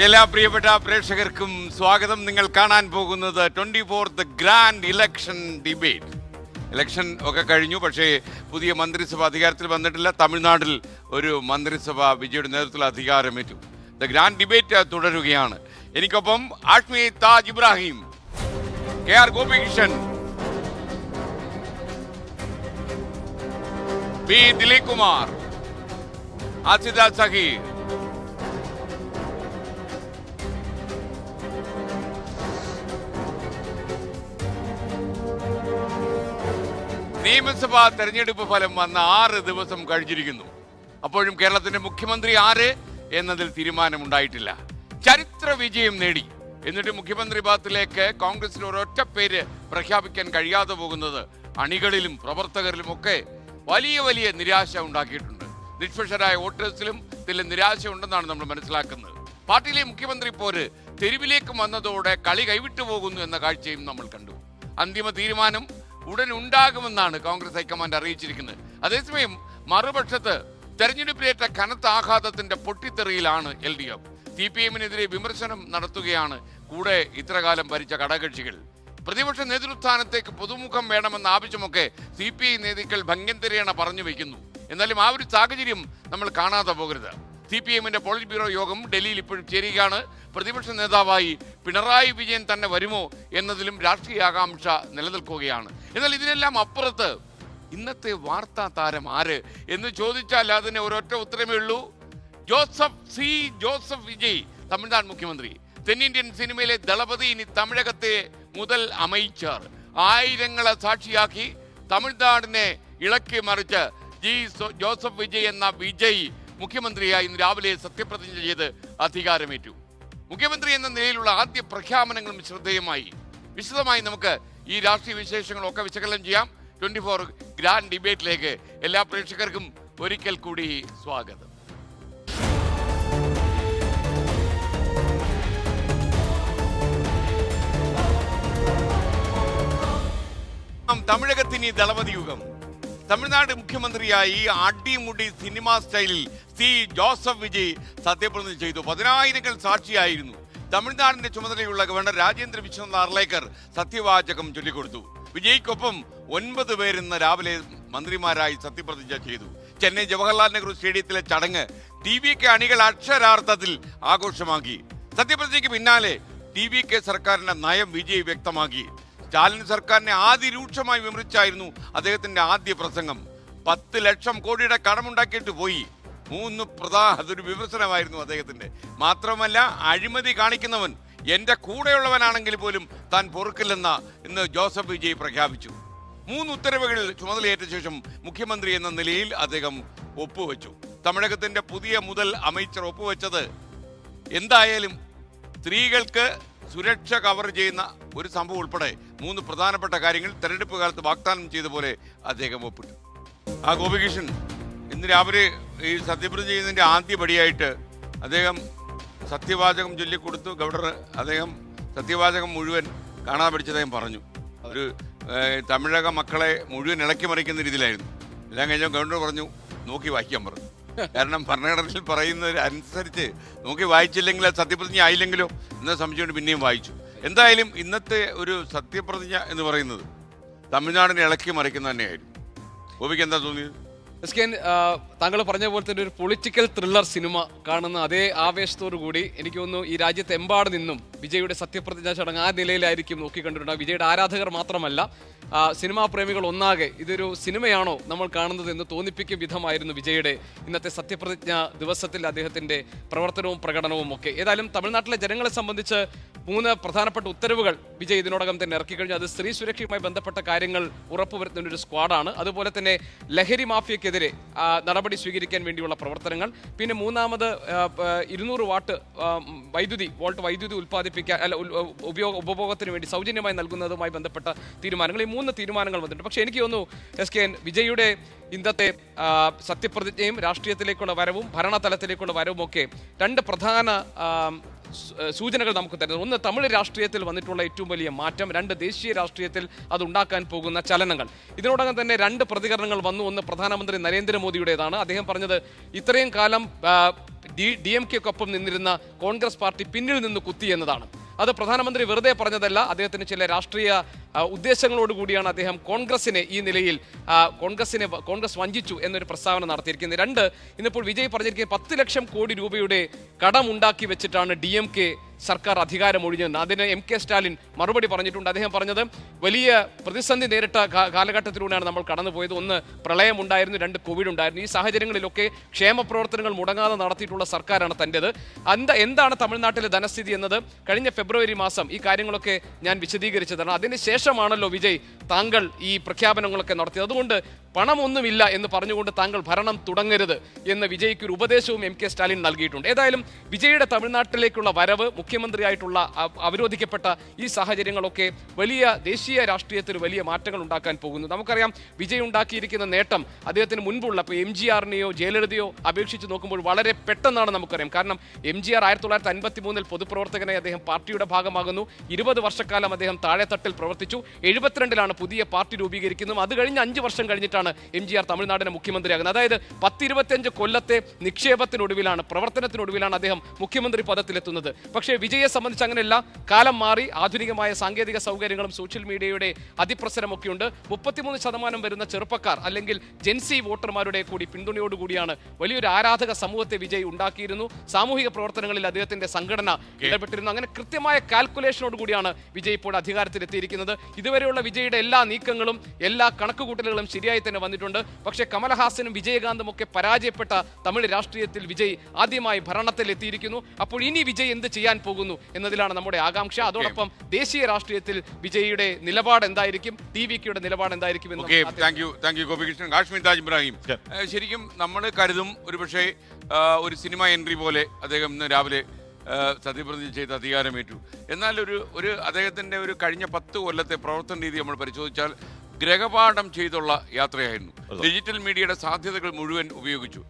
എല്ലാ പ്രിയപ്പെട്ട പ്രേക്ഷകർക്കും സ്വാഗതം. നിങ്ങൾ കാണാൻ പോകുന്നത് 24th grand election debate. Election ഒക്കെ കഴിഞ്ഞു, പക്ഷേ പുതിയ മന്ത്രിസഭ അധികാരത്തിൽ വന്നിട്ടില്ല. തമിഴ്നാട്ടിൽ ഒരു മന്ത്രിസഭ വിജയുടെ നേതൃത്വത്തിൽ അധികാരമേറ്റു. ദ ഗ്രാൻഡ് ഡിബേറ്റ് തുടരുകയാണ്. എനിക്കൊപ്പം ആഷ്മി താജ് ഇബ്രാഹിം, KR ഗോപികൃഷ്ണൻ, ബി ദിലീപ് കുമാർ, ആസിദ സഹീർ, നിയമസഭാ തെരഞ്ഞെടുപ്പ് ഫലം വന്ന 6 ദിവസം കഴിഞ്ഞിരിക്കുന്നു. അപ്പോഴും കേരളത്തിന്റെ മുഖ്യമന്ത്രി ആര് എന്നതിൽ തീരുമാനമുണ്ടായിട്ടില്ല. ചരിത്ര വിജയം നേടി, എന്നിട്ട് മുഖ്യമന്ത്രി പദത്തിലേക്ക് കോൺഗ്രസിന് ഒരൊറ്റ പേര് പ്രഖ്യാപിക്കാൻ കഴിയാതെ പോകുന്നത് അണികളിലും പ്രവർത്തകരിലും ഒക്കെ വലിയ വലിയ നിരാശ ഉണ്ടാക്കിയിട്ടുണ്ട്. നിഷ്പക്ഷരായ വോട്ടേഴ്സിലും ഇതിൽ നിരാശ ഉണ്ടെന്നാണ് നമ്മൾ മനസ്സിലാക്കുന്നത്. പാർട്ടിയിലെ മുഖ്യമന്ത്രി പോര് തെരുവിലേക്ക് വന്നതോടെ കളി കൈവിട്ടു പോകുന്നു എന്ന കാഴ്ചയും നമ്മൾ കണ്ടു. അന്തിമ തീരുമാനം ഉടൻ ഉണ്ടാകുമെന്നാണ് കോൺഗ്രസ് ഹൈക്കമാൻഡ് അറിയിച്ചിരിക്കുന്നത്. അതേസമയം മറുപക്ഷത്ത് തെരഞ്ഞെടുപ്പിലേറ്റ കനത്ത ആഘാതത്തിന്റെ പൊട്ടിത്തെറിയിലാണ് LDF. CPM-നെതിരെ വിമർശനം നടത്തുകയാണ് കൂടെ ഇത്രകാലം ഭരിച്ച ഘടകകക്ഷികൾ. പ്രതിപക്ഷ നേതൃസ്ഥാനത്തേക്ക് പുതുമുഖം വേണമെന്ന ആവശ്യമൊക്കെ CPI നേതാക്കൾ ഭംഗ്യന്തരേണ പറഞ്ഞു വയ്ക്കുന്നു. എന്നാലും ആ ഒരു സാഹചര്യം നമ്മൾ കാണാതെ പോകരുത്. CPM-ന്റെ പോളിറ്റ് ബ്യൂറോ യോഗം ഡൽഹിയിൽ ഇപ്പോഴും ചേരുകയാണ്. പ്രതിപക്ഷ നേതാവായി പിണറായി വിജയൻ തന്നെ വരുമോ എന്നതിലും രാഷ്ട്രീയ ആകാംക്ഷ നിലനിൽക്കുകയാണ്. എന്നാൽ ഇതിനെല്ലാം അപ്പുറത്ത് ഇന്നത്തെ വാർത്താ താരം ആര് എന്ന് ചോദിച്ചാൽ അതിന് ഒരൊറ്റ ഉത്തരമേ ഉള്ളൂ. ജോസഫ് വിജയ്, തമിഴ്നാട് മുഖ്യമന്ത്രി. തെന്നിന്ത്യൻ സിനിമയിലെ ദളപതി ഇനി തമിഴകത്തെ മുതൽ അമൈച്ചാർ. ആയിരങ്ങളെ സാക്ഷിയാക്കി തമിഴ്നാടിനെ ഇളക്കി മറിച്ച് ജോസഫ് വിജയ് എന്ന വിജയ് മുഖ്യമന്ത്രിയായി ഇന്ന് രാവിലെ സത്യപ്രതിജ്ഞ ചെയ്ത് അധികാരമേറ്റു. മുഖ്യമന്ത്രി എന്ന നിലയിലുള്ള ആദ്യ പ്രഖ്യാപനങ്ങളും ശ്രദ്ധേയമായി. വിശദമായി നമുക്ക് ഈ രാഷ്ട്രീയ വിശേഷങ്ങളൊക്കെ വിശകലനം ചെയ്യാം. 24 ഗ്രാൻഡ് ഡിബേറ്റിലേക്ക് എല്ലാ പ്രേക്ഷകർക്കും ഒരിക്കൽ കൂടി സ്വാഗതം. തമിഴകത്തിന് ദളപതി യുഗം. തമിഴ്നാട് മുഖ്യമന്ത്രിയായി അടിമുടി സിനിമാ സ്റ്റൈലിൽ ജോസഫ് വിജയ് സത്യപ്രതിജ്ഞ ചെയ്തു. 10,000 സാക്ഷിയായിരുന്നു. തമിഴ്നാടിന്റെ ചുമതലയുള്ള ഗവർണർ രാജേന്ദ്ര വിശ്വനാഥ് അർലേക്കർ സത്യവാചകം ചൊല്ലിക്കൊടുത്തു. വിജയ്ക്കൊപ്പം 9 പേർ ഇന്ന് രാവിലെ മന്ത്രിമാരായി സത്യപ്രതിജ്ഞ ചെയ്തു. ചെന്നൈ ജവഹർലാൽ നെഹ്റു സ്റ്റേഡിയത്തിലെ ചടങ്ങ് TVK അണികൾ അക്ഷരാർത്ഥത്തിൽ ആഘോഷമാക്കി. സത്യപ്രതിജ്ഞയ്ക്ക് പിന്നാലെ TVK സർക്കാരിന്റെ നയം വിജയ് വ്യക്തമാക്കി. സ്റ്റാലിൻ സർക്കാരിനെ അതിരൂക്ഷമായി വിമർശിച്ചായിരുന്നു അദ്ദേഹത്തിന്റെ ആദ്യ പ്രസംഗം. 10 ലക്ഷം കോടിയുടെ കടമുണ്ടാക്കിയിട്ട് പോയി. അതൊരു വിമർശനമായിരുന്നു അദ്ദേഹത്തിന്റെ. മാത്രമല്ല, അഴിമതി കാണിക്കുന്നവൻ എന്റെ കൂടെയുള്ളവനാണെങ്കിൽ പോലും താൻ പൊറുക്കില്ലെന്ന ഇന്ന് ജോസഫ് വിജയ് പ്രഖ്യാപിച്ചു. 3 ഉത്തരവുകൾ ചുമതലയേറ്റ ശേഷം മുഖ്യമന്ത്രി എന്ന നിലയിൽ അദ്ദേഹം ഒപ്പുവെച്ചു. തമിഴകത്തിന്റെ പുതിയ മുതൽ അമൈച്ചർ ഒപ്പുവെച്ചത് എന്തായാലും സ്ത്രീകൾക്ക് സുരക്ഷ കവർ ചെയ്യുന്ന ഒരു സംഭവം ഉൾപ്പെടെ 3 പ്രധാനപ്പെട്ട കാര്യങ്ങൾ തെരഞ്ഞെടുപ്പ് കാലത്ത് വാഗ്ദാനം ചെയ്ത പോലെ അദ്ദേഹം ഒപ്പിട്ടു. ഗോപികൃഷ്ണൻ, ഇന്ന് രാവിലെ ഈ സത്യപ്രതിജ്ഞ ചെയ്യുന്നതിന്റെ ആദ്യപടിയായിട്ട് അദ്ദേഹം സത്യവാചകം ചൊല്ലിക്കൊടുത്തു. ഗവർണർ അദ്ദേഹം സത്യവാചകം മുഴുവൻ കാണാൻ പഠിച്ച് അദ്ദേഹം പറഞ്ഞു. ഒരു തമിഴക മക്കളെ മുഴുവൻ ഇളക്കി മറിക്കുന്ന രീതിയിലായിരുന്നു. എല്ലാം കഴിഞ്ഞാൽ ഗവർണർ പറഞ്ഞു നോക്കി വായിക്കാൻ പറഞ്ഞു. കാരണം ഭരണഘടനയിൽ പറയുന്നത് അനുസരിച്ച് നോക്കി വായിച്ചില്ലെങ്കിൽ സത്യപ്രതിജ്ഞ ആയില്ലെങ്കിലോ എന്ന സംശയം പിന്നെയും വായിച്ചു. എന്തായാലും ഇന്നത്തെ ഒരു സത്യപ്രതിജ്ഞ എന്ന് പറയുന്നത് തമിഴ്നാടിനെ ഇളക്കി മറിക്കുന്ന തന്നെയായിരുന്നു. ഗോപിക്ക് എന്താ തോന്നിയത്? താങ്കൾ പറഞ്ഞ പോലെ തന്നെ ഒരു പൊളിറ്റിക്കൽ ത്രില്ലർ സിനിമ കാണുന്ന അതേ ആവേശത്തോടു കൂടി എനിക്ക് തോന്നുന്നു ഈ രാജ്യത്തെമ്പാട് നിന്നും വിജയുടെ സത്യപ്രതിജ്ഞാ ചടങ്ങ് ആ നിലയിലായിരിക്കും നോക്കിക്കണ്ടിട്ടുണ്ടാകും. വിജയുടെ ആരാധകർ മാത്രമല്ല, സിനിമാ പ്രേമികൾ ഒന്നാകെ ഇതൊരു സിനിമയാണോ നമ്മൾ കാണുന്നത് എന്ന് തോന്നിപ്പിക്കും വിധമായിരുന്നു വിജയുടെ ഇന്നത്തെ സത്യപ്രതിജ്ഞ ദിവസത്തിൽ അദ്ദേഹത്തിന്റെ പ്രവർത്തനവും പ്രകടനവും ഒക്കെ. ഏതായാലും തമിഴ്നാട്ടിലെ ജനങ്ങളെ സംബന്ധിച്ച് 3 പ്രധാനപ്പെട്ട ഉത്തരവുകൾ വിജയ് ഇതിനോടകം തന്നെ ഇറക്കിക്കഴിഞ്ഞു. അത് സ്ത്രീ സുരക്ഷയുമായി ബന്ധപ്പെട്ട കാര്യങ്ങൾ ഉറപ്പുവരുത്തുന്ന ഒരു സ്ക്വാഡാണ്. അതുപോലെ തന്നെ ലഹരി മാഫിയക്കെതിരെ നടപടി സ്വീകരിക്കാൻ വേണ്ടിയുള്ള പ്രവർത്തനങ്ങൾ. പിന്നെ 3ാമത് 200 വോൾട്ട് വൈദ്യുതി ഉൽപ്പാദിപ്പിക്കാൻ ഉപഭോഗത്തിന് വേണ്ടി സൗജന്യമായി നൽകുന്നതുമായി ബന്ധപ്പെട്ട തീരുമാനങ്ങൾ. ഈ 3 തീരുമാനങ്ങൾ വന്നിട്ടുണ്ട്. പക്ഷേ എനിക്ക് തോന്നുന്നു വിജയുടെ ഇന്നത്തെ സത്യപ്രതിജ്ഞയും രാഷ്ട്രീയത്തിലേക്കുള്ള വരവും ഭരണതലത്തിലേക്കുള്ള വരവും ഒക്കെ 2 പ്രധാന സൂചനകൾ നമുക്ക് തരുന്നത്. ഒന്ന്, തമിഴ് രാഷ്ട്രീയത്തിൽ വന്നിട്ടുള്ള ഏറ്റവും വലിയ മാറ്റം. രണ്ട്, ദേശീയ രാഷ്ട്രീയത്തിൽ അതുണ്ടാക്കാൻ പോകുന്ന ചലനങ്ങൾ. ഇതിനോടകം തന്നെ രണ്ട് പ്രതികരണങ്ങൾ വന്നു. ഒന്ന്, പ്രധാനമന്ത്രി നരേന്ദ്രമോദിയുടേതാണ്. അദ്ദേഹം പറഞ്ഞത് ഇത്രയും കാലം DMK-ക്കൊപ്പം നിന്നിരുന്ന കോൺഗ്രസ് പാർട്ടി പിന്നിൽ നിന്ന് കുത്തി എന്നതാണ്. അത് പ്രധാനമന്ത്രി വെറുതെ പറഞ്ഞതല്ല, അദ്ദേഹത്തിന് ചില രാഷ്ട്രീയ ഉദ്ദേശങ്ങളോടുകൂടിയാണ് അദ്ദേഹം കോൺഗ്രസിനെ ഈ നിലയിൽ കോൺഗ്രസ് വഞ്ചിച്ചു എന്നൊരു പ്രസ്താവന നടത്തിയിരിക്കുന്നത്. രണ്ട്, ഇന്നിപ്പോൾ വിജയ് പറഞ്ഞിരിക്കുന്നത് 10 ലക്ഷം കോടി രൂപയുടെ കടമുണ്ടാക്കി വെച്ചിട്ടാണ് DMK സർക്കാർ അധികാരം ഒഴിഞ്ഞതെന്ന്. അതിന് MK സ്റ്റാലിൻ മറുപടി പറഞ്ഞിട്ടുണ്ട്. അദ്ദേഹം പറഞ്ഞത് വലിയ പ്രതിസന്ധി നേരിട്ട കാലഘട്ടത്തിലൂടെയാണ് നമ്മൾ കടന്നുപോയത്. ഒന്ന്, പ്രളയമുണ്ടായിരുന്നു, രണ്ട്, കോവിഡ് ഉണ്ടായിരുന്നു. ഈ സാഹചര്യങ്ങളിലൊക്കെ ക്ഷേമ പ്രവർത്തനങ്ങൾ മുടങ്ങാതെ നടത്തിയിട്ടുള്ള സർക്കാരാണ് തൻ്റെത്. എന്താണ് തമിഴ്നാട്ടിലെ ധനസ്ഥിതി എന്നത് കഴിഞ്ഞ ഫെബ്രുവരി മാസം ഈ കാര്യങ്ങളൊക്കെ ഞാൻ വിശദീകരിച്ചതാണ്. അതിനുശേഷമാണല്ലോ വിജയ് താങ്കൾ ഈ പ്രഖ്യാപനങ്ങളൊക്കെ നടത്തിയത്. അതുകൊണ്ട് പണമൊന്നുമില്ല എന്ന് പറഞ്ഞുകൊണ്ട് താങ്കൾ ഭരണം തുടങ്ങരുത് എന്ന് വിജയ്ക്ക് ഒരു ഉപദേശവും MK സ്റ്റാലിൻ നൽകിയിട്ടുണ്ട്. ഏതായാലും വിജയുടെ തമിഴ്നാട്ടിലേക്കുള്ള വരവ്, മുഖ്യമന്ത്രിയായിട്ടുള്ള അവരോധിക്കപ്പെട്ട ഈ സാഹചര്യങ്ങളൊക്കെ വലിയ ദേശീയ രാഷ്ട്രീയത്തിൽ വലിയ മാറ്റങ്ങൾ ഉണ്ടാക്കാൻ പോകുന്നു. നമുക്കറിയാം വിജയ് ഉണ്ടാക്കിയിരിക്കുന്ന നേട്ടം അദ്ദേഹത്തിന് മുൻപുള്ള ഇപ്പോൾ MGR-നെയോ ജയലളിതയോ അപേക്ഷിച്ച് നോക്കുമ്പോൾ വളരെ പെട്ടെന്നാണ് നമുക്കറിയാം. കാരണം MGR 1953 പൊതുപ്രവർത്തകനായി അദ്ദേഹം പാർട്ടിയുടെ ഭാഗമാകുന്നു. 20 വർഷക്കാലം അദ്ദേഹം താഴെത്തട്ടിൽ പ്രവർത്തിച്ചു. 72-ലാണ് പുതിയ പാർട്ടി രൂപീകരിക്കുന്നത്. അത് കഴിഞ്ഞ് 5 വർഷം കഴിഞ്ഞിട്ടാണ് MGR തമിഴ്നാടിന്റെ മുഖ്യമന്ത്രിയാകുന്നത്. അതായത് 10-25 കൊല്ലത്തെ നിക്ഷേപത്തിനൊടുവിലാണ്, പ്രവർത്തനത്തിനൊടുവിലാണ് അദ്ദേഹം മുഖ്യമന്ത്രി പദത്തിലെത്തുന്നത്. പക്ഷേ വിജയെ സംബന്ധിച്ച് അങ്ങനെയല്ല. കാലം മാറി, ആധുനികമായ സാങ്കേതിക സൗകര്യങ്ങളും സോഷ്യൽ മീഡിയയുടെ അതിപ്രസരമൊക്കെയുണ്ട്. 33% വരുന്ന ചെറുപ്പക്കാർ അല്ലെങ്കിൽ ജെൻസി വോട്ടർമാരുടെ കൂടി പിന്തുണയോടുകൂടിയാണ് വലിയൊരു ആരാധക സമൂഹത്തെ വിജയ് ഉണ്ടാക്കിയിരുന്നു. സാമൂഹിക പ്രവർത്തനങ്ങളിൽ അദ്ദേഹത്തിന്റെ സംഘടന ഇടപെട്ടിരുന്നു. അങ്ങനെ കൃത്യമായ കാൽക്കുലേഷനോട് കൂടിയാണ് വിജയ് ഇപ്പോൾ അധികാരത്തിലെത്തിയിരിക്കുന്നത്. ഇതുവരെയുള്ള വിജയുടെ എല്ലാ നീക്കങ്ങളും എല്ലാ കണക്കുകൂട്ടലുകളും ശരിയായി തന്നെ വന്നിട്ടുണ്ട്. പക്ഷേ കമലഹാസനും വിജയകാന്തും ഒക്കെ പരാജയപ്പെട്ട തമിഴ് രാഷ്ട്രീയത്തിൽ വിജയ് ആദ്യമായി ഭരണത്തിൽ എത്തിയിരിക്കുന്നു. അപ്പോൾ ഇനി വിജയ് എന്ത് ചെയ്യാൻ പോകുന്നു എന്നതിലാണ് നമ്മുടെ ആകാംക്ഷ. അതോടൊപ്പം ദേശീയ രാഷ്ട്രീയത്തിൽ വിജയിയുടെ നിലപാട് എന്തായിരിക്കും, TVKയുടെ നിലപാട് എന്തായിരിക്കും എന്ന്. Thank you Gopikrishnan. കാശ്മീർ താജ് ഇബ്രാഹിം, ശരിക്കും നമ്മൾ കരുതും ഒരുപക്ഷെ ഒരു സിനിമ എൻട്രി പോലെ അദ്ദേഹം ഇന്ന് രാവിലെ സത്യപ്രതിജ്ഞ ചെയ്ത് അധികാരമേറ്റു. എന്നാൽ ഒരു അദ്ദേഹത്തിൻ്റെ ഒരു കഴിഞ്ഞ 10 കൊല്ലത്തെ പ്രവർത്തന രീതി നമ്മൾ പരിശോധിച്ചാൽ ഗ്രഹപാഠം ചെയ്തുള്ള യാത്രയായിരുന്നു. ഡിജിറ്റൽ മീഡിയയുടെ സാധ്യതകൾ മുഴുവൻ ഉപയോഗിച്ചു.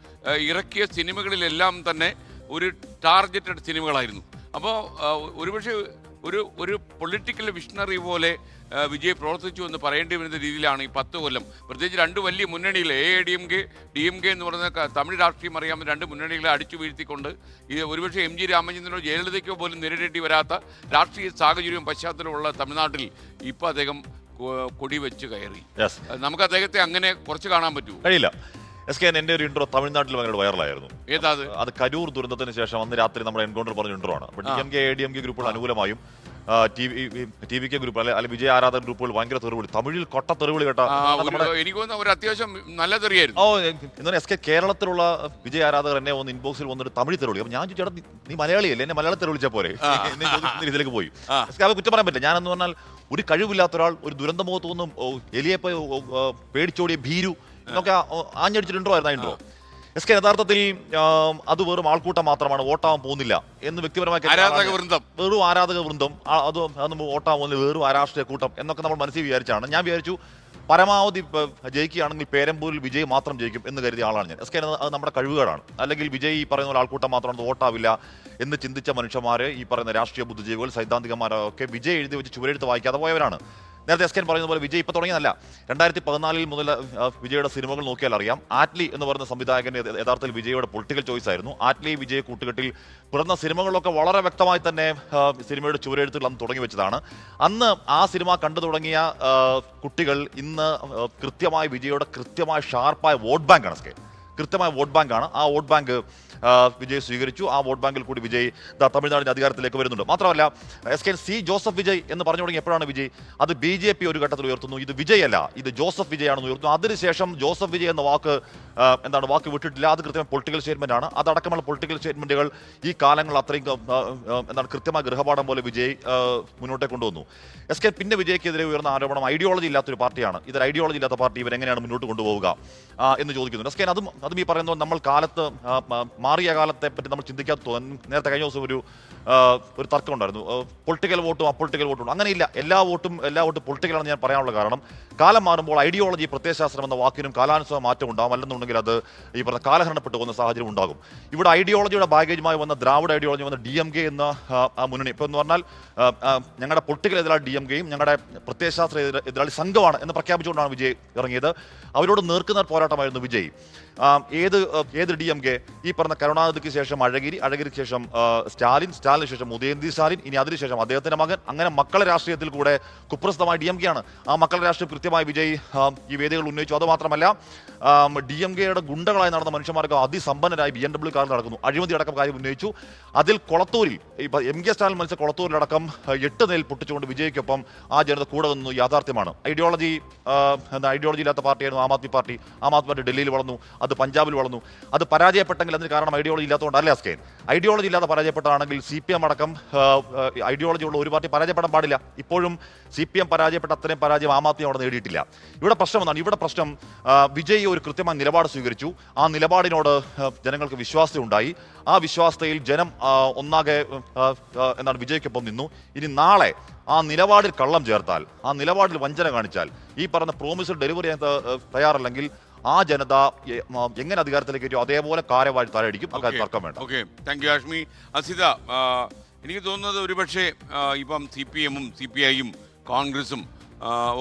ഇറക്കിയ സിനിമകളിലെല്ലാം തന്നെ ഒരു ടാർഗറ്റഡ് സിനിമകളായിരുന്നു. അപ്പോൾ ഒരുപക്ഷെ ഒരു പൊളിറ്റിക്കൽ വിഷണറി പോലെ വിജയ് പ്രവർത്തിച്ചു എന്ന് പറയേണ്ടി വരുന്ന രീതിയിലാണ് ഈ 10 കൊല്ലം. പ്രത്യേകിച്ച് രണ്ട് വലിയ മുന്നണികൾ AIADMK, DMK എന്ന് പറയുന്ന തമിഴ് രാഷ്ട്രീയം അറിയാവുന്ന രണ്ട് മുന്നണികളെ അടിച്ചു വീഴ്ത്തിക്കൊണ്ട് ഇത് ഒരുപക്ഷെ MG രാമചന്ദ്രനോ ജയലളിതയ്ക്കോ പോലും നേരിടേണ്ടി വരാത്ത രാഷ്ട്രീയ സാഹചര്യവും പശ്ചാത്തലമുള്ള തമിഴ്നാട്ടിൽ ഇപ്പോൾ അദ്ദേഹം കൊടി വെച്ച് കയറി. നമുക്ക് അദ്ദേഹത്തെ അങ്ങനെ കുറച്ച് കാണാൻ പറ്റുമോ? കഴിയില്ല. എൻ്റെ ഒരു ഇൻട്രോ തമിഴ്നാട്ടിൽ ഭയങ്കര വൈറലായിരുന്നു. ഏതാ അത് കരൂർ ദുരന്തത്തിന് ശേഷം അന്ന് രാത്രി നമ്മൾ എൻകൗണ്ടർ പറഞ്ഞ ഇൻട്രോ ആണ്. DMK AIADMK ഗ്രൂപ്പുകൾ അനുകൂലമായും TVK ഗ്രൂപ്പ് അല്ലെ വിജയ ആരാധക ഗ്രൂപ്പുകൾ ഭയങ്കര തെറിവിളി, തമിഴിൽ കൊട്ട തെറിവിളി കേട്ട. എനിക്ക് ഒരു അത്യാവശ്യം നല്ല തെറിയായിരുന്നു. SK കേരളത്തിലുള്ള വിജയ ആരാധകർ എന്നെ ഒന്ന് ഇൻബോക്സിൽ വന്നിട്ട് തമിഴ് തെറിവിളി. അപ്പൊ ഞാൻ ചോദിച്ചാൽ നീ മലയാളിയല്ലേ, എന്നെ മലയാളം തെറിവിളിച്ചാൽ പോരെ ഇതിലേക്ക് പോയി. അത് കുറ്റം പറയാൻ പറ്റില്ല. ഞാനെന്ന് പറഞ്ഞാൽ ഒരു കഴിവില്ലാത്ത ഒരാൾ ഒരു ദുരന്തമുഖത്ത് നിന്നും എലിയപ്പോ പേടിച്ചോടിയ ഭീരു എന്നൊക്കെ ആഞ്ഞടിച്ചിട്ടുണ്ടോ ആയിരുന്നു ഇൻട്രോ. SK യഥാർത്ഥത്തിൽ അത് വെറും ആൾക്കൂട്ടം മാത്രമാണ്, വോട്ടാവാൻ പോകുന്നില്ല എന്ന് വ്യക്തിപരമായി വെറും ആരാധക വൃന്ദം, അതൊന്നും വോട്ടാവാൻ പോകുന്നില്ല, വെറും അരാഷ്ട്രീയ കൂട്ടം എന്നൊക്കെ നമ്മൾ മനസ്സിൽ വിചാരിച്ചാണ്. ഞാൻ വിചാരിച്ചു പരമാവധി ജയിക്കുകയാണെങ്കിൽ പേരമ്പൂരിൽ വിജയ് മാത്രം ജയിക്കും എന്ന് കരുതിയ ആളാണ് ഞാൻ. SK അത് നമ്മുടെ കഴിവുകളാണ്. അല്ലെങ്കിൽ വിജയ് ഈ പറയുന്ന പോലെ ആൾക്കൂട്ടം മാത്രമാണ്, വോട്ടാവില്ല എന്ന് ചിന്തിച്ച മനുഷ്യന്മാർ, ഈ പറയുന്ന രാഷ്ട്രീയ ബുദ്ധിജീവികൾ, സൈദ്ധാന്തികന്മാരൊക്കെ വിജയ് എഴുതി വെച്ച് ചുവരെഴുത്ത് വായിക്കാതെ പോയവരാണ്. നേരത്തെ SK പറയുന്ന പോലെ വിജയ് ഇപ്പോൾ തുടങ്ങിയതല്ല. 2014 മുതൽ വിജയുടെ സിനിമകൾ നോക്കിയാൽ അറിയാം. ആറ്റ്ലി എന്ന് പറയുന്ന സംവിധായകൻ യഥാർത്ഥത്തിൽ വിജയുടെ പൊളിറ്റിക്കൽ ചോയ്സ് ആയിരുന്നു. ആറ്റ്ലി വിജയ് കൂട്ടുകെട്ടിൽ പിറന്ന സിനിമകളിലൊക്കെ വളരെ വ്യക്തമായി തന്നെ സിനിമയുടെ ചുവരെഴുത്തുകൾ അന്ന് തുടങ്ങി വെച്ചതാണ്. അന്ന് ആ സിനിമ കണ്ടു തുടങ്ങിയ കുട്ടികൾ ഇന്ന് കൃത്യമായി വിജയുടെ കൃത്യമായ ഷാർപ്പായ വോട്ട് ബാങ്കാണ്. SK കൃത്യമായ വോട്ട് ബാങ്കാണ്. ആ വോട്ട് ബാങ്ക് വിജയ് സ്വീകരിച്ചു. ആ വോട്ട് ബാങ്കിൽ കൂടി വിജയ് തമിഴ്നാടിന്റെ അധികാരത്തിലേക്ക് വരുന്നുണ്ട്. മാത്രമല്ല SK സി ജോസഫ് വിജയ് എന്ന് പറഞ്ഞു തുടങ്ങി എപ്പോഴാണ് വിജയ് അത് BJP ഒരു ഘട്ടത്തിൽ ഉയർത്തുന്നു. ഇത് വിജയ് അല്ല, ഇത് ജോസഫ് വിജയ് ആണെന്ന് ഉയർത്തുന്നു. അതിനുശേഷം ജോസഫ് വിജയ് എന്ന വാക്ക് വിട്ടിട്ടില്ല. അത് കൃത്യമായി പൊളിറ്റിക്കൽ സ്റ്റേറ്റ്മെന്റ് ആണ്. അതടക്കമുള്ള പൊളിറ്റിക്കൽ സ്റ്റേറ്റ്മെന്റുകൾ ഈ കാലങ്ങൾ അത്രയും കൃത്യമായ ഗൃഹപാഠം പോലെ വിജയ് മുന്നോട്ടേ കൊണ്ടുവന്നു. SK പിന്നെ വിജയ്ക്കെതിരെ ഉയർന്ന ആരോപണം ഐഡിയോളജി ഇല്ലാത്തൊരു പാർട്ടിയാണ്, ഇതൊരു ഐഡിയോളജി ഇല്ലാത്ത പാർട്ടി, ഇവരെങ്ങനെയാണ് മുന്നോട്ട് കൊണ്ടുപോവുക എന്ന് ചോദിക്കുന്നു. SK അതും ഈ പറയുന്നത് നമ്മൾ കാലത്ത് മാറിയ കാലത്തെ പറ്റി നമ്മൾ ചിന്തിക്കാത്ത തോന്നുന്നു. നേരത്തെ കഴിഞ്ഞ ദിവസം ഒരു തർക്കം ഉണ്ടായിരുന്നു, പൊളിറ്റിക്കൽ വോട്ടും അപ്പൊളിറ്റിക്കൽ വോട്ടും. അങ്ങനെയില്ല, എല്ലാ വോട്ടും പൊളിറ്റിക്കലാണെന്ന് ഞാൻ പറയാനുള്ള കാരണം കാലം മാറുമ്പോൾ ഐഡിയോളജി, പ്രത്യയശാസ്ത്രം എന്ന വാക്കിനും കാലാനുസൃത മാറ്റം ഉണ്ടാകും. അല്ലെന്നുണ്ടെങ്കിൽ അത് ഈ പറഞ്ഞ കാലഹരണപ്പെട്ടു പോകുന്ന സാഹചര്യം ഉണ്ടാകും. ഇവിടെ ഐഡിയോളജിയുടെ ബാഗേജുമായി വന്ന ദ്രാവിഡ ഐഡിയോളജി വന്ന DMK എന്ന ആ മുന്നണി, ഇപ്പോൾ എന്ന് പറഞ്ഞാൽ ഞങ്ങളുടെ പൊളിറ്റിക്കൽ എതിരാളി DMKയും ഞങ്ങളുടെ പ്രത്യയശാസ്ത്ര എതിരാളി സംഘമാണ് എന്ന് പ്രഖ്യാപിച്ചുകൊണ്ടാണ് വിജയ് ഇറങ്ങിയത്. അവരോട് നേർക്കുനേർ പോരാട്ടമായിരുന്നു വിജയ്. ഏത് DMK? ഈ പറഞ്ഞ കരുണാനിധിക്ക് ശേഷം അഴഗിരിക്ക് ശേഷം സ്റ്റാലിന് ശേഷം ഉദയനിധി സ്റ്റാലിൻ, ഇനി അതിനുശേഷം അദ്ദേഹത്തിന്റെ മകൻ, അങ്ങനെ മക്കളെ രാഷ്ട്രീയത്തിൽ കൂടെ കുപ്രസിദ്ധമായ DMK ആണ്. ആ മക്കളുടെ രാഷ്ട്രീയം കൃത്യമായി വിജയ് ഈ വേദികൾ ഉന്നയിച്ചു. അതുമാത്രമല്ല, DMKയുടെ ഗുണ്ടകളായി നടന്ന മനുഷ്യന്മാർക്ക് അതിസമ്പന്നരായി BMW കാറിൽ നടക്കുന്നു. അഴിമതി അടക്കം കാര്യം ഉന്നയിച്ചു. അതിൽ കൊളത്തൂരിൽ ഇപ്പൊ MK സ്റ്റാലിൻ മത്സര കൊളത്തൂരിലടക്കം 8 നിലയിൽ പൊട്ടിച്ചുകൊണ്ട് വിജയ്ക്കൊപ്പം ആ ജനത കൂടെ വന്നു. യാഥാർത്ഥ്യമാണ്. ഐഡിയോളജി ഇല്ലാത്ത പാർട്ടിയായിരുന്നു ആം ആദ്മി പാർട്ടി. ആം ആദ്മി പാർട്ടി ഡൽഹിയിൽ വളർന്നു, അത് പഞ്ചാബിൽ വളർന്നു. അത് പരാജയപ്പെട്ടെങ്കിൽ അതിന് കാരണം ഐഡിയോളജി ഇല്ലാത്തതുകൊണ്ടല്ലേ അസ്കേൻ? ഐഡിയോളജി ഇല്ലാതെ പരാജയപ്പെട്ടതാണെങ്കിൽ CPM അടക്കം ഐഡിയോളജി ഉള്ള ഒരു പാർട്ടി പരാജയപ്പെടാൻ പാടില്ല. ഇപ്പോഴും CPM പരാജയപ്പെട്ട അത്രയും പരാജയം ആം ആദ്മി അവിടെ നേടിയിട്ടില്ല. ഇവിടെ പ്രശ്നം എന്താണ്? ഇവിടെ പ്രശ്നം വിജയ് ഒരു കൃത്യമായ നിലപാട് സ്വീകരിച്ചു. ആ നിലപാടിനോട് ജനങ്ങൾക്ക് വിശ്വാസ്യത ഉണ്ടായി. ആ വിശ്വാസതയിൽ ജനം ഒന്നാകെ വിജയ്ക്കൊപ്പം നിന്നു. ഇനി നാളെ ആ നിലപാടിൽ കള്ളം ചേർത്താൽ, ആ നിലപാടിൽ വഞ്ചന കാണിച്ചാൽ, ഈ പറഞ്ഞ പ്രോമിസ് ഡെലിവറി തയ്യാറല്ലെങ്കിൽ ആ ജനത എങ്ങനെ അധികാരത്തിലേക്ക് വരും അതേപോലെ കാരവാഴി തലയടിക്കും. അക്കാര്യം തർക്കം വേണ്ട. Okay, thank you Ashmi. Asitha, എനിക്ക് തോന്നുന്നത് ഒരുപക്ഷെ ഇപ്പം CPM-ഉം CPI-യും കോൺഗ്രസും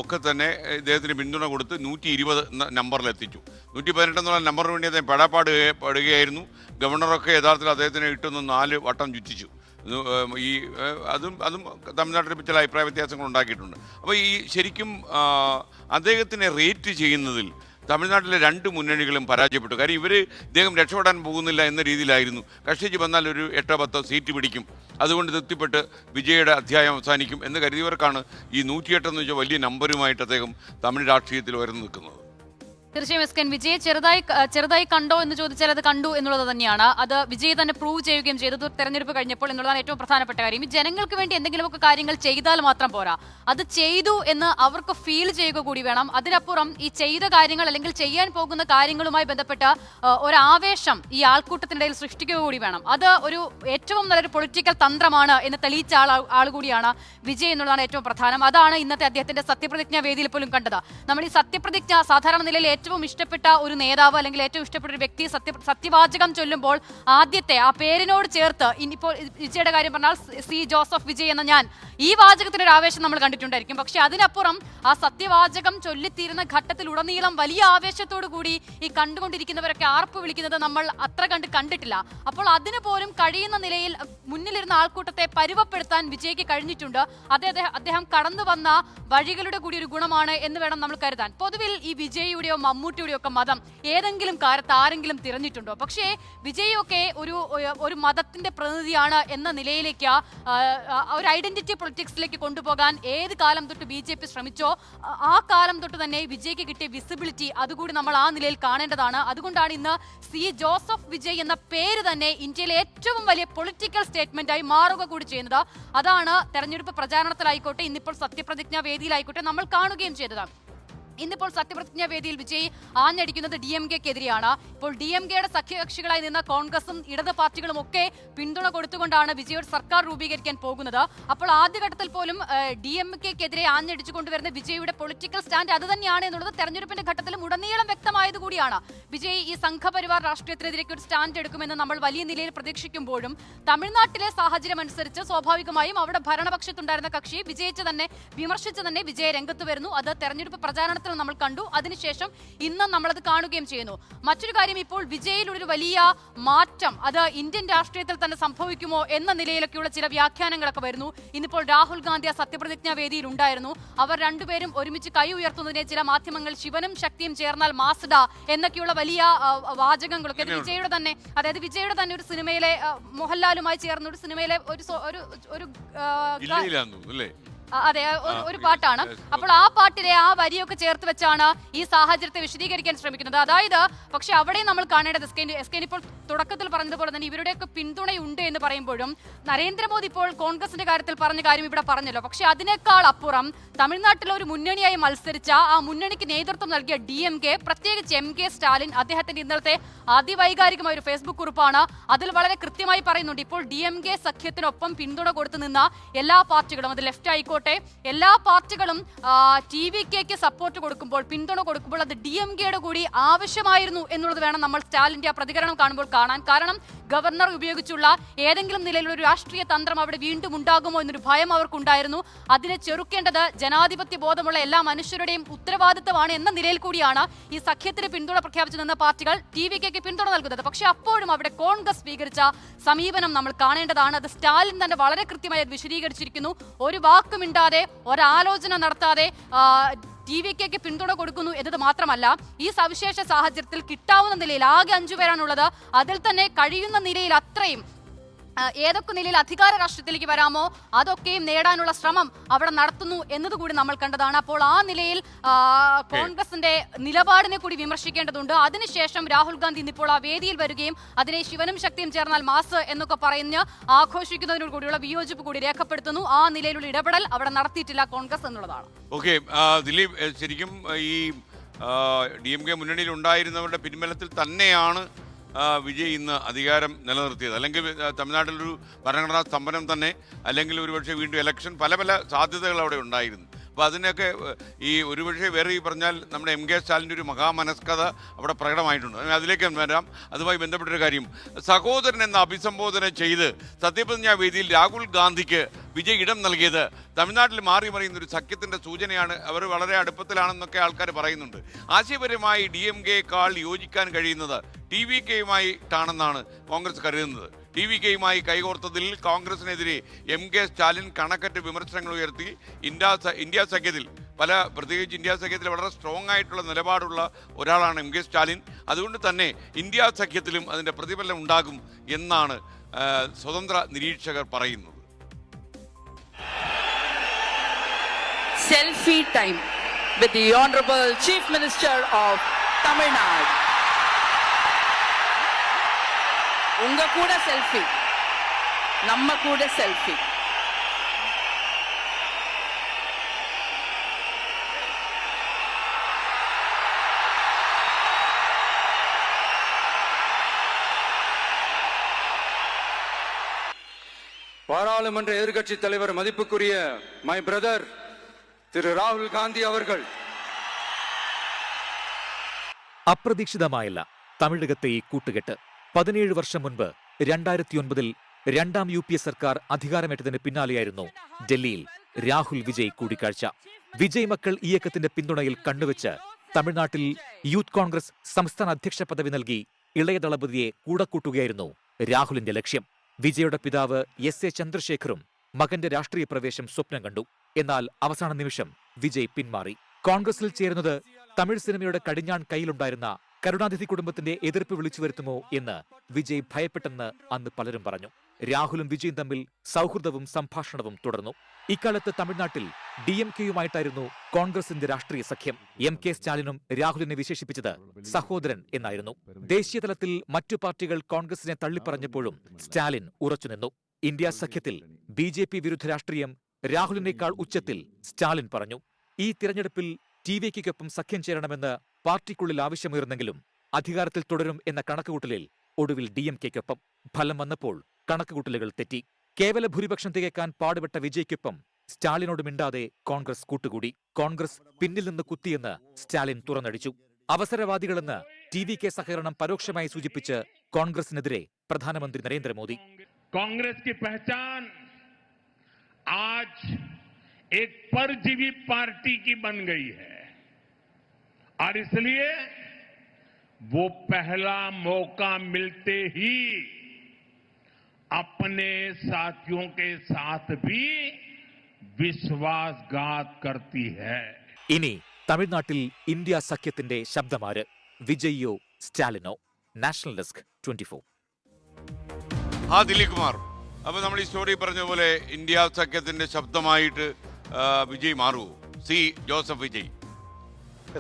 ഒക്കെ തന്നെ ഇദ്ദേഹത്തിന് പിന്തുണ കൊടുത്ത് 120 നമ്പറിലെത്തിച്ചു. 118 എന്നുള്ള നമ്പറിന് വേണ്ടി അദ്ദേഹം പെടാപ്പാടുകയായിരുന്നു. ഗവർണറൊക്കെ യഥാർത്ഥത്തിൽ അദ്ദേഹത്തിന് ഇട്ടൊന്ന് 4 വട്ടം ചുറ്റിച്ചു. അതും തമിഴ്നാട്ടിൽ ചില അഭിപ്രായ വ്യത്യാസങ്ങൾ ഉണ്ടാക്കിയിട്ടുണ്ട്. അപ്പോൾ ഈ ശരിക്കും അദ്ദേഹത്തിനെ റേറ്റ് ചെയ്യുന്നതിൽ തമിഴ്നാട്ടിലെ 2 മുന്നണികളും പരാജയപ്പെട്ടു. കാര്യം ഇദ്ദേഹം രക്ഷപ്പെടാൻ പോകുന്നില്ല എന്ന രീതിയിലായിരുന്നു. കഷ്ടിച്ച് വന്നാൽ ഒരു 8-10 സീറ്റ് പിടിക്കും, അതുകൊണ്ട് തൃപ്തിപ്പെട്ട് വിജയുടെ അധ്യായം അവസാനിക്കും എന്ന് കരുതിയവർക്കാണ് ഈ 108 എന്ന് വെച്ചാൽ വലിയ നമ്പറുമായിട്ട് അദ്ദേഹം തമിഴ് രാഷ്ട്രീയത്തിൽ ഉയർന്നു നിൽക്കുന്നത്. തീർച്ചയായും എസ്കൻ, വിജയ് ചെറുതായി കണ്ടോ എന്ന് ചോദിച്ചാൽ അത് കണ്ടു എന്നുള്ളത് തന്നെയാണ്. അത് വിജയ് തന്നെ പ്രൂവ് ചെയ്യുകയും ചെയ്തത് തെരഞ്ഞെടുപ്പ് കഴിഞ്ഞപ്പോൾ എന്നുള്ളതാണ് ഏറ്റവും പ്രധാനപ്പെട്ട കാര്യം. ഈ ജനങ്ങൾക്ക് വേണ്ടി എന്തെങ്കിലുമൊക്കെ കാര്യങ്ങൾ ചെയ്താൽ മാത്രം പോരാ, അത് ചെയ്തു എന്ന് അവർക്ക് ഫീൽ ചെയ്യുക കൂടി വേണം. അതിനപ്പുറം ഈ ചെയ്ത കാര്യങ്ങൾ അല്ലെങ്കിൽ ചെയ്യാൻ പോകുന്ന കാര്യങ്ങളുമായി ബന്ധപ്പെട്ട ഒരു ആവേശം ഈ ആൾക്കൂട്ടത്തിനിടയിൽ സൃഷ്ടിക്കുക കൂടി വേണം. അത് ഒരു ഏറ്റവും നല്ലൊരു പൊളിറ്റിക്കൽ തന്ത്രമാണ് എന്ന് തെളിയിച്ച ആൾ കൂടിയാണ് വിജയ് എന്നുള്ളതാണ് ഏറ്റവും പ്രധാനം. അതാണ് ഇന്നത്തെ അദ്ദേഹത്തിന്റെ സത്യപ്രതിജ്ഞാ വേദിയിൽ പോലും കണ്ടത്. നമ്മൾ ഈ സത്യപ്രതിജ്ഞ സാധാരണ നിലയിൽ ഏറ്റവും ഇഷ്ടപ്പെട്ട ഒരു നേതാവ് അല്ലെങ്കിൽ ഏറ്റവും ഇഷ്ടപ്പെട്ട ഒരു വ്യക്തി സത്യവാചകം ചൊല്ലുമ്പോൾ ആദ്യത്തെ ആ പേരിനോട് ചേർത്ത്, ഇനിയിപ്പോൾ വിജയുടെ കാര്യം പറഞ്ഞാൽ C. ജോസഫ് വിജയ് എന്ന ഞാൻ, ഈ വാചകത്തിന് ഒരു ആവേശം നമ്മൾ കണ്ടിട്ടുണ്ടായിരിക്കും. പക്ഷെ അതിനപ്പുറം ആ സത്യവാചകം ചൊല്ലിത്തീരുന്ന ഘട്ടത്തിൽ ഉടനീളം വലിയ ആവേശത്തോടു കൂടി ഈ കണ്ടുകൊണ്ടിരിക്കുന്നവരൊക്കെ ആർപ്പ് വിളിക്കുന്നത് നമ്മൾ അത്ര കണ്ടിട്ടില്ല. അപ്പോൾ അതിന് പോലും കഴിയുന്ന നിലയിൽ മുന്നിലിരുന്ന ആൾക്കൂട്ടത്തെ പരുവപ്പെടുത്താൻ വിജയ്ക്ക് കഴിഞ്ഞിട്ടുണ്ട്. അദ്ദേഹം കടന്നു വന്ന വഴികളുടെ കൂടി ഒരു ഗുണമാണ് എന്ന് വേണം നമ്മൾ കരുതാൻ. പൊതുവിൽ ഈ വിജയിയുടെയോ മമ്മൂട്ടിയുടെയോ ഒക്കെ മതം ഏതെങ്കിലും കാലത്ത് ആരെങ്കിലും തിരഞ്ഞിട്ടുണ്ടോ? പക്ഷേ വിജയൊക്കെ ഒരു മതത്തിന്റെ പ്രതിനിധിയാണ് എന്ന നിലയിലേക്ക് ഒരു ഐഡന്റിറ്റി പൊളിറ്റിക്സിലേക്ക് കൊണ്ടുപോകാൻ ഏത് കാലം തൊട്ട് BJP ശ്രമിച്ചോ ആ കാലം തൊട്ട് തന്നെ വിജയ്ക്ക് കിട്ടിയ വിസിബിലിറ്റി അതുകൂടി നമ്മൾ ആ നിലയിൽ കാണേണ്ടതാണ്. അതുകൊണ്ടാണ് ഇന്ന് C. ജോസഫ് വിജയ് എന്ന പേര് തന്നെ ഇന്ത്യയിലെ ഏറ്റവും വലിയ പൊളിറ്റിക്കൽ സ്റ്റേറ്റ്മെന്റ് ആയി മാറുക കൂടി ചെയ്യുന്നത്. അതാണ് തെരഞ്ഞെടുപ്പ് പ്രചാരണത്തിലായിക്കോട്ടെ, ഇന്നിപ്പോൾ സത്യപ്രതിജ്ഞാ വേദിയിലായിക്കോട്ടെ നമ്മൾ കാണുകയും ചെയ്തതാണ്. ഇന്നിപ്പോൾ സത്യപ്രതിജ്ഞാ വേദിയിൽ വിജയ് ആഞ്ഞടിക്കുന്നത് DMK-ക്കെതിരെയാണ്. ഇപ്പോൾ DMK-യുടെ സഖ്യകക്ഷികളായി നിന്ന കോൺഗ്രസും ഇടത് പാർട്ടികളും ഒക്കെ പിന്തുണ കൊടുത്തുകൊണ്ടാണ് വിജയ് സർക്കാർ രൂപീകരിക്കാൻ പോകുന്നത്. അപ്പോൾ ആദ്യഘട്ടത്തിൽ പോലും DMK-ക്കെതിരെ ആഞ്ഞടിച്ചു കൊണ്ടുവരുന്ന വിജയുടെ പൊളിറ്റിക്കൽ സ്റ്റാൻഡ് അത് തന്നെയാണ് എന്നുള്ളത് തെരഞ്ഞെടുപ്പിന്റെ ഘട്ടത്തിലും ഉടനീളം വ്യക്തമായത് കൂടിയാണ്. വിജയ് ഈ സംഘപരിവാർ രാഷ്ട്രീയത്തിനെതിരേക്ക് ഒരു സ്റ്റാൻഡ് എടുക്കുമെന്ന് നമ്മൾ വലിയ നിലയിൽ പ്രതീക്ഷിക്കുമ്പോഴും തമിഴ്നാട്ടിലെ സാഹചര്യം അനുസരിച്ച് സ്വാഭാവികമായും അവിടെ ഭരണപക്ഷത്തുണ്ടായിരുന്ന കക്ഷി വിമർശിച്ച് തന്നെ വിജയ് രംഗത്ത് വരുന്നു. അത് തെരഞ്ഞെടുപ്പ് പ്രചാരണത്തിൽ നമ്മൾ കണ്ടു. അതിനുശേഷം ഇന്ന് നമ്മളത് കാണുകയും ചെയ്യുന്നു. മറ്റൊരു കാര്യം, ഇപ്പോൾ വിജയിലൊരു വലിയ മാറ്റം അത് ഇന്ത്യൻ രാഷ്ട്രീയത്തിൽ തന്നെ സംഭവിക്കുമോ എന്ന നിലയിലൊക്കെയുള്ള ചില വ്യാഖ്യാനങ്ങളൊക്കെ വരുന്നു. ഇന്നിപ്പോൾ രാഹുൽ ഗാന്ധി ആ സത്യപ്രതിജ്ഞാ വേദിയിൽ ഉണ്ടായിരുന്നു. അവർ രണ്ടുപേരും ഒരുമിച്ച് കൈ ഉയർത്തുന്നതിനെ ചില മാധ്യമങ്ങൾ ശിവനും ശക്തിയും ചേർന്നാൽ മാസ്ഡ എന്നൊക്കെയുള്ള വലിയ വാചകങ്ങളൊക്കെ വിജയുടെ തന്നെ ഒരു സിനിമയിലെ മോഹൻലാലുമായി ചേർന്ന ഒരു സിനിമയിലെ ഒരു അതെ, ഒരു പാട്ടാണ്. അപ്പോൾ ആ പാട്ടിലെ ആ വരിയൊക്കെ ചേർത്ത് വെച്ചാണ് ഈ സാഹചര്യത്തെ വിശദീകരിക്കാൻ ശ്രമിക്കുന്നത്. അതായത് പക്ഷെ അവിടെ നമ്മൾ കാണേണ്ടത് എസ്കേൻ ഇപ്പോൾ തുടക്കത്തിൽ പറഞ്ഞതുപോലെ തന്നെ ഇവരുടെയൊക്കെ പിന്തുണയുണ്ട് എന്ന് പറയുമ്പോഴും നരേന്ദ്രമോദി ഇപ്പോൾ കോൺഗ്രസിന്റെ കാര്യത്തിൽ പറഞ്ഞ കാര്യം ഇവിടെ പറഞ്ഞല്ലോ. പക്ഷെ അതിനേക്കാൾ അപ്പുറം തമിഴ്നാട്ടിലെ ഒരു മുന്നണിയായി മത്സരിച്ച ആ മുന്നണിക്ക് നേതൃത്വം നൽകിയ DMK, പ്രത്യേകിച്ച് MK സ്റ്റാലിൻ, അദ്ദേഹത്തിന്റെ ഇന്നലത്തെ അതിവൈകാരികമായ ഒരു ഫേസ്ബുക്ക് കുറിപ്പാണ്. അതിൽ വളരെ കൃത്യമായി പറയുന്നുണ്ട് ഇപ്പോൾ DMK സഖ്യത്തിനൊപ്പം പിന്തുണ കൊടുത്തു നിന്ന എല്ലാ പാർട്ടികളും, അത് ലെഫ്റ്റ് ആയിക്കോട്ടെ, എല്ലാ പാർട്ടികളും TVKക്ക് സപ്പോർട്ട് കൊടുക്കുമ്പോൾ, പിന്തുണ കൊടുക്കുമ്പോൾ അത് DMKയുടെ കൂടി ആവശ്യമായിരുന്നു എന്നുള്ളത് വേണം നമ്മൾ സ്റ്റാലിന്റെ ആ പ്രതികരണം കാണുമ്പോൾ കാണാൻ. കാരണം ഗവർണർ ഉപയോഗിച്ചുള്ള ഏതെങ്കിലും നിലയിലുള്ള ഒരു രാഷ്ട്രീയ തന്ത്രം അവിടെ വീണ്ടും ഉണ്ടാകുമോ എന്നൊരു ഭയം അവർക്കുണ്ടായിരുന്നു. അതിനെ ചെറുക്കേണ്ടത് ജനാധിപത്യ ബോധമുള്ള എല്ലാ മനുഷ്യരുടെയും ഉത്തരവാദിത്തമാണ് എന്ന നിലയിൽ കൂടിയാണ് ഈ സഖ്യത്തിന് പിന്തുണ പ്രഖ്യാപിച്ചു നിന്ന പാർട്ടികൾ TVKക്ക് പിന്തുണ നൽകുന്നത്. പക്ഷെ അപ്പോഴും അവിടെ കോൺഗ്രസ് സ്വീകരിച്ച സമീപനം നമ്മൾ കാണേണ്ടതാണ്. അത് സ്റ്റാലിൻ തന്നെ വളരെ കൃത്യമായി വിശദീകരിച്ചിരിക്കുന്നു. ഒരു വാക്കുമിണ്ടാതെ, ഒരാലോചന നടത്താതെ TVKക്ക് പിന്തുണ കൊടുക്കുന്നു എന്നത് മാത്രമല്ല, ഈ സവിശേഷ സാഹചര്യത്തിൽ കിട്ടാവുന്ന നിലയിൽ ആകെ 5 പേരാണുള്ളത്. അതിൽ തന്നെ കഴിയുന്ന നിലയിൽ അത്രയും ഏതൊക്കെ നിലയിൽ അധികാര രാഷ്ട്രീയത്തിലേക്ക് വരാമോ അതൊക്കെയും നേടാനുള്ള ശ്രമം അവിടെ നടത്തുന്നു എന്നതുകൂടി നമ്മൾ കണ്ടതാണ്. അപ്പോൾ ആ നിലയിൽ കോൺഗ്രസിന്റെ നിലപാടിനെ കൂടി വിമർശിക്കേണ്ടതുണ്ട്. അതിനുശേഷം രാഹുൽ ഗാന്ധി ഇന്നിപ്പോൾ ആ വേദിയിൽ വരികയും അതിനെ ശിവനും ശക്തിയും ചേർന്നാൽ മാസ് എന്നൊക്കെ പറഞ്ഞ് ആഘോഷിക്കുന്നതിനോട് കൂടിയുള്ള വിയോജിപ്പ് കൂടി രേഖപ്പെടുത്തുന്നു. ആ നിലയിലുള്ള ഇടപെടൽ അവിടെ നടത്തിയിട്ടില്ല കോൺഗ്രസ് എന്നുള്ളതാണ്. ഓക്കെ ദിലീപ്, ശരിക്കും ഈ DMK മുന്നണിയിൽ ഉണ്ടായിരുന്നവരുടെ പിൻബലത്തിൽ തന്നെയാണ് വിജയ് ഇന്ന് അധികാരം നിലനിർത്തിയത്. അല്ലെങ്കിൽ തമിഴ്നാട്ടിലൊരു ഭരണഘടനാ സ്തംഭനം തന്നെ, അല്ലെങ്കിൽ ഒരുപക്ഷെ വീണ്ടും ഇലക്ഷൻ, പല പല സാധ്യതകൾ അവിടെ ഉണ്ടായിരുന്നു. അപ്പോൾ അതിനൊക്കെ ഈ ഒരുപക്ഷെ വേറെ ഈ പറഞ്ഞാൽ നമ്മുടെ MK സ്റ്റാലിൻ്റെ ഒരു മഹാമനസ്കത അവിടെ പ്രകടമായിട്ടുണ്ട്. അതിലേക്ക് വരാം. അതുമായി ബന്ധപ്പെട്ടൊരു കാര്യം, സഹോദരൻ എന്ന അഭിസംബോധന ചെയ്ത് സത്യപ്രതിജ്ഞാ വേദിയിൽ രാഹുൽ ഗാന്ധിക്ക് വിജയ് ഇടം നൽകിയത് തമിഴ്നാട്ടിൽ മാറി മറിയുന്ന ഒരു സഖ്യത്തിൻ്റെ സൂചനയാണ്. അവർ വളരെ അടുപ്പത്തിലാണെന്നൊക്കെ ആൾക്കാർ പറയുന്നുണ്ട്. ആശയപരമായി DMKയേക്കാൾ യോജിക്കാൻ കഴിയുന്നത് TVKയുമായിട്ടാണെന്നാണ് കോൺഗ്രസ് കരുതുന്നത്. TVKയുമായി കൈകോർത്തതിൽ കോൺഗ്രസിനെതിരെ MK സ്റ്റാലിൻ കണക്കറ്റ് വിമർശനങ്ങൾ ഉയർത്തി. ഇന്ത്യ സഖ്യത്തിൽ പ്രത്യേകിച്ച് ഇന്ത്യ സഖ്യത്തിൽ വളരെ സ്ട്രോങ് ആയിട്ടുള്ള നിലപാടുള്ള ഒരാളാണ് MK സ്റ്റാലിൻ. അതുകൊണ്ട് തന്നെ ഇന്ത്യ സഖ്യത്തിലും അതിൻ്റെ പ്രതിഫലനം ഉണ്ടാകും എന്നാണ് സ്വതന്ത്ര നിരീക്ഷകർ പറയുന്നത്. Selfie time with the Honorable Chief Minister of Tamil Nadu. உங்க கூட செல்ஃபி, நம்ம கூட செல்ஃபி. பாராளுமன்ற எதிர்க்கட்சி தலைவர் மதிப்புக்குரிய மை பிரதர் திரு ராகுல் காந்தி அவர்கள். അപ്രതീക്ഷിതമായല്ല തമിഴകത്തെ ഈ കൂട്ടുകെട്ട്. 17 വർഷം മുൻപ് 2009 രണ്ടാം UPA സർക്കാർ അധികാരമേറ്റതിന് പിന്നാലെയായിരുന്നു ഡൽഹിയിൽ രാഹുൽ വിജയ് കൂടിക്കാഴ്ച. വിജയ് മക്കൾ ഇയക്കത്തിന്റെ പിന്തുണയിൽ കണ്ണുവെച്ച് തമിഴ്നാട്ടിൽ യൂത്ത് കോൺഗ്രസ് സംസ്ഥാന അധ്യക്ഷ പദവി നൽകി ഇളയ ദളപതിയെ കൂടക്കൂട്ടുകയായിരുന്നു രാഹുലിന്റെ ലക്ഷ്യം. വിജയുടെ പിതാവ് SA ചന്ദ്രശേഖറും മകന്റെ രാഷ്ട്രീയ പ്രവേശം സ്വപ്നം കണ്ടു. എന്നാൽ അവസാന നിമിഷം വിജയ് പിന്മാറി. കോൺഗ്രസിൽ ചേരുന്നത് തമിഴ് സിനിമയുടെ കടിഞ്ഞാൺ കയ്യിലുണ്ടായിരുന്ന കരുണാനിധി കുടുംബത്തിന്റെ എതിർപ്പ് വിളിച്ചു വരുത്തുമോ എന്ന് വിജയ് ഭയപ്പെട്ടെന്ന് അന്ന് പലരും പറഞ്ഞു. രാഹുലും വിജയും തമ്മിൽ സൗഹൃദവും സംഭാഷണവും തുടർന്നു. ഇക്കാലത്ത് തമിഴ്നാട്ടിൽ DMKയുമായിട്ടായിരുന്നു കോൺഗ്രസിന്റെ രാഷ്ട്രീയ സഖ്യം. MK സ്റ്റാലിനും രാഹുലിനെ വിശേഷിപ്പിച്ചത് സഹോദരൻ എന്നായിരുന്നു. ദേശീയ തലത്തിൽ മറ്റു പാർട്ടികൾ കോൺഗ്രസിനെ തള്ളിപ്പറഞ്ഞപ്പോഴും സ്റ്റാലിൻ ഉറച്ചുനിന്നു. ഇന്ത്യ സഖ്യത്തിൽ BJP വിരുദ്ധ രാഷ്ട്രീയം രാഹുലിനേക്കാൾ ഉച്ചത്തിൽ സ്റ്റാലിൻ പറഞ്ഞു. ഈ തിരഞ്ഞെടുപ്പിൽ TVKയ്ക്കൊപ്പം സഖ്യം ചേരണമെന്ന് പാർട്ടിക്കുള്ളിൽ ആവശ്യമുയർന്നെങ്കിലും അധികാരത്തിൽ തുടരും എന്ന കണക്കുകൂട്ടലിൽ ഒടുവിൽ DMKയ്ക്കൊപ്പം. ഫലം വന്നപ്പോൾ കണക്കുകൂട്ടലുകൾ തെറ്റി. കേവല ഭൂരിപക്ഷം തികയ്ക്കാൻ പാടുപെട്ട വിജയ്ക്കൊപ്പം സ്റ്റാലിനോട് മിണ്ടാതെ കോൺഗ്രസ് കൂട്ടുകൂടി. കോൺഗ്രസ് പിന്നിൽ നിന്ന് കുത്തിയെന്ന് സ്റ്റാലിൻ തുറന്നടിച്ചു. അവസരവാദികളെന്ന് TVK സഹകരണം പരോക്ഷമായി സൂചിപ്പിച്ച് കോൺഗ്രസിനെതിരെ പ്രധാനമന്ത്രി നരേന്ദ്രമോദി. कांग्रेस की पहचान आज एक परजीवी पार्टी की बन गई है और इसलिए वो पहला मौका मिलते ही अपने साथियों के साथ भी विश्वासघात करती है. ഇനി തമിഴ്നാട്ടിൽ ഇന്ത്യ സഖ്യത്തിന്റെ ശബ്ദമാര്? വിജയ്യോ സ്റ്റാലിനോ? National desk 24. ദിലീപ് കുമാർ, അപ്പോൾ നമ്മൾ ഈ സ്റ്റോറി പറഞ്ഞ പോലെ ഇന്ത്യ സഖ്യത്തിന്റെ ശബ്ദമായിട്ട് വിജയ് മാറുമോ? C Joseph Vijay.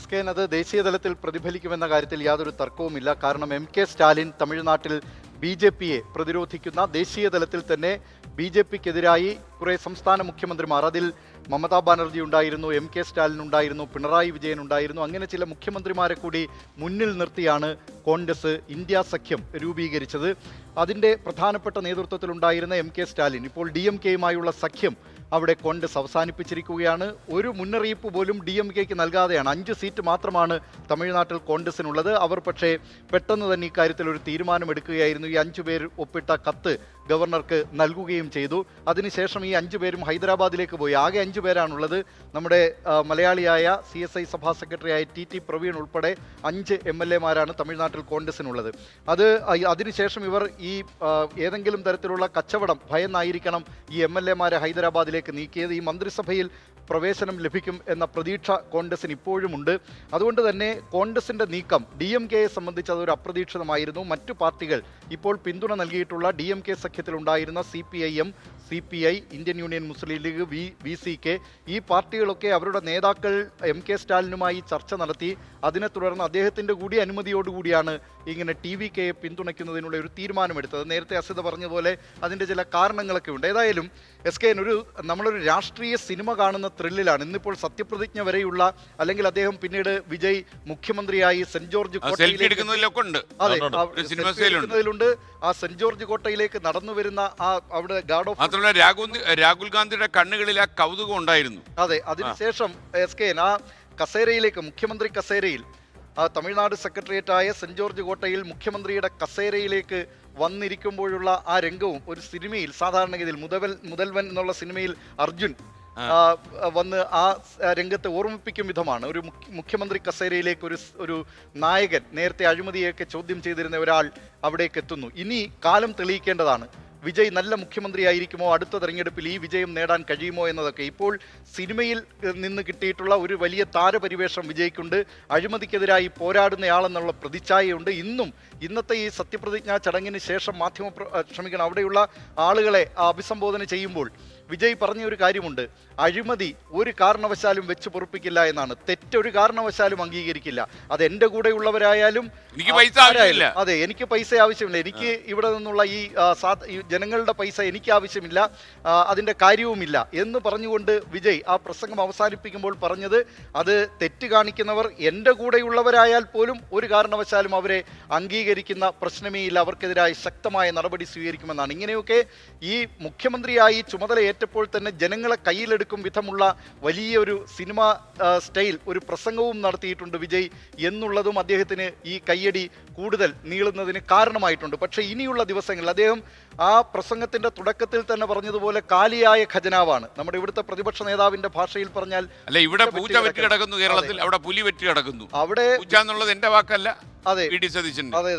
SK അത് ദേശീയ തലത്തിൽ പ്രതിഫലിക്കുമെന്ന കാര്യത്തിൽ യാതൊരു തർക്കവുമില്ല. കാരണം MK സ്റ്റാലിൻ തമിഴ്നാട്ടിൽ BJPയെ പ്രതിരോധിക്കുന്ന, ദേശീയ തലത്തിൽ തന്നെ BJPക്കെതിരായി കുറെ സംസ്ഥാന മുഖ്യമന്ത്രിമാർ, അതിൽ മമതാ ബാനർജി ഉണ്ടായിരുന്നു, MK സ്റ്റാലിൻ ഉണ്ടായിരുന്നു, പിണറായി വിജയൻ ഉണ്ടായിരുന്നു, അങ്ങനെ ചില മുഖ്യമന്ത്രിമാരെ കൂടി മുന്നിൽ നിർത്തിയാണ് കോൺഗ്രസ് ഇന്ത്യ സഖ്യം രൂപീകരിച്ചത്. അതിൻ്റെ പ്രധാനപ്പെട്ട നേതൃത്വത്തിലുണ്ടായിരുന്ന MK സ്റ്റാലിൻ ഇപ്പോൾ DMKയുമായുള്ള സഖ്യം അവിടെ കോൺഗ്രസ് അവസാനിപ്പിച്ചിരിക്കുകയാണ്. ഒരു മുന്നറിയിപ്പ് പോലും DMKക്ക് നൽകാതെയാണ്. 5 സീറ്റ് മാത്രമാണ് തമിഴ്നാട്ടിൽ കോൺഗ്രസിനുള്ളത്. അവർ പക്ഷേ പെട്ടെന്ന് തന്നെ ഇക്കാര്യത്തിൽ ഒരു തീരുമാനമെടുക്കുകയായിരുന്നു. ഈ 5 പേർ ഒപ്പിട്ട കത്ത് ഗവർണർക്ക് നൽകുകയും ചെയ്തു. അതിനുശേഷം ഈ 5 പേരും ഹൈദരാബാദിലേക്ക് പോയി. ആകെ 5 പേരാണുള്ളത്. നമ്മുടെ മലയാളിയായ CSI സഭാ സെക്രട്ടറിയായ TT പ്രവീൺ ഉൾപ്പെടെ 5 MLA-മാരാണ് തമിഴ്നാട്ടിൽ കോൺഗ്രസിനുള്ളത്. അതിനുശേഷം ഇവർ ഈ ഏതെങ്കിലും തരത്തിലുള്ള കച്ചവടം ഭയന്നായിരിക്കണം ഈ MLA-മാരെ ഹൈദരാബാദിലേക്ക് നീക്കിയത്. ഈ മന്ത്രിസഭയിൽ പ്രവേശനം ലഭിക്കും എന്ന പ്രതീക്ഷ കോൺഗ്രസിന് ഇപ്പോഴുമുണ്ട്. അതുകൊണ്ട് തന്നെ കോൺഗ്രസിന്റെ നീക്കം DMKയെ സംബന്ധിച്ച് അതൊരു അപ്രതീക്ഷിതമായിരുന്നു. മറ്റു പാർട്ടികൾ ഇപ്പോൾ പിന്തുണ നൽകിയിട്ടുള്ള DMK സഖ്യത്തിലുണ്ടായിരുന്ന CPIM, CPI, Indian Union Muslim League, VCK, ഈ പാർട്ടികളൊക്കെ അവരുടെ നേതാക്കൾ MK സ്റ്റാലിനുമായി ചർച്ച നടത്തി. അതിനെ തുടർന്ന് അദ്ദേഹത്തിന്റെ കൂടി അനുമതിയോടുകൂടിയാണ് ഇങ്ങനെ TVKയെ പിന്തുണയ്ക്കുന്നതിനുള്ള ഒരു തീരുമാനമെടുത്തത്. നേരത്തെ അസിത പറഞ്ഞതുപോലെ അതിന്റെ ചില കാരണങ്ങളൊക്കെ ഉണ്ട്. ഏതായാലും SK നമ്മളൊരു രാഷ്ട്രീയ സിനിമ കാണുന്ന ത്രില്ലിലാണ്. ഇന്നിപ്പോൾ സത്യപ്രതിജ്ഞ വരെയുള്ള, അല്ലെങ്കിൽ അദ്ദേഹം പിന്നീട് വിജയ് മുഖ്യമന്ത്രിയായി സെന്റ് ജോർജ് കോട്ടയിലുണ്ട്. ആ സെന്റ് ജോർജ് കോട്ടയിലേക്ക് നടന്നു വരുന്ന ആ അവിടെ ഗാർഡ് ഓഫ് രാഹുൽ ഗാന്ധിയുടെ കണ്ണുകളിൽ ആ കൗതുകം ഉണ്ടായിരുന്നു. അതെ, അതിനുശേഷം SK ആ കസേരയിലേക്ക്, മുഖ്യമന്ത്രി കസേരയിൽ, ആ തമിഴ്നാട് സെക്രട്ടേറിയറ്റായ സെന്റ് ജോർജ് കോട്ടയിൽ മുഖ്യമന്ത്രിയുടെ കസേരയിലേക്ക് വന്നിരിക്കുമ്പോഴുള്ള ആ രംഗവും ഒരു സിനിമയിൽ, സാധാരണഗതിയിൽ മുതൽവൻ എന്നുള്ള സിനിമയിൽ അർജുൻ വന്ന് ആ രംഗത്തെ ഓർമ്മിപ്പിക്കും വിധമാണ്. ഒരു മുഖ്യമന്ത്രി കസേരയിലേക്ക് ഒരു നായകൻ, നേരത്തെ അഴിമതിയൊക്കെ ചോദ്യം ചെയ്തിരുന്ന ഒരാൾ അവിടേക്ക് എത്തുന്നു. ഇനി കാലം തെളിയിക്കേണ്ടതാണ്. വിജയ് നല്ല മുഖ്യമന്ത്രിയായിരിക്കുമോ, അടുത്ത തെരഞ്ഞെടുപ്പിൽ ഈ വിജയം നേടാൻ കഴിയുമോ എന്നതൊക്കെ. ഇപ്പോൾ സിനിമയിൽ നിന്ന് കിട്ടിയിട്ടുള്ള ഒരു വലിയ താരപരിവേഷം വിജയ്ക്കുണ്ട്. അഴിമതിക്കെതിരായി പോരാടുന്നയാളെന്നുള്ള പ്രതിച്ഛായയുണ്ട്. ഇന്നത്തെ ഈ സത്യപ്രതിജ്ഞാ ചടങ്ങിന് ശേഷം അവിടെയുള്ള ആളുകളെ അഭിസംബോധന ചെയ്യുമ്പോൾ വിജയ് പറഞ്ഞ ഒരു കാര്യമുണ്ട്. അഴിമതി ഒരു കാരണവശാലും വെച്ച് പൊറുപ്പിക്കില്ല എന്നാണ്. തെറ്റൊരു കാരണവശാലും അംഗീകരിക്കില്ല. അത് എൻ്റെ കൂടെയുള്ളവരായാലും അതെ, എനിക്ക് പൈസ ആവശ്യമില്ല, എനിക്ക് ഇവിടെ നിന്നുള്ള ഈ ജനങ്ങളുടെ പൈസ എനിക്ക് ആവശ്യമില്ല, അതിൻ്റെ കാര്യവുമില്ല എന്ന് പറഞ്ഞുകൊണ്ട് വിജയ് ആ പ്രസംഗം അവസാനിപ്പിക്കുമ്പോൾ പറഞ്ഞത്, അത് തെറ്റ് കാണിക്കുന്നവർ എൻ്റെ കൂടെയുള്ളവരായാൽ പോലും ഒരു കാരണവശാലും അവരെ അംഗീകരിക്കുന്ന പ്രശ്നമേയില്ല, അവർക്കെതിരായി ശക്തമായ നടപടി സ്വീകരിക്കുമെന്നാണ്. ഇങ്ങനെയൊക്കെ ഈ മുഖ്യമന്ത്രിയായി ചുമതലയേറ്റപ്പോൾ തന്നെ ജനങ്ങളെ കയ്യിലെടുക്കും വിധമുള്ള വലിയൊരു സിനിമ സ്റ്റൈൽ ഒരു പ്രസംഗവും നടത്തിയിട്ടുണ്ട് വിജയ് എന്നുള്ളതും അദ്ദേഹത്തിന് ഈ കയ്യടി കൂടുതൽ നീളുന്നതിന് കാരണമായിട്ടുണ്ട്. പക്ഷേ ഇനിയുള്ള ദിവസങ്ങളിൽ അദ്ദേഹം ആ പ്രസംഗത്തിന്റെ തുടക്കത്തിൽ തന്നെ പറഞ്ഞതുപോലെ കാലിയായ ഖജനാവാണ്. നമ്മുടെ ഇവിടുത്തെ പ്രതിപക്ഷ നേതാവിന്റെ ഭാഷയിൽ പറഞ്ഞാൽ, അല്ല ഇവിടെ പൂച്ച വെറ്റി കിടക്കുന്നു കേരളത്തിൽ, അവിടെ പുലി വെറ്റി കിടക്കുന്നു. അവിടെ എന്നുള്ളത് എന്റെ വാക്കല്ല. അതെ,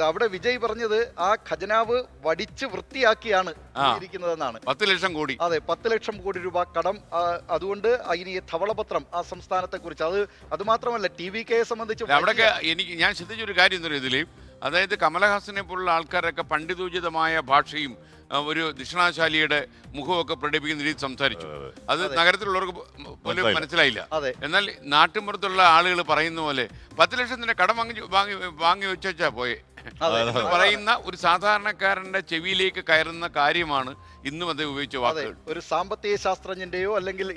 അവിടെ വിജയ് പറഞ്ഞത് ആ ഖജനാവ് വടിച്ച് വൃത്തിയാക്കിയാണ് ഇരിക്കുന്നതെന്നാണ്. 10 ലക്ഷം കോടി. അതെ, 10 ലക്ഷം കോടി രൂപ കടം. അതുകൊണ്ട് ഇനി ധവളപത്രം ആ സംസ്ഥാനത്തെ കുറിച്ച്, അത് മാത്രമല്ല TVKയെ സംബന്ധിച്ച് അവിടെയൊക്കെ ഞാൻ ശ്രദ്ധിച്ചൊരു കാര്യം എന്താ ഇതിൽ, അതായത് കമലഹാസനെ പോലുള്ള ആൾക്കാരൊക്കെ പണ്ഡിതോചിതമായ ഭാഷയും ഒരു ദക്ഷിണാശാലിയുടെ മുഖമൊക്കെ പ്രകടിപ്പിക്കുന്ന രീതി സംസാരിച്ചു. അത് നഗരത്തിലുള്ളവർക്ക് പോലും മനസ്സിലായില്ല. എന്നാൽ നാട്ടിൻപുറത്തുള്ള ആളുകൾ പറയുന്ന പോലെ 10 ലക്ഷത്തിന്റെ കടം വാങ്ങി വെച്ചാ പോയെ പറയുന്ന ഒരു സാധാരണക്കാരന്റെ ചെവിയിലേക്ക് കയറുന്ന കാര്യമാണ് ഇന്നും അദ്ദേഹം ഉപയോഗിച്ച വാക്കുകൾ. ഒരു സാമ്പത്തിക ശാസ്ത്രജ്ഞന്റെയോ അല്ലെങ്കിൽ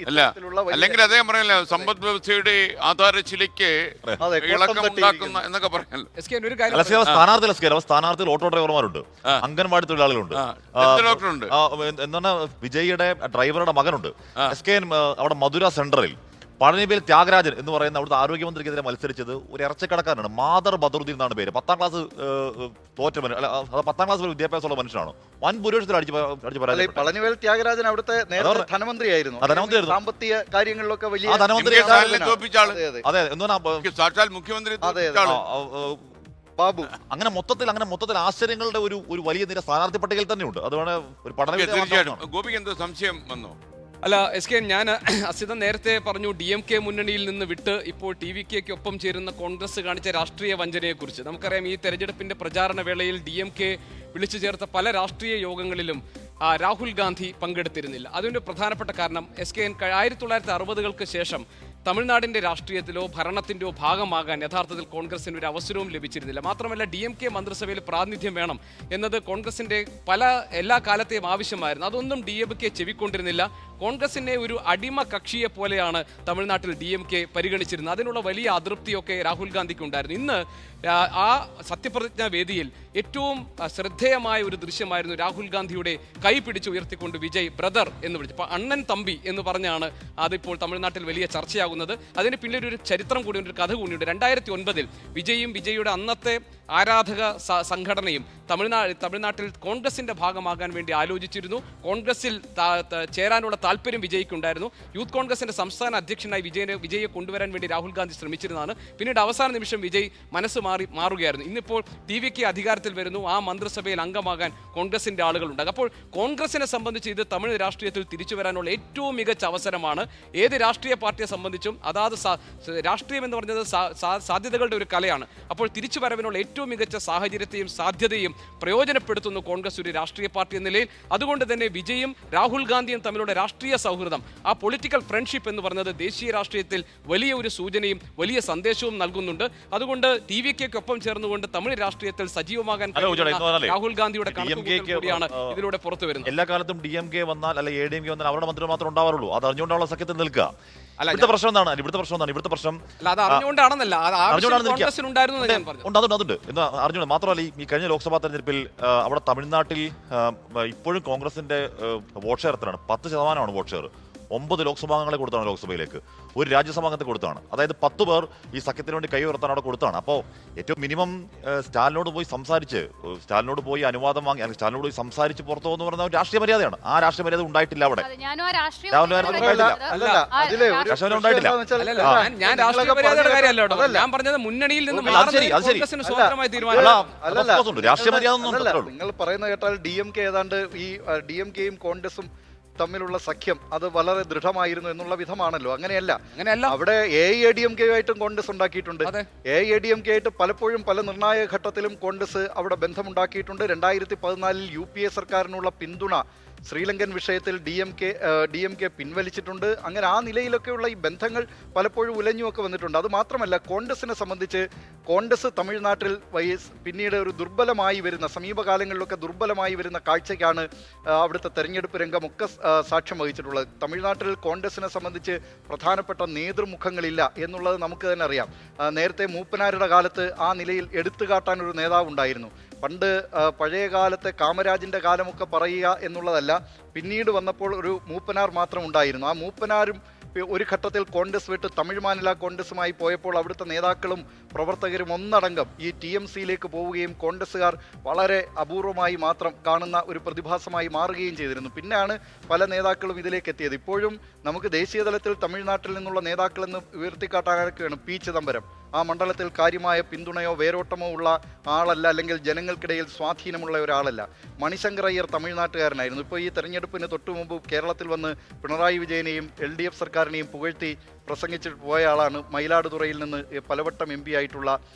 അദ്ദേഹം പറയല്ലോ സമ്പദ് വ്യവസ്ഥയുടെ ആധാരശിലയ്ക്ക് ഇളക്കമുണ്ടാക്കുന്ന എന്നൊക്കെ പറയല്ലോ. സ്ഥാനാർത്ഥികൾ ഓട്ടോ ഡ്രൈവർമാരുണ്ട്, അംഗൻവാടി തൊഴിലാളികളുണ്ട്, ഡോക്ടറുണ്ട്, എന്താണ് വിജയിയുടെ ഡ്രൈവറുടെ മകനുണ്ട്. അവിടെ മധുര സെൻട്രലിൽ പഴനിവേൽ ത്യാഗരാജൻ എന്ന് പറയുന്ന അവിടുത്തെ ആരോഗ്യമന്ത്രിക്കെതിരെ മത്സരിച്ചത് ഒരു ഇറച്ചിക്കടക്കാരനാണ്. മാതർ ബദറുദ്ദീൻ എന്നാണ് പേര്. 10ാം ക്ലാസ് തോറ്റ 10ാം ക്ലാസ് വിദ്യാഭ്യാസമുള്ള മനുഷ്യനാണ്. വൻ ഭൂരിപക്ഷത്തിൽ അടിച്ചു പറയാം. പഴനിവേൽ ത്യാഗരാജൻ അവിടുത്തെ ധനമന്ത്രിയായിരുന്നു. സാമ്പത്തിക കാര്യങ്ങളിലൊക്കെ വലിയ അതെ, മുഖ്യമന്ത്രി ബാബു. അങ്ങനെ മൊത്തത്തിൽ ആശ്ചര്യങ്ങളുടെ ഒരു വലിയ നിര സ്ഥാനാർത്ഥി പട്ടികയിൽ തന്നെയുണ്ട്. അതുകൊണ്ട് ഒരു പഠനം. ഗോപിക്ക് എന്തോ സംശയം വന്നോ? അല്ല SK, ഞാൻ അസിത നേരത്തെ പറഞ്ഞു DMK മുന്നണിയിൽ നിന്ന് വിട്ട് ഇപ്പോൾ TVKയ്ക്ക് ഒപ്പം ചേരുന്ന കോൺഗ്രസ് കാണിച്ച രാഷ്ട്രീയ വഞ്ചനയെക്കുറിച്ച്. നമുക്കറിയാം, ഈ തെരഞ്ഞെടുപ്പിന്റെ പ്രചാരണ വേളയിൽ DMK വിളിച്ചു ചേർത്ത പല രാഷ്ട്രീയ യോഗങ്ങളിലും രാഹുൽ ഗാന്ധി പങ്കെടുത്തിരുന്നില്ല. അതിൻ്റെ പ്രധാനപ്പെട്ട കാരണം SKN 1960-കൾക്ക് ശേഷം തമിഴ്നാടിന്റെ രാഷ്ട്രീയത്തിലോ ഭരണത്തിൻ്റെയോ ഭാഗമാകാൻ യഥാർത്ഥത്തിൽ കോൺഗ്രസിന് ഒരു അവസരവും ലഭിച്ചിരുന്നില്ല. മാത്രമല്ല DMK മന്ത്രിസഭയിൽ പ്രാതിനിധ്യം വേണം എന്നത് കോൺഗ്രസിന്റെ എല്ലാ കാലത്തെയും ആവശ്യമായിരുന്നു. അതൊന്നും DMK ചെവിക്കൊണ്ടിരുന്നില്ല. കോൺഗ്രസിനെ ഒരു അടിമ കക്ഷിയെ പോലെയാണ് തമിഴ്നാട്ടിൽ DMK പരിഗണിച്ചിരുന്നത്. അതിനുള്ള വലിയ അതൃപ്തിയൊക്കെ രാഹുൽ ഗാന്ധിക്ക് ഉണ്ടായിരുന്നു. ഇന്ന് ആ സത്യപ്രതിജ്ഞാ വേദിയിൽ ഏറ്റവും ശ്രദ്ധേയമായ ഒരു ദൃശ്യമായിരുന്നു രാഹുൽ ഗാന്ധിയുടെ കൈ പിടിച്ച് ഉയർത്തിക്കൊണ്ട് വിജയ് ബ്രദർ എന്ന് വിളിച്ചു. അണ്ണൻ തമ്പി എന്ന് പറഞ്ഞാണ് അതിപ്പോൾ തമിഴ്നാട്ടിൽ വലിയ ചർച്ചയാകുന്നത്. അതിന് പിന്നിൽ ഒരു ചരിത്രം കൂടിയുണ്ട്, ഒരു കഥ കൂടിയുണ്ട്. 2009 വിജയും വിജയുടെ അന്നത്തെ ആരാധക സംഘടനയും തമിഴ്നാട്ടിൽ കോൺഗ്രസിന്റെ ഭാഗമാകാൻ വേണ്ടി ആലോചിച്ചിരുന്നു. കോൺഗ്രസിൽ ചേരാനുള്ള താല്പര്യം വിജയ്ക്കുണ്ടായിരുന്നു. യൂത്ത് കോൺഗ്രസിന്റെ സംസ്ഥാന അധ്യക്ഷനായി വിജയെ കൊണ്ടുവരാൻ വേണ്ടി രാഹുൽ ഗാന്ധി ശ്രമിച്ചിരുന്നതാണ്. പിന്നീട് അവസാന നിമിഷം വിജയ് മനസ്സ് മാറുകയായിരുന്നു. ഇന്നിപ്പോൾ DVK അധികാരത്തിൽ വരുന്നു. ആ മന്ത്രിസഭയിൽ അംഗമാകാൻ കോൺഗ്രസിന്റെ ആളുകളുണ്ട്. അപ്പോൾ കോൺഗ്രസിനെ സംബന്ധിച്ച് ഇത് തമിഴ് രാഷ്ട്രീയത്തിൽ തിരിച്ചു വരാനുള്ള ഏറ്റവും മികച്ച അവസരമാണ്. ഏത് രാഷ്ട്രീയ പാർട്ടിയെ സംബന്ധിച്ചും അതാത് രാഷ്ട്രീയം എന്ന് പറഞ്ഞത് സാധ്യതകളുടെ ഒരു കലയാണ്. അപ്പോൾ തിരിച്ചു വരവിനുള്ള ഏറ്റവും മികച്ച സാഹചര്യത്തെയും സാധ്യതയും പ്രയോജനപ്പെടുത്തുന്നു കോൺഗ്രസ് ഒരു രാഷ്ട്രീയ പാർട്ടി എന്ന നിലയിൽ. അതുകൊണ്ട് തന്നെ വിജയും രാഹുൽ ഗാന്ധിയും തമ്മിലുള്ള രാഷ്ട്രീയ സൗഹൃദം, ആ പൊളിറ്റിക്കൽ ഫ്രണ്ട്ഷിപ്പ് എന്ന് പറയുന്നത് ദേശീയ രാഷ്ട്രീയത്തിൽ വലിയ ഒരു സൂചനയും വലിയ സന്ദേശവും നൽകുന്നുണ്ട്. അതുകൊണ്ട് DVKക്കൊപ്പം ചേർന്നുകൊണ്ട് തമിഴ് രാഷ്ട്രീയത്തിൽ സജീവമാകാൻ രാഹുൽ ഗാന്ധിയുടെ കൂടിയാണ് ഇതിലൂടെ പുറത്തു വരുന്നത്. എല്ലാ കാലത്തും DMK വന്നാൽ അല്ലെ ADMK വന്നാൽ അവരുടെ മന്ത്രി മാത്രം ഉണ്ടാവാറുള്ളൂ. അത് അറിഞ്ഞുകൊണ്ടുള്ള സഖ്യത്തിൽ നിൽക്കുക. ഇവിടുത്തെ പ്രശ്നം എന്താണ്? ഇവിടുത്തെ പ്രശ്നം അറിഞ്ഞുകൊണ്ടാണെന്നല്ല, അറിഞ്ഞു. മാത്രമല്ല ഈ കഴിഞ്ഞ ലോക്സഭാ തെരഞ്ഞെടുപ്പിൽ അവിടെ തമിഴ്നാട്ടിൽ ഇപ്പോഴും കോൺഗ്രസിന്റെ വോട്ട് ഷെയർ എത്രയാണ്? 10% വോട്ട് ഷെയർ. 9 ലോക്സഭാംഗങ്ങളെ കൊടുത്താണ് ലോക്സഭയിലേക്ക്, ഒരു രാജ്യസഭാംഗത്തെ കൊടുത്താണ്. അതായത് 10 പേർ ഈ സഖ്യത്തിന് വേണ്ടി കൈ ഉയർത്താൻ അവിടെ കൊടുത്താണ്. അപ്പോൾ ഏറ്റവും മിനിമം സ്റ്റാലിനോട് പോയി സംസാരിച്ച്, സ്റ്റാലിനോട് പോയി അനുവാദം വാങ്ങി, അല്ലെങ്കിൽ സ്റ്റാലിനോട് പോയി സംസാരിച്ച് പുറത്തു പോകുന്ന പറഞ്ഞ ഒരു രാഷ്ട്രീയ മര്യാദയാണ്. ആ രാഷ്ട്രീയ മര്യാദ ഉണ്ടായിട്ടില്ല അവിടെ. ഞാൻ രാഷ്ട്രീയ മര്യാദയുടെ കാര്യമല്ല കേട്ടോ, ഞാൻ പറഞ്ഞത് മുന്നണിയിൽ നിന്ന് സ്വതന്ത്രമായി തീരുമാനം. രാഷ്ട്രീയ മര്യാദ നിങ്ങൾ പറയുന്നത് കേട്ടാൽ DMK ഏതാണ്ട് ഈ DMKയും കോൺഗ്രസും തമ്മിലുള്ള സഖ്യം അത് വളരെ ദൃഢമായിരുന്നു എന്നുള്ള വിധമാണല്ലോ. അങ്ങനെയല്ല. അവിടെ AIADMK-യുമായിട്ടും കോൺഗ്രസ് ഉണ്ടാക്കിയിട്ടുണ്ട്. AIADMK ആയിട്ട് പലപ്പോഴും പല നിർണായക ഘട്ടത്തിലും കോൺഗ്രസ് അവിടെ ബന്ധമുണ്ടാക്കിയിട്ടുണ്ട്. 2014 UPA സർക്കാരിനുള്ള പിന്തുണ ശ്രീലങ്കൻ വിഷയത്തിൽ DMK പിൻവലിച്ചിട്ടുണ്ട്. അങ്ങനെ ആ നിലയിലൊക്കെയുള്ള ഈ ബന്ധങ്ങൾ പലപ്പോഴും ഉലഞ്ഞുമൊക്കെ വന്നിട്ടുണ്ട്. അത് മാത്രമല്ല, കോൺഗ്രസിനെ സംബന്ധിച്ച് കോൺഗ്രസ് തമിഴ്നാട്ടിൽ പിന്നീട് ഒരു ദുർബലമായി വരുന്ന, സമീപകാലങ്ങളിലൊക്കെ ദുർബലമായി വരുന്ന കാഴ്ചയ്ക്കാണ് അവിടുത്തെ തെരഞ്ഞെടുപ്പ് രംഗമൊക്കെ സാക്ഷ്യം വഹിച്ചിട്ടുള്ളത്. തമിഴ്നാട്ടിൽ കോൺഗ്രസിനെ സംബന്ധിച്ച് പ്രധാനപ്പെട്ട നേതൃമുഖങ്ങളില്ല എന്നുള്ളത് നമുക്ക് തന്നെ അറിയാം. നേരത്തെ മൂപ്പനാരുടെ കാലത്ത് ആ നിലയിൽ എടുത്തുകാട്ടാൻ ഒരു നേതാവ് ഉണ്ടായിരുന്നു. പണ്ട് പഴയ കാലത്തെ കാമരാജിന്റെ കാലമൊക്കെ പറയുക എന്നുള്ളതല്ല, പിന്നീട് വന്നപ്പോൾ ഒരു മൂപ്പനാർ മാത്രം ഉണ്ടായിരുന്നു. ആ മൂപ്പനാരും ഒരു ഘട്ടത്തിൽ കോൺഗ്രസ് വിട്ട് തമിഴ് മാനില കോൺഗ്രസുമായി പോയപ്പോൾ അവിടുത്തെ നേതാക്കളും പ്രവർത്തകരും ഒന്നടങ്കം ഈ TMC-യിലേക്ക് പോവുകയും കോൺഗ്രസ്സുകാർ വളരെ അപൂർവമായി മാത്രം കാണുന്ന ഒരു പ്രതിഭാസമായി മാറുകയും ചെയ്തിരുന്നു. പിന്നെയാണ് പല നേതാക്കളും ഇതിലേക്ക് എത്തിയത്. ഇപ്പോഴും നമുക്ക് ദേശീയ തലത്തിൽ തമിഴ്നാട്ടിൽ നിന്നുള്ള നേതാക്കളെന്ന് ഉയർത്തിക്കാട്ടാനൊക്കെയാണ് P. ചിദംബരം. ആ മണ്ഡലത്തിൽ കാര്യമായ പിന്തുണയോ വേരോട്ടമോ ഉള്ള ആളല്ല, അല്ലെങ്കിൽ ജനങ്ങൾക്കിടയിൽ സ്വാധീനമുള്ള ഒരാളല്ല. മണിശങ്കർ അയ്യർ തമിഴ്നാട്ടുകാരനായിരുന്നു. ഇപ്പോൾ ഈ തെരഞ്ഞെടുപ്പിന് തൊട്ടു മുമ്പ് കേരളത്തിൽ വന്ന് പിണറായി വിജയനെയും LDF സർക്കാരിനെയും പുകഴ്ത്തി പ്രസംഗിച്ചിട്ട് പോയ ആളാണ്. മയിലാടുതുറയിൽ നിന്ന് പലവട്ടം MP ആയിട്ടുള്ള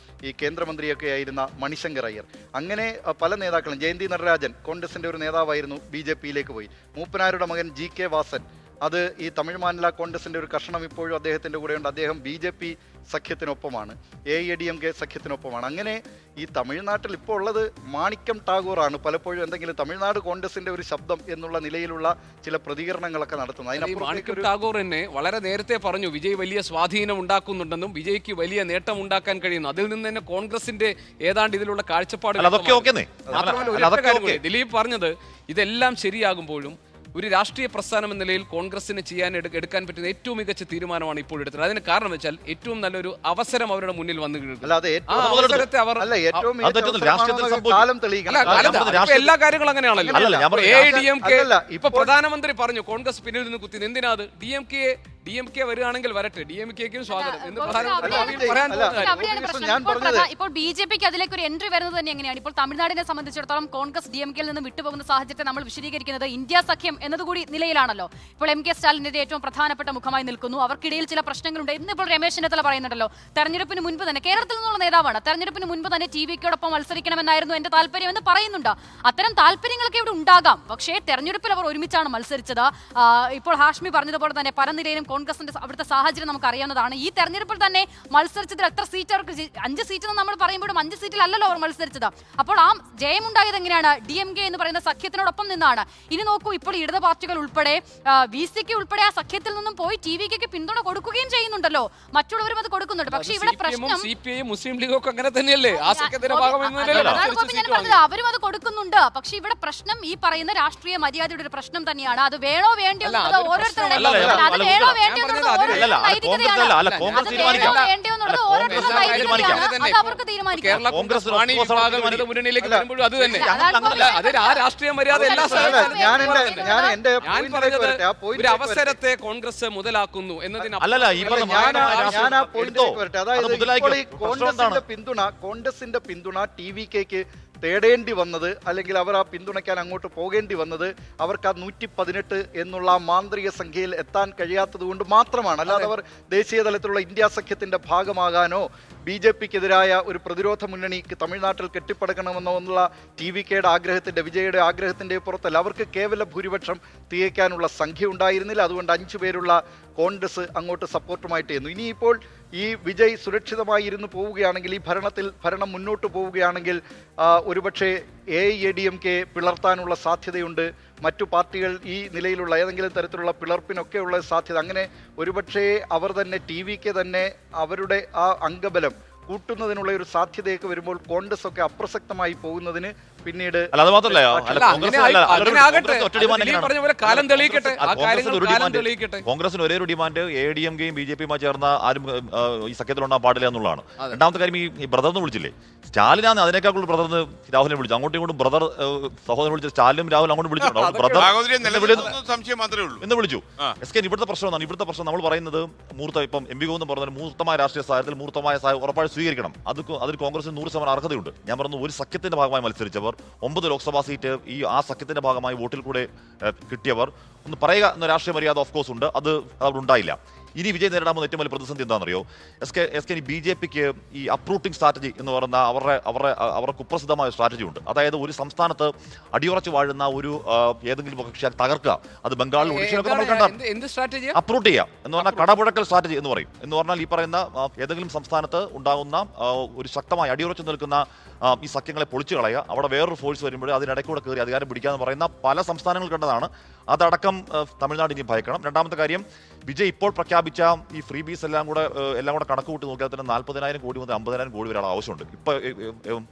ഈ കേന്ദ്രമന്ത്രിയൊക്കെ ആയിരുന്ന മണിശങ്കർ അയ്യർ. അങ്ങനെ പല നേതാക്കളും, ജയന്തി നടരാജൻ കോൺഗ്രസിന്റെ ഒരു നേതാവായിരുന്നു, BJP-യിലേക്ക് പോയി. മൂപ്പനാരുടെ മകൻ GK വാസൻ, അത് ഈ തമിഴ് മാനില കോൺഗ്രസിന്റെ ഒരു കഷണം ഇപ്പോഴും അദ്ദേഹത്തിന്റെ കൂടെയുണ്ട്. അദ്ദേഹം BJP സഖ്യത്തിനൊപ്പമാണ്, AIADMK സഖ്യത്തിനൊപ്പമാണ്. അങ്ങനെ ഈ തമിഴ്നാട്ടിൽ ഇപ്പോൾ ഉള്ളത് മാണിക്കം ടാഗോറാണ് പലപ്പോഴും എന്തെങ്കിലും തമിഴ്നാട് കോൺഗ്രസിന്റെ ഒരു ശബ്ദം എന്നുള്ള നിലയിലുള്ള ചില പ്രതികരണങ്ങളൊക്കെ നടത്തുന്നത്. മാണിക്കം ടാഗോർ തന്നെ വളരെ നേരത്തെ പറഞ്ഞു വിജയ് വലിയ സ്വാധീനം ഉണ്ടാക്കുന്നുണ്ടെന്നും വിജയ്ക്ക് വലിയ നേട്ടം ഉണ്ടാക്കാൻ കഴിയുന്നു. അതിൽ നിന്ന് തന്നെ കോൺഗ്രസിന്റെ ഏതാണ്ട് ഇതിലുള്ള കാഴ്ചപ്പാട്. ദിലീപ് പറഞ്ഞത് ഇതെല്ലാം ശരിയാകുമ്പോഴും ഒരു രാഷ്ട്രീയ പ്രസ്ഥാനം എന്ന നിലയിൽ കോൺഗ്രസിന് എടുക്കാൻ പറ്റുന്ന ഏറ്റവും മികച്ച തീരുമാനമാണ് ഇപ്പോൾ എടുത്തത്. അതിന് കാരണം വെച്ചാൽ ഏറ്റവും നല്ലൊരു അവസരം അവരുടെ മുന്നിൽ വന്നു അവസരത്തെ അവർ എല്ലാ കാര്യങ്ങളും അങ്ങനെയാണല്ലോ. AIADMK ഇപ്പൊ പ്രധാനമന്ത്രി പറഞ്ഞു കോൺഗ്രസ് പിന്നിൽ നിന്ന് കുത്തി. എന്തിനാ അത്? DMK വരികയാണെങ്കിൽ വരട്ടെ, DMK-ക്കും സ്വാഗതം എന്ന് ഇപ്പോൾ BJP-ക്ക് അതിലേക്ക് ഒരു എൻട്രി വരുന്നത് തന്നെ എങ്ങനെയാണ്? ഇപ്പോൾ തമിഴ്നാടിനെ സംബന്ധിച്ചിടത്തോളം കോൺഗ്രസ് DMK-യിൽ നിന്ന് വിട്ടുപോകുന്ന സാഹചര്യത്തെ നമ്മൾ വിശദീകരിക്കുന്നത് ഇന്ത്യ സഖ്യം എന്നതുകൂടി നിലയിലാണല്ലോ ഇപ്പോൾ എം കെ സ്റ്റാലിനെതിരെ ഏറ്റവും പ്രധാനപ്പെട്ട മുഖമായി നിൽക്കുന്നു. അവർക്കിടയിൽ ചില പ്രശ്നങ്ങളുണ്ട്. ഇന്നിപ്പോൾ രമേശ് ചെന്നിത്തല പറയുന്നുണ്ടല്ലോ, തെരഞ്ഞെടുപ്പിന് മുൻപ് തന്നെ, കേരളത്തിൽ നിന്നുള്ള നേതാവാണ്, തെരഞ്ഞെടുപ്പിന് മുൻപ് തന്നെ ടിവിക്കോടൊപ്പം മത്സരിക്കണമെന്നായിരുന്നു എന്റെ താല്പര്യം എന്ന് പറയുന്നുണ്ട്. അത്തരം താല്പര്യങ്ങളൊക്കെ ഇവിടെ ഉണ്ടാകാം. പക്ഷേ തെരഞ്ഞെടുപ്പിൽ അവർ ഒരുമിച്ചാണ് മത്സരിച്ചത്. ഇപ്പോൾ ഹാഷ്മി പറഞ്ഞതുപോലെ തന്നെ പല നിലയിലും കോൺഗ്രസിന്റെ അവിടുത്തെ സാഹചര്യം നമുക്ക് അറിയാവുന്നതാണ്. ഈ തെരഞ്ഞെടുപ്പിൽ തന്നെ മത്സരിച്ചതിൽ എത്ര സീറ്റ് അവർക്ക് 5 സീറ്റ് എന്ന് നമ്മൾ പറയുമ്പോഴും 5 സീറ്റിലല്ലല്ലോ അവർ മത്സരിച്ചത്. അപ്പോൾ ആ ജയമുണ്ടായത് എങ്ങനെയാണ്? DMK എന്ന് പറയുന്ന സഖ്യത്തിനോടൊപ്പം നിന്നാണ്. ഇനി നോക്കൂ, ഇപ്പോൾ ഇടത് പാർട്ടികൾ ഉൾപ്പെടെ VC-ക്ക് ഉൾപ്പെടെ ആ സഖ്യത്തിൽ നിന്നും പോയി TVK പിന്തുണ കൊടുക്കുകയും ചെയ്യുന്നുണ്ടല്ലോ. മറ്റുള്ളവരും അത് കൊടുക്കുന്നുണ്ട്. പക്ഷേ ഇവിടെ പ്രശ്നം മുസ്ലിം ലീഗൊക്കെ അങ്ങനെ തന്നെയല്ലേ ആ സഖ്യത്തിന്റെ ഭാഗമായി അവരും അത് കൊടുക്കുന്നുണ്ട്. പക്ഷേ ഇവിടെ പ്രശ്നം ഈ പറയുന്ന രാഷ്ട്രീയ മര്യാദയുടെ ഒരു പ്രശ്നം തന്നെയാണ്. അത് വേണോ വേണ്ടിയോ എന്നുള്ളത് ഓരോരുത്തരുടെ അവർക്ക് തീരുമാനിക്കാം. മുന്നണിയിലേക്ക് വരുമ്പോഴും അത് തന്നെ അത് ആ രാഷ്ട്രീയ മര്യാദ എല്ലാ ഒരു അവസരത്തെ കോൺഗ്രസ് മുതലാക്കുന്നു കോൺഗ്രസിന്റെ പിന്തുണ TVK തേടേണ്ടി വന്നത്, അല്ലെങ്കിൽ അവർ ആ പിന്തുണയ്ക്കാൻ അങ്ങോട്ട് പോകേണ്ടി വന്നത് അവർക്ക് ആ 118 എന്നുള്ള മാന്ത്രിക സംഖ്യയിൽ എത്താൻ കഴിയാത്തത് കൊണ്ട് മാത്രമാണ്. അല്ലാതെ അവർ ദേശീയ തലത്തിലുള്ള ഇന്ത്യ സഖ്യത്തിന്റെ ഭാഗമാകാനോ BJP-ക്കെതിരായ ഒരു പ്രതിരോധ മുന്നണിക്ക് തമിഴ്നാട്ടിൽ കെട്ടിപ്പടുക്കണമെന്നോ എന്നുള്ള TVK-യുടെ ആഗ്രഹത്തിന്റെ, വിജയുടെ ആഗ്രഹത്തിന്റെ പുറത്തല്ല. അവർക്ക് കേവല ഭൂരിപക്ഷം തികയ്ക്കാനുള്ള സംഖ്യ ഉണ്ടായിരുന്നില്ല. അതുകൊണ്ട് 5 പേരുള്ള കോൺഗ്രസ് അങ്ങോട്ട് സപ്പോർട്ടുമായിട്ട് ചെയ്യുന്നു. ഇനിയിപ്പോൾ ഈ വിജയ് സുരക്ഷിതമായി ഇരുന്ന് പോവുകയാണെങ്കിൽ, ഈ ഭരണം മുന്നോട്ട് പോവുകയാണെങ്കിൽ ഒരുപക്ഷെ AIADMK പിളർത്താനുള്ള സാധ്യതയുണ്ട്. മറ്റു പാർട്ടികൾ ഈ നിലയിലുള്ള ഏതെങ്കിലും തരത്തിലുള്ള പിളർപ്പിനൊക്കെയുള്ള സാധ്യത. അങ്ങനെ ഒരുപക്ഷെ അവർ തന്നെ TVK തന്നെ അവരുടെ ആ അംഗബലം കൂട്ടുന്നതിനുള്ള ഒരു സാധ്യതയൊക്കെ വരുമ്പോൾ കോൺഗ്രസ് ഒക്കെ അപ്രസക്തമായി പോകുന്നതിന് പിന്നീട് കോൺഗ്രസിന് ഒരേ ഒരു ഡിമാൻഡ് AIADMK-യും BJP-യുമായി ചേർന്ന ആരും ഈ സഖ്യത്തിലുണ്ടാകാൻ പാടില്ല എന്നുള്ളതാണ്. രണ്ടാമത്തെ കാര്യം, ഈ ബ്രദർ എന്ന് വിളിച്ചില്ലേ, സ്റ്റാലിനാണ് അതിനേക്കാൾ കൂടുതൽ ബ്രദറിന് രാഹുലിനെ വിളിച്ചു. അങ്ങോട്ടും ഇങ്ങോട്ടും ബ്രദർ സഹോദരൻ വിളിച്ച സ്റ്റാലിനും രാഹുൽ അങ്ങോട്ട് വിളിച്ചിട്ടുണ്ട്. ബ്രദർ എന്ന് വിളിച്ചു. ഇവിടുത്തെ പ്രശ്നം എന്താണ്? ഇവിടുത്തെ പ്രശ്നം നമ്മൾ പറയുന്നത് ഇപ്പം MP ഗോവിന്ദൻ പറഞ്ഞ മൂർത്തമായ രാഷ്ട്രീയ സാഹചര്യത്തിൽ മൂർത്തമായ ഉറപ്പായി സ്വീകരിക്കണം. അതിൽ കോൺഗ്രസിന് 100% അർഹതയുണ്ട്. ഞാൻ പറഞ്ഞു, ഒരു സഖ്യത്തിന്റെ ഭാഗമായി മത്സരിച്ചവർ 9 ലോക്സഭാ സീറ്റ് ആ സഖ്യത്തിന്റെ ഭാഗമായി വോട്ടിൽ കൂടെ കിട്ടിയവർ ഒന്ന് പറയുക എന്ന രാഷ്ട്രീയ മര്യാദ ഓഫ് കോഴ്സ് ഉണ്ട്. അത് അവിടെ ഉണ്ടായില്ല. ഇനി വിജയ് നേരിടാൻ ഏറ്റവും വലിയ പ്രതിസന്ധി എന്താണെന്നറിയോ? BJP-ക്ക് ഈ അപ്രൂട്ടിംഗ് സ്ട്രാറ്റജി എന്ന് പറയുന്ന അവരുടെ കുപ്രസിദ്ധമായ സ്ട്രാറ്റജി ഉണ്ട്. അതായത് ഒരു സംസ്ഥാനത്ത് അടിയുറച്ച് വാഴുന്ന ഒരു ഏതെങ്കിലും കക്ഷി തകർക്കുക. അത് ബംഗാളിൽ ഒഡീഷയിലൊക്കെ നമ്മൾ കണ്ട അപ്രൂട്ട് ചെയ്യുക എന്ന് പറഞ്ഞാൽ കടപുഴക്കൽ സ്ട്രാറ്റജി എന്ന് പറയും. എന്ന് പറഞ്ഞാൽ ഈ പറയുന്ന ഏതെങ്കിലും സംസ്ഥാനത്ത് ഉണ്ടാകുന്ന ഒരു ശക്തമായി അടിയുറച്ച് നിൽക്കുന്ന ഈ സഖ്യങ്ങളെ പൊളിച്ചു കളയുക. അവിടെ വേറൊരു ഫോഴ്സ് വരുമ്പോൾ അതിനിടയ്ക്കൂടെ കയറി അധികാരം പിടിക്കാന്ന് പറയുന്ന പല സംസ്ഥാനങ്ങൾ കണ്ടതാണ്. അതടക്കം തമിഴ്നാട് ഇനി ഭയക്കണം. രണ്ടാമത്തെ കാര്യം, വിജയ് ഇപ്പോൾ പ്രഖ്യാപിച്ച ഈ ഫ്രീ ബീസ് എല്ലാം കൂടെ കണക്ക് കൂട്ടി നോക്കിയാൽ തന്നെ 40,000 കോടി മുതൽ 50,000 കോടി വരെ ആവശ്യമുണ്ട്. ഇപ്പൊ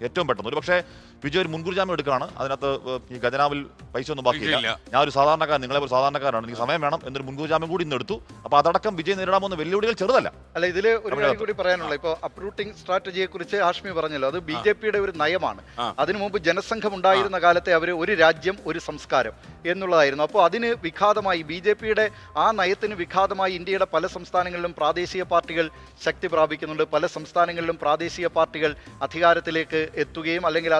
ഏറ്റവും പെട്ടെന്ന് ഒരു പക്ഷേ വിജയ് ഒരു മുൻകൂർ ജാമ്യം എടുക്കുകയാണ്. അതിനകത്ത് ഈ ഖജനാവിൽ പൈസ ഒന്നും ബാക്കിയില്ല. ഞാൻ ഒരു സാധാരണക്കാരൻ, നിങ്ങളെ ഒരു സാധാരണക്കാരാണ്, എനിക്ക് സമയം വേണം എന്നൊരു മുൻകൂർ ജാമ്യം കൂടി ഇന്ന് എടുത്തു. അപ്പൊ അതടക്കം വിജയ് നേരിടാമെന്ന വെല്ലുവിളികൾ ചെറുതല്ല. അല്ല, ഇതിൽ ഒരു കാര്യം കൂടി പറയാനുള്ള, ഇപ്പൊ അപ്രൂട്ടിംഗ് സ്ട്രാറ്റജിയെ കുറിച്ച് ഹാഷ്മി പറഞ്ഞല്ലോ, അത് BJP-യുടെ ഒരു നയമാണ്. അതിനു മുമ്പ് ജനസംഘം ഉണ്ടായിരുന്ന കാലത്തെ അവർ ഒരു രാജ്യം ഒരു സംസ്കാരം എന്നുള്ളതായിരുന്നു. അപ്പോൾ അതിന് വിഘാതമായി BJP-യുടെ ആ നയത്തിന് വിഘാതമായി ഇന്ത്യയുടെ പല സംസ്ഥാനങ്ങളിലും പ്രാദേശിക പാർട്ടികൾ ശക്തി പ്രാപിക്കുന്നുണ്ട്. പല സംസ്ഥാനങ്ങളിലും പ്രാദേശിക പാർട്ടികൾ അധികാരത്തിലേക്ക് എത്തുകയും അല്ലെങ്കിൽ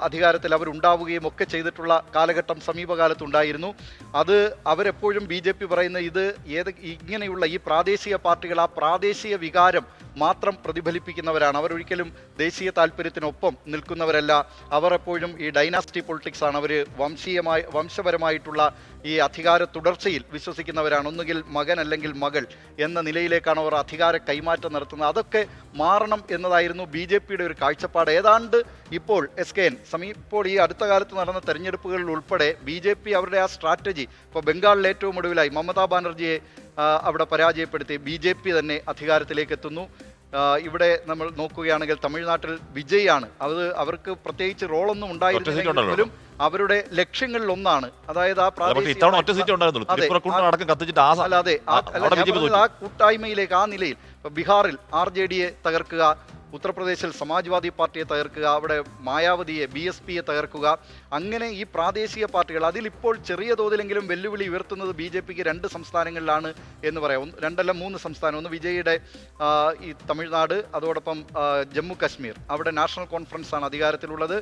അധികാരത്തിൽ അവരുണ്ടാവുകയും ഒക്കെ ചെയ്തിട്ടുള്ള കാലഘട്ടം സമീപകാലത്തുണ്ടായിരുന്നു. അത് അവരെപ്പോഴും BJP പറയുന്ന ഇങ്ങനെയുള്ള ഈ പ്രാദേശിക പാർട്ടികൾ ആ പ്രാദേശിക വികാരം മാത്രം പ്രതിഫലിപ്പിക്കുന്നവരാണ്. അവരൊരിക്കലും ദേശീയ താല്പര്യത്തിനൊപ്പം നിൽക്കുന്നവരല്ല. അവർ എപ്പോഴും ഈ ഡൈനാസ്റ്റി പൊളിറ്റിക്സ് ആണ്. അവർ വംശപരമായിട്ടുള്ള ഈ അധികാര തുടർച്ചയിൽ വിശ്വസിക്കുന്നവരാണ്. ഒന്നുകിൽ മകൻ അല്ലെങ്കിൽ മകൾ എന്ന നിലയിലേക്കാണ് അവർ അധികാര കൈമാറ്റം നടത്തുന്നത്. അതൊക്കെ മാറണം എന്നതായിരുന്നു BJP-യുടെ ഒരു കാഴ്ചപ്പാട്. ഏതാണ്ട് ഇപ്പോൾ ഇപ്പോൾ ഈ അടുത്ത കാലത്ത് നടന്ന തെരഞ്ഞെടുപ്പുകളിൽ ഉൾപ്പെടെ BJP അവരുടെ ആ സ്ട്രാറ്റജി, ഇപ്പോൾ ബംഗാളിൽ ഏറ്റവും ഒടുവിലായി മമതാ ബാനർജിയെ അവിടെ പരാജയപ്പെടുത്തി BJP തന്നെ അധികാരത്തിലേക്ക് എത്തുന്നു. ഇവിടെ നമ്മൾ നോക്കുകയാണെങ്കിൽ തമിഴ്നാട്ടിൽ വിജയാണ്. അവർക്ക് പ്രത്യേകിച്ച് റോളൊന്നും ഉണ്ടായിരുന്നില്ലെങ്കിലും അവരുടെ ലക്ഷ്യങ്ങളിൽ ഒന്നാണ്. അതായത് ആ കൂട്ടായ്മയിലേക്ക്, ആ നിലയിൽ ബീഹാറിൽ RJD-യെ തകർക്കുക, ഉത്തർപ്രദേശിൽ സമാജ്വാദി പാർട്ടിയെ തകർക്കുക, അവിടെ മായാവതിയെ BSP-യെ തകർക്കുക. അങ്ങനെ ഈ പ്രാദേശിക പാർട്ടികൾ അതിലിപ്പോൾ ചെറിയ തോതിലെങ്കിലും വെല്ലുവിളി ഉയർത്തുന്നത് BJP-ക്ക് 2 സംസ്ഥാനങ്ങളിലാണ് എന്ന് പറയാം. 2 സംസ്ഥാനം. ഒന്ന് വിജയുടെ ഈ തമിഴ്നാട്, അതോടൊപ്പം ജമ്മു കശ്മീർ, അവിടെ നാഷണൽ കോൺഫറൻസ് ആണ് അധികാരത്തിലുള്ളത്.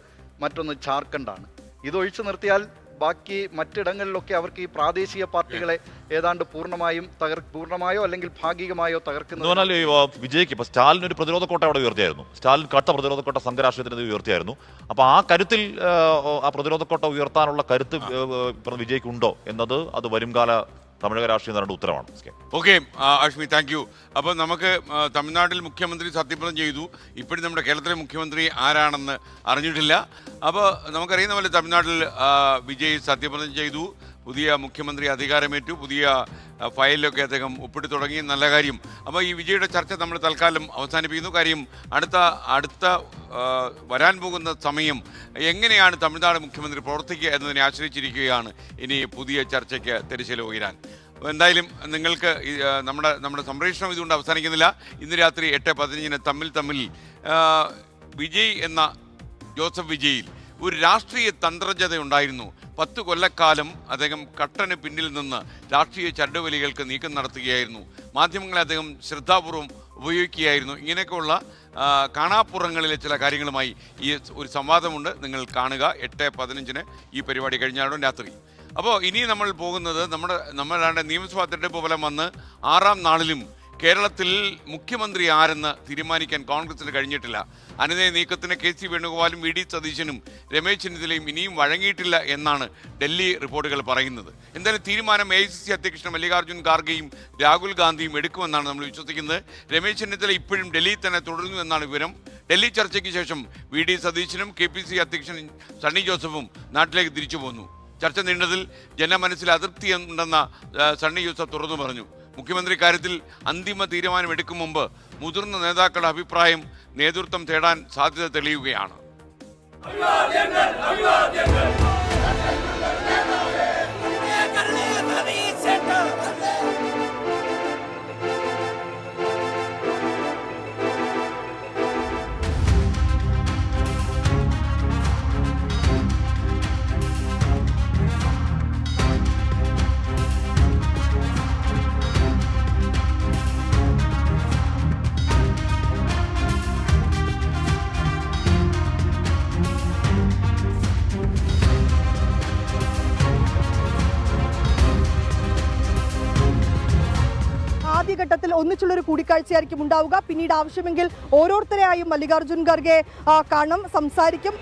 മറ്റൊന്ന് ജാർഖണ്ഡാണ്. ഇതൊഴിച്ചു നിർത്തിയാൽ ബാക്കി മറ്റിടങ്ങളിലൊക്കെ അവർക്ക് ഈ പ്രാദേശിക പാർട്ടികളെ ഏതാണ്ട് പൂർണ്ണമായോ അല്ലെങ്കിൽ ഭാഗികമായോ എന്ന് തകർക്കുന്നത്. പറഞ്ഞാൽ വിജയ്ക്ക് ഇപ്പൊ സ്റ്റാലിൻ ഒരു പ്രതിരോധ കോട്ട അവിടെ ഉയർത്തിയായിരുന്നു. സ്റ്റാലിൻ കട്ട പ്രതിരോധ കോട്ട സംഘരാഷ്ട്രീയത്തിന് ഉയർത്തിയായിരുന്നു. അപ്പൊ ആ കരുത്തിൽ ആ പ്രതിരോധ കോട്ട ഉയർത്താനുള്ള കരുത്ത് വിജയ്ക്ക് ഉണ്ടോ എന്നത് അത് വരുംകാല തമിഴക രാഷ്ട്രീയം നേരിടുന്ന ഉത്തരവാണ്. Okay Ashmi, thank you. അപ്പോൾ നമുക്ക് തമിഴ്നാട്ടിൽ മുഖ്യമന്ത്രി സത്യപ്രതിജ്ഞ ചെയ്തു. ഇപ്പോഴും നമ്മുടെ കേരളത്തിലെ മുഖ്യമന്ത്രി ആരാണെന്ന് അറിഞ്ഞിട്ടില്ല. അപ്പോൾ നമുക്കറിയുന്ന പോലെ തമിഴ്നാട്ടിൽ വിജയ് സത്യപ്രതിജ്ഞ ചെയ്തു. പുതിയ മുഖ്യമന്ത്രി അധികാരമേറ്റു. പുതിയ ഫയലിലൊക്കെ അദ്ദേഹം ഒപ്പിട്ട് തുടങ്ങി. നല്ല കാര്യം. അപ്പോൾ ഈ വിജയുടെ ചർച്ച നമ്മൾ തൽക്കാലം അവസാനിപ്പിക്കുന്നു. കാര്യം അടുത്ത വരാൻ പോകുന്ന സമയം എങ്ങനെയാണ് തമിഴ്നാട് മുഖ്യമന്ത്രി പ്രവർത്തിക്കുക എന്നതിനെ ആശ്രയിച്ചിരിക്കുകയാണ് ഇനി പുതിയ ചർച്ചയ്ക്ക് തിരശ്ശീല ഉയരാൻ. എന്തായാലും നിങ്ങൾക്ക് നമ്മുടെ സംപ്രേഷണം ഇതുകൊണ്ട് അവസാനിക്കുന്നില്ല. ഇന്ന് രാത്രി 8:15 തമ്മിൽ വിജയ് എന്ന ജോസഫ് വിജയിൽ ഒരു രാഷ്ട്രീയ തന്ത്രജ്ഞത ഉണ്ടായിരുന്നു. 10 കൊല്ലക്കാലം അദ്ദേഹം കട്ടന് പിന്നിൽ നിന്ന് രാഷ്ട്രീയ ചരടുവലികൾക്ക് നീക്കം നടത്തുകയായിരുന്നു. മാധ്യമങ്ങളെ അദ്ദേഹം ശ്രദ്ധാപൂർവം ഉപയോഗിക്കുകയായിരുന്നു. ഇങ്ങനെയൊക്കെയുള്ള കാണാപ്പുറങ്ങളിലെ ചില കാര്യങ്ങളുമായി ഈ ഒരു സംവാദമുണ്ട്. നിങ്ങൾ കാണുക 8:15 ഈ പരിപാടി കഴിഞ്ഞാലും രാത്രി. അപ്പോൾ ഇനി നമ്മൾ പോകുന്നത് നമ്മളുടെ നിയമസഭാ തെരഞ്ഞെടുപ്പ് ഫലം വന്ന് 6ാം നാളിലും കേരളത്തിൽ മുഖ്യമന്ത്രി ആരെന്ന് തീരുമാനിക്കാൻ കോൺഗ്രസിന് കഴിഞ്ഞിട്ടില്ല. അനുനയ നീക്കത്തിന് KC വേണുഗോപാലും VD സതീശനും രമേശ് ചെന്നിത്തലയും ഇനിയും വഴങ്ങിയിട്ടില്ല എന്നാണ് ഡൽഹി റിപ്പോർട്ടുകൾ പറയുന്നത്. എന്തായാലും തീരുമാനം AICC അധ്യക്ഷൻ മല്ലികാർജ്ജുൻ ഖാർഗെയും രാഹുൽ ഗാന്ധിയും എടുക്കുമെന്നാണ് നമ്മൾ വിശ്വസിക്കുന്നത്. രമേശ് ചെന്നിത്തല ഇപ്പോഴും ഡൽഹിയിൽ തന്നെ തുടരുന്നു എന്നാണ് വിവരം. ഡൽഹി ചർച്ചയ്ക്ക് ശേഷം VD സതീശനും KPC അധ്യക്ഷൻ സണ്ണി ജോസഫും നാട്ടിലേക്ക് തിരിച്ചു പോന്നു. ചർച്ച നീണ്ടതിൽ ജനമനസ്സിൽ അതൃപ്തി ഉണ്ടെന്ന സണ്ണി ജോസഫ് തുറന്നു പറഞ്ഞു. മുഖ്യമന്ത്രി കാര്യത്തിൽ അന്തിമ തീരുമാനമെടുക്കും മുമ്പ് മുതിർന്ന നേതാക്കളുടെ അഭിപ്രായം നേതൃത്വം തേടാൻ സാധ്യത തെളിയുകയാണ്. ആദ്യഘട്ടത്തിൽ ഒന്നിച്ചുള്ളൊരു കൂടിക്കാഴ്ചയായിരിക്കും ഉണ്ടാവുക. പിന്നീട് ആവശ്യമെങ്കിൽ ഓരോരുത്തരെയായും മല്ലികാർജ്ജുൻ ഖാർഗെ കാണും, സംസാരിക്കും.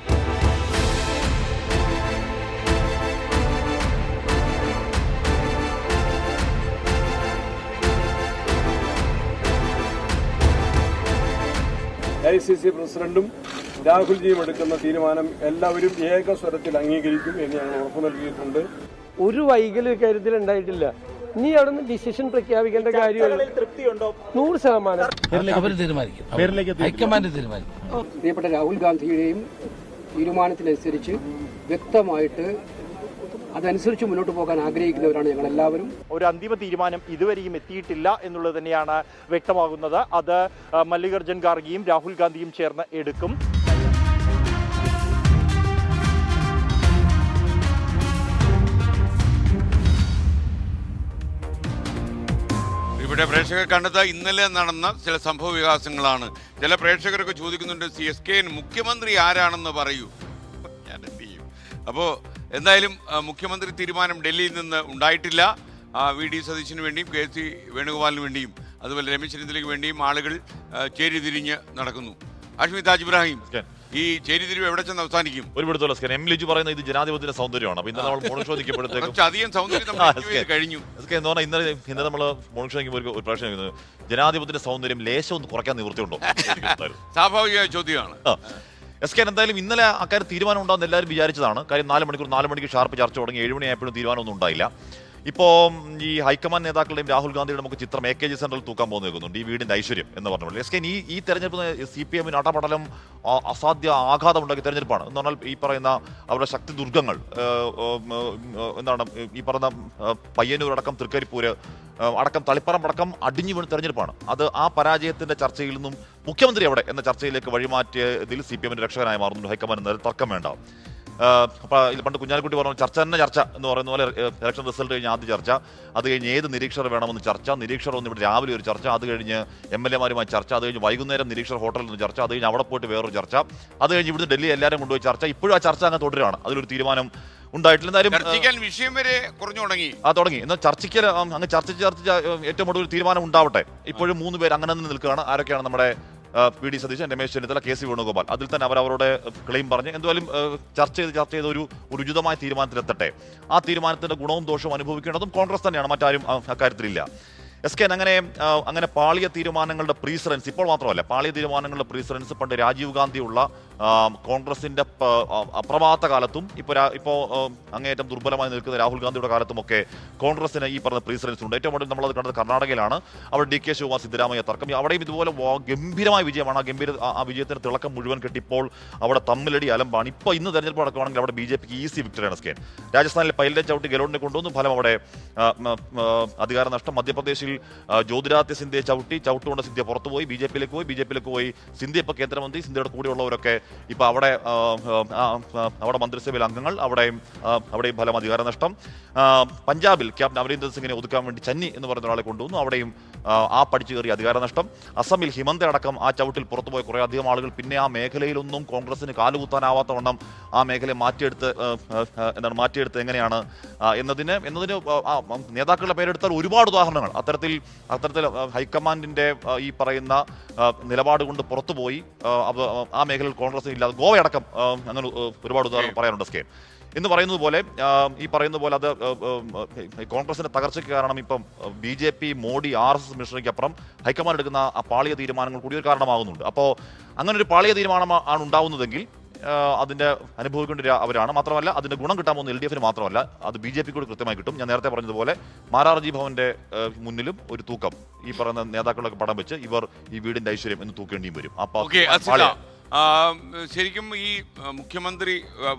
AICC പ്രസിഡന്റും രാഹുൽജിയും എടുക്കുന്ന തീരുമാനം എല്ലാവരും ഏകസ്വരത്തിൽ അംഗീകരിക്കും എന്ന് ഞങ്ങൾ ഉറപ്പു നൽകിയിട്ടുണ്ട്. ഒരു വൈകല്യ കാര്യത്തിൽ ഉണ്ടായിട്ടില്ല. ഇനി അവിടെ നിന്ന് ഡിസിഷൻ പ്രഖ്യാപിക്കേണ്ട കാര്യമുള്ള 100% അവർ തീരുമാനിക്കും, ഹൈക്കമാൻഡ് തീരുമാനിക്കും. പ്രിയപ്പെട്ട രാഹുൽ ഗാന്ധിയുടെയും തീരുമാനത്തിനനുസരിച്ച് വ്യക്തമായിട്ട് അതനുസരിച്ച് മുന്നോട്ട് പോകാൻ ആഗ്രഹിക്കുന്നവരാണ് ഞങ്ങൾ എല്ലാവരും. ഒരു അന്തിമ തീരുമാനം ഇതുവരെയും എത്തിയിട്ടില്ല എന്നുള്ളത് തന്നെയാണ് വ്യക്തമാകുന്നത്. അത് മല്ലികാർജ്ജുൻ ഖാർഗെയും രാഹുൽ ഗാന്ധിയും ചേർന്ന് എടുക്കും. ഇവിടെ പ്രേക്ഷകർ കണ്ടത് ഇന്നലെ നടന്ന ചില സംഭവ വികാസങ്ങളാണ്. ചില പ്രേക്ഷകരൊക്കെ ചോദിക്കുന്നുണ്ട്, CSKN മുഖ്യമന്ത്രി ആരാണെന്ന് പറയൂ. ഞാൻ എന്ത് ചെയ്യും? അപ്പോൾ എന്തായാലും മുഖ്യമന്ത്രി തീരുമാനം ഡൽഹിയിൽ നിന്ന് ഉണ്ടായിട്ടില്ല. VD സതീശന് വേണ്ടിയും KC വേണുഗോപാലിന് വേണ്ടിയും അതുപോലെ രമേശ് ചെന്നിത്തലയ്ക്ക് വേണ്ടിയും ആളുകൾ ചേരിതിരിഞ്ഞ് നടക്കുന്നു. അഷ്മി താജ് ഇബ്രാഹിം, ഈ ചേരിതിരിവ് എവിടെ ചെന്ന് അവസാനിക്കും? ഒരു പിടുത്തം. എം ലിജു പറയുന്നത് ഇത് ജനാധിപത്യത്തിന്റെ സൗന്ദര്യമാണ്. അപ്പൊ ഇന്നലെ നമ്മൾ മോണിഷോദിക്കപ്പെടുത്തേക്കും അധികം സൗന്ദര്യം കഴിഞ്ഞു. എന്ന് പറഞ്ഞാൽ ഇന്നലെ നമ്മൾ മോണിഷോദിക്കുമ്പോൾ ഒരു പ്രശ്നം, ജനാധിപത്യത്തിന്റെ സൗന്ദര്യം ലേശം ഒന്ന് കുറയ്ക്കാൻ നിവൃത്തിയുണ്ടോ? സ്വാഭാവിക ചോദ്യമാണ്. എന്തായാലും ഇന്നലെ അക്കാര്യം തീരുമാനം ഉണ്ടാകുന്ന എല്ലാവരും വിചാരിച്ചതാണ്. കാര്യം 4 മണിക്ക് ഷാർപ്പ് ചർച്ച തുടങ്ങി. 7 മണിയായപ്പോഴും തീരുമാനമൊന്നും ഉണ്ടായില്ല. ഇപ്പോൾ ഈ ഹൈക്കമാൻഡ് നേതാക്കളുടെയും രാഹുൽ ഗാന്ധിയുടെ നമുക്ക് ചിത്രം AKG സെന്ററിൽ തൂക്കാൻ പോകുന്ന നിൽക്കുന്നുണ്ട്. ഈ വീടിന്റെ ഐശ്വര്യം എന്ന് പറഞ്ഞുകൊണ്ട് ഈ തെരഞ്ഞെടുപ്പ് CPM അടപടലം അസാധ്യ ആഘാതമുണ്ടാക്കിയ തെരഞ്ഞെടുപ്പാണ്. എന്ന് പറഞ്ഞാൽ ഈ പറയുന്ന അവരുടെ ശക്തി ദുർഗങ്ങൾ എന്താണ് ഈ പറയുന്ന പയ്യന്നൂർ അടക്കം തൃക്കരിപ്പൂര് അടക്കം തളിപ്പറം അടക്കം അടിഞ്ഞു വീണ് തെരഞ്ഞെടുപ്പാണ്. അത് ആ പരാജയത്തിന്റെ ചർച്ചയിൽ നിന്നും മുഖ്യമന്ത്രി എവിടെ എന്ന ചർച്ചയിലേക്ക് വഴിമാറ്റിയതിൽ CPM രക്ഷകനായി മാറുന്നുണ്ട് ഹൈക്കമാൻഡ്. തർക്കം വേണ്ട. പണ്ട് കുഞ്ഞാലിക്കുട്ടി പറഞ്ഞ ചർച്ച തന്നെ ചർച്ച എന്ന് പറയുന്ന പോലെ ഇലക്ഷൻ റിസൾട്ട് കഴിഞ്ഞ് ആദ്യ ചർച്ച, അത് കഴിഞ്ഞ് ഏത് നിരീക്ഷകർ വേണമെന്ന് ചർച്ച, നിരീക്ഷകർ ഒന്ന് ഇവിടെ രാവിലെ ഒരു ചർച്ച, അത് കഴിഞ്ഞ് MLA-മാരുമായി ചർച്ച, അത് കഴിഞ്ഞ് വൈകുന്നേരം നിരീക്ഷകർ ഹോട്ടലിൽ നിന്ന് ചർച്ച, അത് കഴിഞ്ഞ് അവിടെ പോയിട്ട് വേറൊരു ചർച്ച, അത് കഴിഞ്ഞ് ഇവിടുന്ന് ഡൽഹി എല്ലാവരും കൊണ്ടുപോയി ചർച്ച. ഇപ്പോഴും ആ ചർച്ച അങ്ങ് തുടരുകയാണ്, അതിലൊരു തീരുമാനം ഉണ്ടായിട്ടില്ല. എന്തായാലും വിഷയം വരെ കുറഞ്ഞു തുടങ്ങി. തുടങ്ങി എന്നാൽ ചർച്ചയ്ക്ക് അങ്ങ് ചർച്ച ഏറ്റവും കൂടുതൽ ഒരു തീരുമാനം ഉണ്ടാവട്ടെ. ഇപ്പോഴും 3 പേര് അങ്ങനെ തന്നെ നിൽക്കുകയാണ്. ആരൊക്കെയാണ്? നമ്മുടെ PD സതീശൻ, രമേശ് ചെന്നിത്തല, KC വേണുഗോപാൽ. അതിൽ തന്നെ അവരവരുടെ ക്ലെയിം പറഞ്ഞ് എന്തായാലും ചർച്ച ചെയ്ത് ഒരു ഉചിതമായ തീരുമാനത്തിലെത്തട്ടെ. ആ തീരുമാനത്തിന്റെ ഗുണവും ദോഷവും അനുഭവിക്കേണ്ടതും കോൺഗ്രസ് തന്നെയാണ്, മറ്റാരും അക്കാര്യത്തിലില്ല. SK അങ്ങനെ പാളിയ തീരുമാനങ്ങളുടെ പ്രീസറൻസ് ഇപ്പോൾ മാത്രമല്ല, പാളിയ തീരുമാനങ്ങളുടെ പ്രീസറൻസ് പണ്ട് രാജീവ് ഗാന്ധിയുള്ള കോൺഗ്രസിന്റെ അപ്രഭാത കാലത്തും ഇപ്പോൾ അങ്ങേയറ്റം ദുർബലമായി നിൽക്കുന്ന രാഹുൽ ഗാന്ധിയുടെ കാലത്തുമൊക്കെ കോൺഗ്രസിന് ഈ പറഞ്ഞ പ്രീസറൻസ് ഉണ്ട്. ഏറ്റവും കൂടുതൽ നമ്മളത് കണ്ടത് കർണാടകയിലാണ്. അവിടെ DK ശിവകുമാർ, സിദ്ധരാമയ്യ തർക്കം, അവിടെയും ഇതുപോലെ ഗംഭീരമായ വിജയമാണ്. ആ വിജയത്തിന് തിളക്കം മുഴുവൻ കെട്ടിപ്പോൾ അവിടെ തമ്മിലടി അലമ്പാണ്. ഇപ്പോൾ ഇന്ന് തെരഞ്ഞെടുപ്പ് നടക്കുകയാണെങ്കിൽ അവിടെ BJPക്ക് ഈസി വിക്ടറിയാണ്. SK രാജസ്ഥാനിലെ പൈലറ്റ് ചവിട്ടി ഗെലോട്ടിനെ കൊണ്ടുവന്നു, ഫലം അവിടെ അധികാര നഷ്ടം. മധ്യപ്രദേശിൽ ജ്യോതിരാദിത്യ സിന്ധ്യയെ ചവിട്ടുകൊണ്ട് സിന്ധ്യ പുറത്തുപോയി, ബിജെപിയിലേക്ക് പോയി. സിന്ധ്യ ഇപ്പോൾ കേന്ദ്രമന്ത്രി, സിന്ധ്യയുടെ കൂടെയുള്ളവരൊക്കെ ഇപ്പൊ അവിടെ മന്ത്രിസഭയിൽ അംഗങ്ങൾ, അവിടെയും ഫലം അധികാര നഷ്ടം. പഞ്ചാബിൽ ക്യാപ്റ്റൻ അമരീന്ദർ സിംഗിനെ ഒതുക്കാൻ വേണ്ടി ചന്നി എന്ന് പറയുന്ന ഒരാളെ കൊണ്ടുവന്നു, അവിടെയും ആ പഠിച്ചു കയറി അധികാര നഷ്ടം. അസമിൽ ഹിമന്ത അടക്കം ആ ചവിട്ടിൽ പുറത്തുപോയ കുറേ അധികം ആളുകൾ പിന്നെ ആ മേഖലയിലൊന്നും കോൺഗ്രസിന് കാലുകുത്താനാവാത്ത വണ്ണം ആ മേഖലയെ മാറ്റിയെടുത്ത് എങ്ങനെയാണ് എന്നതിന് നേതാക്കളുടെ പേരെടുത്താൽ ഒരുപാട് ഉദാഹരണങ്ങൾ. അത്തരത്തിൽ ഹൈക്കമാൻഡിന്റെ ഈ പറയുന്ന നിലപാട് കൊണ്ട് പുറത്തുപോയി ആ മേഖലയിൽ കോൺഗ്രസ് ഇല്ലാതെ ഗോവയടക്കം അങ്ങനെ ഒരുപാട് ഉദാഹരണം പറയാനുണ്ട്. SK എന്ന് പറയുന്നത് പോലെ അത് കോൺഗ്രസിന്റെ തകർച്ചയ്ക്ക് കാരണം ഇപ്പം BJP, മോഡി, RSS മിഷണറിക്കപ്പുറം ഹൈക്കമാൻഡ് എടുക്കുന്ന ആ പാളിയ തീരുമാനങ്ങൾ കൂടി ഒരു കാരണമാകുന്നുണ്ട്. അപ്പോൾ അങ്ങനെ ഒരു പാളിയ തീരുമാനമാണ് ഉണ്ടാവുന്നതെങ്കിൽ അതിന്റെ അനുഭവിക്കേണ്ട അവരാണ്. മാത്രമല്ല അതിന്റെ ഗുണം കിട്ടാൻ പോകുന്ന LDF-ന് മാത്രമല്ല, അത് BJP കൂടി കൃത്യമായി കിട്ടും. ഞാൻ നേരത്തെ പറഞ്ഞതുപോലെ മാരാർജി ഭവന്റെ മുന്നിലും ഒരു തൂക്കം ഈ പറയുന്ന നേതാക്കളൊക്കെ പടം വെച്ച് ഇവർ ഈ വീടിന്റെ ഐശ്വര്യം എന്ന് തൂക്കേണ്ടിയും വരും. ശരിക്കും ഈ മുഖ്യമന്ത്രി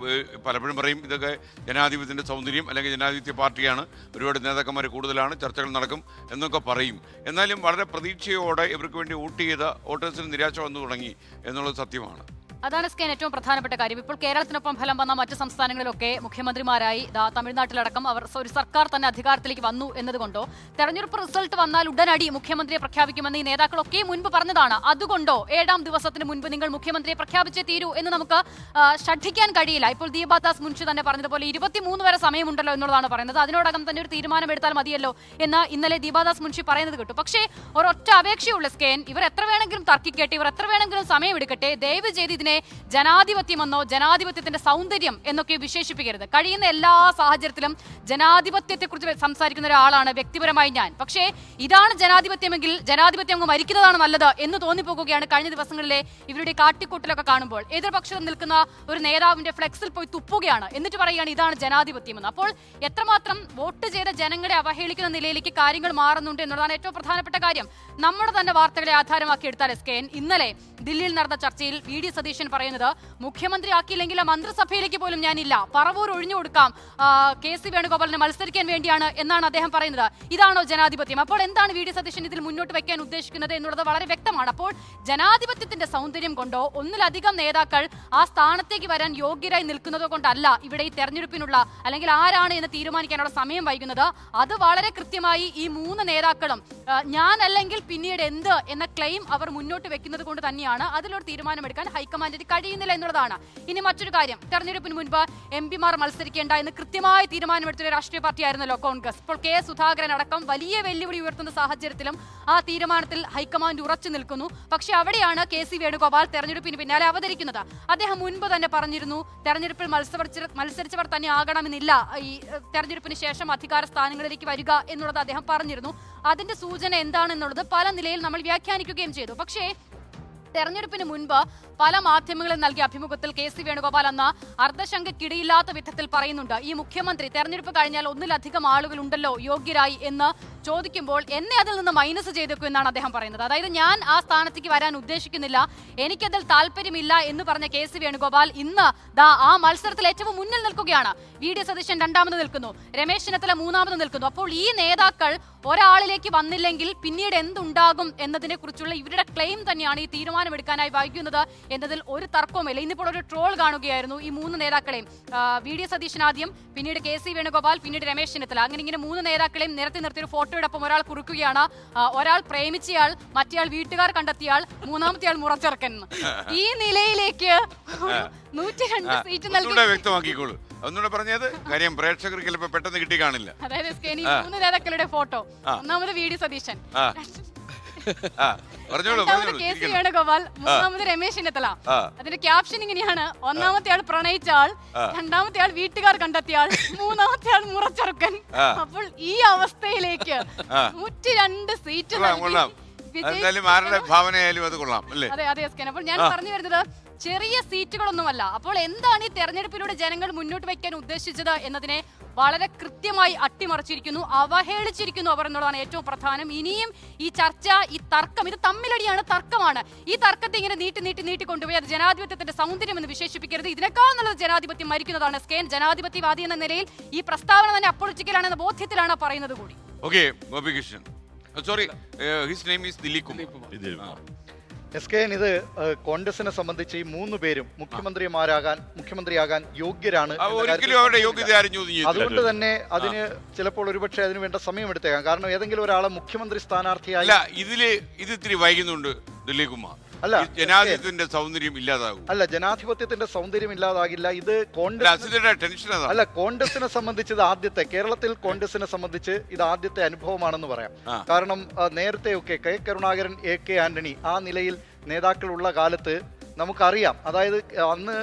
പലപ്പോഴും പറയും ഇതൊക്കെ ജനാധിപത്യത്തിന്റെ സൗന്ദര്യം, അല്ലെങ്കിൽ ജനാധിപത്യ പാർട്ടിയാണ്, ഒരുപാട് നേതാക്കന്മാർ കൂടുതലാണ്, ചർച്ചകൾ നടക്കും എന്നൊക്കെ പറയും. എന്നാലും വളരെ പ്രതീക്ഷയോടെ ഇവർക്ക് വേണ്ടി വോട്ട് ചെയ്ത വോട്ടേഴ്സിന് നിരാശ വന്നു തുടങ്ങി എന്നുള്ളത് സത്യമാണ്. അതാണ് സ്കേൻ ഏറ്റവും പ്രധാനപ്പെട്ട കാര്യം. ഇപ്പോൾ കേരളത്തിനൊപ്പം ഫലം വന്ന മറ്റ് സംസ്ഥാനങ്ങളിലൊക്കെ മുഖ്യമന്ത്രിമാരായി തമിഴ്നാട്ടിലടക്കം അവർ ഒരു സർക്കാർ തന്നെ അധികാരത്തിലേക്ക് വന്നു എന്നതുകൊണ്ടോ, തെരഞ്ഞെടുപ്പ് റിസൾട്ട് വന്നാൽ ഉടനടി മുഖ്യമന്ത്രിയെ പ്രഖ്യാപിക്കുമെന്ന് ഈ നേതാക്കളൊക്കെ മുൻപ് പറഞ്ഞതാണ്. അതുകൊണ്ടോ 7-ാം ദിവസത്തിന് മുൻപ് നിങ്ങൾ മുഖ്യമന്ത്രിയെ പ്രഖ്യാപിച്ചേ തീരൂ എന്ന് നമുക്ക് ശ്രദ്ധിക്കാൻ കഴിയില്ല. ഇപ്പോൾ ദീപാദാസ് മുൻഷി തന്നെ പറഞ്ഞതുപോലെ 23 വരെ സമയമുണ്ടല്ലോ എന്നുള്ളതാണ് പറയുന്നത്. അതിനോടകം തന്നെ ഒരു തീരുമാനമെടുത്താൽ മതിയല്ലോ എന്ന് ഇന്നലെ ദീപാദാസ് മുൻഷി പറയുന്നത് കേട്ടു. പക്ഷേ ഒരൊറ്റ അപേക്ഷയുള്ള സ്കേൻ, ഇവർ എത്ര വേണമെങ്കിലും തർക്കിക്കട്ടെ, ഇവർ എത്ര വേണമെങ്കിലും സമയമെടുക്കട്ടെ, ദയവ് ചെയ്ത് ഇതിനെ ജനാധിപത്യമെന്നോ ജനാധിപത്യത്തിന്റെ സൗന്ദര്യം എന്നൊക്കെ വിശേഷിപ്പിക്കരുത്. കഴിയുന്ന എല്ലാ സാഹചര്യത്തിലും ജനാധിപത്യത്തെക്കുറിച്ച് സംസാരിക്കുന്ന ഒരാളാണ് വ്യക്തിപരമായി ഞാൻ. പക്ഷേ ഇതാണ് ജനാധിപത്യമെങ്കിൽ ജനാധിപത്യം അങ്ങ് മരിക്കുന്നതാണ് നല്ലത് എന്ന് തോന്നിപ്പോകുകയാണ് കഴിഞ്ഞ ദിവസങ്ങളിലെ ഇവരുടെ കാട്ടിക്കൂട്ടലൊക്കെ കാണുമ്പോൾ. എതിർപക്ഷത്ത് നിൽക്കുന്ന ഒരു നേതാവിന്റെ ഫ്ലെക്സിൽ പോയി തുപ്പുകയാണ്, എന്നിട്ട് പറയുകയാണ് ഇതാണ് ജനാധിപത്യമെന്ന്. അപ്പോൾ എത്രമാത്രം വോട്ട് ചെയ്ത ജനങ്ങളെ അവഹേളിക്കുന്ന നിലയിലേക്ക് കാര്യങ്ങൾ മാറുന്നുണ്ട് എന്നുള്ളതാണ് ഏറ്റവും പ്രധാനപ്പെട്ട കാര്യം. നമ്മുടെ തന്നെ വാർത്തകളെ ആധാരമാക്കി എടുത്താൽ SK ഇന്നലെ ദില്ലിയിൽ നടന്ന ചർച്ചയിൽ VD സതീശൻ പറയുന്നത് മുഖ്യമന്ത്രി ആക്കിയില്ലെങ്കിൽ മന്ത്രിസഭയിലേക്ക് പോലും ഞാനില്ല, പറവൂർ ഒഴിഞ്ഞു കൊടുക്കാം, KC വേണുഗോപാലിനെ മത്സരിക്കാൻ വേണ്ടിയാണ് എന്നാണ് അദ്ദേഹം പറയുന്നത്. ഇതാണോ ജനാധിപത്യം? അപ്പോൾ എന്താണ് VD സതീശൻ ഇതിൽ മുന്നോട്ട് വെക്കാൻ ഉദ്ദേശിക്കുന്നത് എന്നുള്ളത് വളരെ വ്യക്തമാണ്. അപ്പോൾ ജനാധിപത്യത്തിന്റെ സൗന്ദര്യം കൊണ്ടോ ഒന്നിലധികം നേതാക്കൾ ആ സ്ഥാനത്തേക്ക് വരാൻ യോഗ്യരായി നിൽക്കുന്നതോ കൊണ്ടല്ല ഇവിടെ ഈ തെരഞ്ഞെടുപ്പിനുള്ള അല്ലെങ്കിൽ ആരാണ് എന്ന് തീരുമാനിക്കാനുള്ള സമയം വൈകുന്നത്. അത് വളരെ കൃത്യമായി ഈ 3 നേതാക്കളും ഞാനല്ലെങ്കിൽ പിന്നീട് എന്ത് എന്ന ക്ലെയിം അവർ മുന്നോട്ട് വെക്കുന്നത് കൊണ്ട് തന്നെയാണ് അതിലൊരു തീരുമാനമെടുക്കാൻ ഹൈക്കമാൻഡിന് കഴിയുന്നില്ല എന്നുള്ളതാണ്. ഇനി മറ്റൊരു കാര്യം, തെരഞ്ഞെടുപ്പിന് മുൻപ് MP-മാർ മത്സരിക്കേണ്ട എന്ന് കൃത്യമായി തീരുമാനമെടുത്തൊരു രാഷ്ട്രീയ പാർട്ടിയായിരുന്നല്ലോ കോൺഗ്രസ്. ഇപ്പോൾ K സുധാകരൻ അടക്കം വലിയ വെല്ലുവിളി ഉയർത്തുന്ന സാഹചര്യത്തിലും ആ തീരുമാനത്തിൽ ഹൈക്കമാൻഡ് ഉറച്ചു നിൽക്കുന്നു. പക്ഷേ അവിടെയാണ് KC വേണുഗോപാൽ തെരഞ്ഞെടുപ്പിന് പിന്നാലെ അവതരിക്കുന്നത്. അദ്ദേഹം മുൻപ് തന്നെ പറഞ്ഞിരുന്നു തെരഞ്ഞെടുപ്പിൽ മത്സരിച്ചവർ തന്നെ ആകണമെന്നില്ല ഈ തെരഞ്ഞെടുപ്പിന് ശേഷം അധികാര സ്ഥാനങ്ങളിലേക്ക് വരിക എന്നുള്ളത് അദ്ദേഹം പറഞ്ഞിരുന്നു. അതിന്റെ സൂചന എന്താണെന്നുള്ളത് പല നിലയിൽ നമ്മൾ വ്യാഖ്യാനിക്കുകയും ചെയ്തു. പക്ഷേ തെരഞ്ഞെടുപ്പിന് മുൻപ് പല മാധ്യമങ്ങളിൽ നൽകിയ അഭിമുഖത്തിൽ KC വേണുഗോപാൽ എന്ന അർദ്ധശങ്കയ്ക്കിടയില്ലാത്ത വിധത്തിൽ പറയുന്നുണ്ട് ഈ മുഖ്യമന്ത്രി തെരഞ്ഞെടുപ്പ് കഴിഞ്ഞാൽ ഒന്നിലധികം ആളുകൾ ഉണ്ടല്ലോ യോഗ്യരായി എന്ന് ചോദിക്കുമ്പോൾ എന്നെ അതിൽ നിന്ന് മൈനസ് ചെയ്തേക്കും എന്നാണ് അദ്ദേഹം പറയുന്നത്. അതായത് ഞാൻ ആ സ്ഥാനത്തേക്ക് വരാൻ ഉദ്ദേശിക്കുന്നില്ല, എനിക്കതിൽ താല്പര്യമില്ല എന്ന് പറഞ്ഞ KC വേണുഗോപാൽ ഇന്ന് ആ മത്സരത്തിൽ ഏറ്റവും മുന്നിൽ നിൽക്കുകയാണ്. VD സതീശൻ രണ്ടാമത് നിൽക്കുന്നു, രമേശ് ചെന്നിത്തല മൂന്നാമത് നിൽക്കുന്നു. അപ്പോൾ ഈ നേതാക്കൾ ഒരാളിലേക്ക് വന്നില്ലെങ്കിൽ പിന്നീട് എന്തുണ്ടാകും എന്നതിനെ കുറിച്ചുള്ള ഇവരുടെ ക്ലെയിം തന്നെയാണ് ഈ തീരുമാനമെടുക്കാനായി വൈകുന്നത് എന്നതിൽ ഒരു തർക്കവുമില്ല. ഇന്നിപ്പോൾ ഒരു ട്രോൾ കാണുകയായിരുന്നു ഈ മൂന്ന് നേതാക്കളെയും, VD സതീശൻ ആദ്യം, പിന്നീട് KC വേണുഗോപാൽ, പിന്നീട് രമേശ് ചെന്നിത്തല. അങ്ങനെ ഇങ്ങനെ മൂന്ന് നേതാക്കളെയും നിരത്തി നിർത്തിയ ഒരു ഫോട്ടോയോടൊപ്പം ഒരാൾ കുറിക്കുകയാണ്, ഒരാൾ പ്രേമിച്ചയാൾ, മറ്റേയാൾ വീട്ടുകാർ കണ്ടെത്തിയാൽ, മൂന്നാമത്തെ ആൾ മുറച്ചെറുക്കൻ. ഈ നിലയിലേക്ക് 102 സീറ്റ് നൽകി വ്യക്തമാക്കിക്കോളൂ. ഒന്നുകൂടെ പറഞ്ഞത് കാര്യം പ്രേക്ഷകർക്ക് ചിലപ്പോൾ പെട്ടെന്ന് കിട്ടി കാണില്ല. അതായത് മൂന്ന് നേതാക്കളുടെ ഫോട്ടോ, ഒന്നാമത് VD സതീശൻ, KC വേണുഗോപാൽ, മൂന്നാമത് രമേശ് ചെന്നിത്തല. അതിന്റെ ക്യാപ്ഷൻ ഇങ്ങനെയാണ്: ഒന്നാമത്തെ ആൾ പ്രണയിച്ച ആൾ, രണ്ടാമത്തെ ആൾ വീട്ടുകാർ കണ്ടെത്തിയ ആൾ, മൂന്നാമത്തെ ആൾ മുറച്ചെറുക്കൻ. അപ്പോൾ ഈ അവസ്ഥയിലേക്ക് 102 സീറ്റ് ഭാവനയായാലും അത് കൊള്ളാം അല്ലേ? അതെ അതെ. അപ്പോൾ ഞാൻ പറഞ്ഞു വരുന്നത് ചെറിയ സീറ്റുകളൊന്നുമല്ല. അപ്പോൾ എന്താണ് ഈ തെരഞ്ഞെടുപ്പിലൂടെ ജനങ്ങൾ മുന്നോട്ട് വയ്ക്കാൻ ഉദ്ദേശിച്ചത് എന്നതിനെ വളരെ കൃത്യമായി അട്ടിമറിച്ചിരിക്കുന്നു, അവഹേളിച്ചിരിക്കുന്നു അവർ എന്നുള്ളതാണ് ഏറ്റവും പ്രധാനം. ഇനിയും ഈ ചർച്ച, ഈ തർക്കം, ഇത് തമ്മിലടിയാണ്, തർക്കമാണ്. ഈ തർക്കത്തെ ഇങ്ങനെ നീട്ടി കൊണ്ടുപോയി അത് ജനാധിപത്യത്തിന്റെ സൗന്ദര്യം എന്ന് വിശേഷിപ്പിക്കരുത്. ഇതിനേക്കാൾ നല്ലത് ജനാധിപത്യം മരിക്കുന്നതാണ്. ജനാധിപത്യവാദി എന്ന നിലയിൽ ഈ പ്രസ്താവന തന്നെ അപ്പൊളിറ്റിക്കലാണെന്ന ബോധ്യത്തിലാണ് പറയുന്നത് കൂടി. Okay, Gopikrishnan, sorry, his name is Dileep Kumar. SKN, ഇത് കോൺഗ്രസിനെ സംബന്ധിച്ച് ഈ മൂന്ന് പേരും മുഖ്യമന്ത്രിയാകാൻ യോഗ്യരാണ്. അതുകൊണ്ട് തന്നെ അതിന് ചിലപ്പോൾ ഒരുപക്ഷെ അതിന് വേണ്ട സമയമെടുത്തേക്കാം. കാരണം ഏതെങ്കിലും ഒരാളെ മുഖ്യമന്ത്രി സ്ഥാനാർത്ഥിയായി ഇത് ഇത്തിരി വൈകുന്നുണ്ട് ദിലീപ് കുമാർ. ജനാധിപത്യത്തിന്റെ സൗന്ദര്യം ഇല്ലാതാകും. അല്ല, ജനാധിപത്യത്തിന്റെ സൗന്ദര്യം ഇല്ലാതാകില്ല. ഇത് കോൺഗ്രസിനെ സംബന്ധിച്ച് ആദ്യത്തെ, കേരളത്തിൽ കോൺഗ്രസിനെ സംബന്ധിച്ച് ഇത് ആദ്യത്തെ അനുഭവമാണെന്ന് പറയാം. കാരണം നേരത്തെയൊക്കെ K. കരുണാകരൻ, AK ആന്റണി ആ നിലയിൽ നേതാക്കളുള്ള കാലത്ത് നമുക്കറിയാം. അതായത് അന്ന്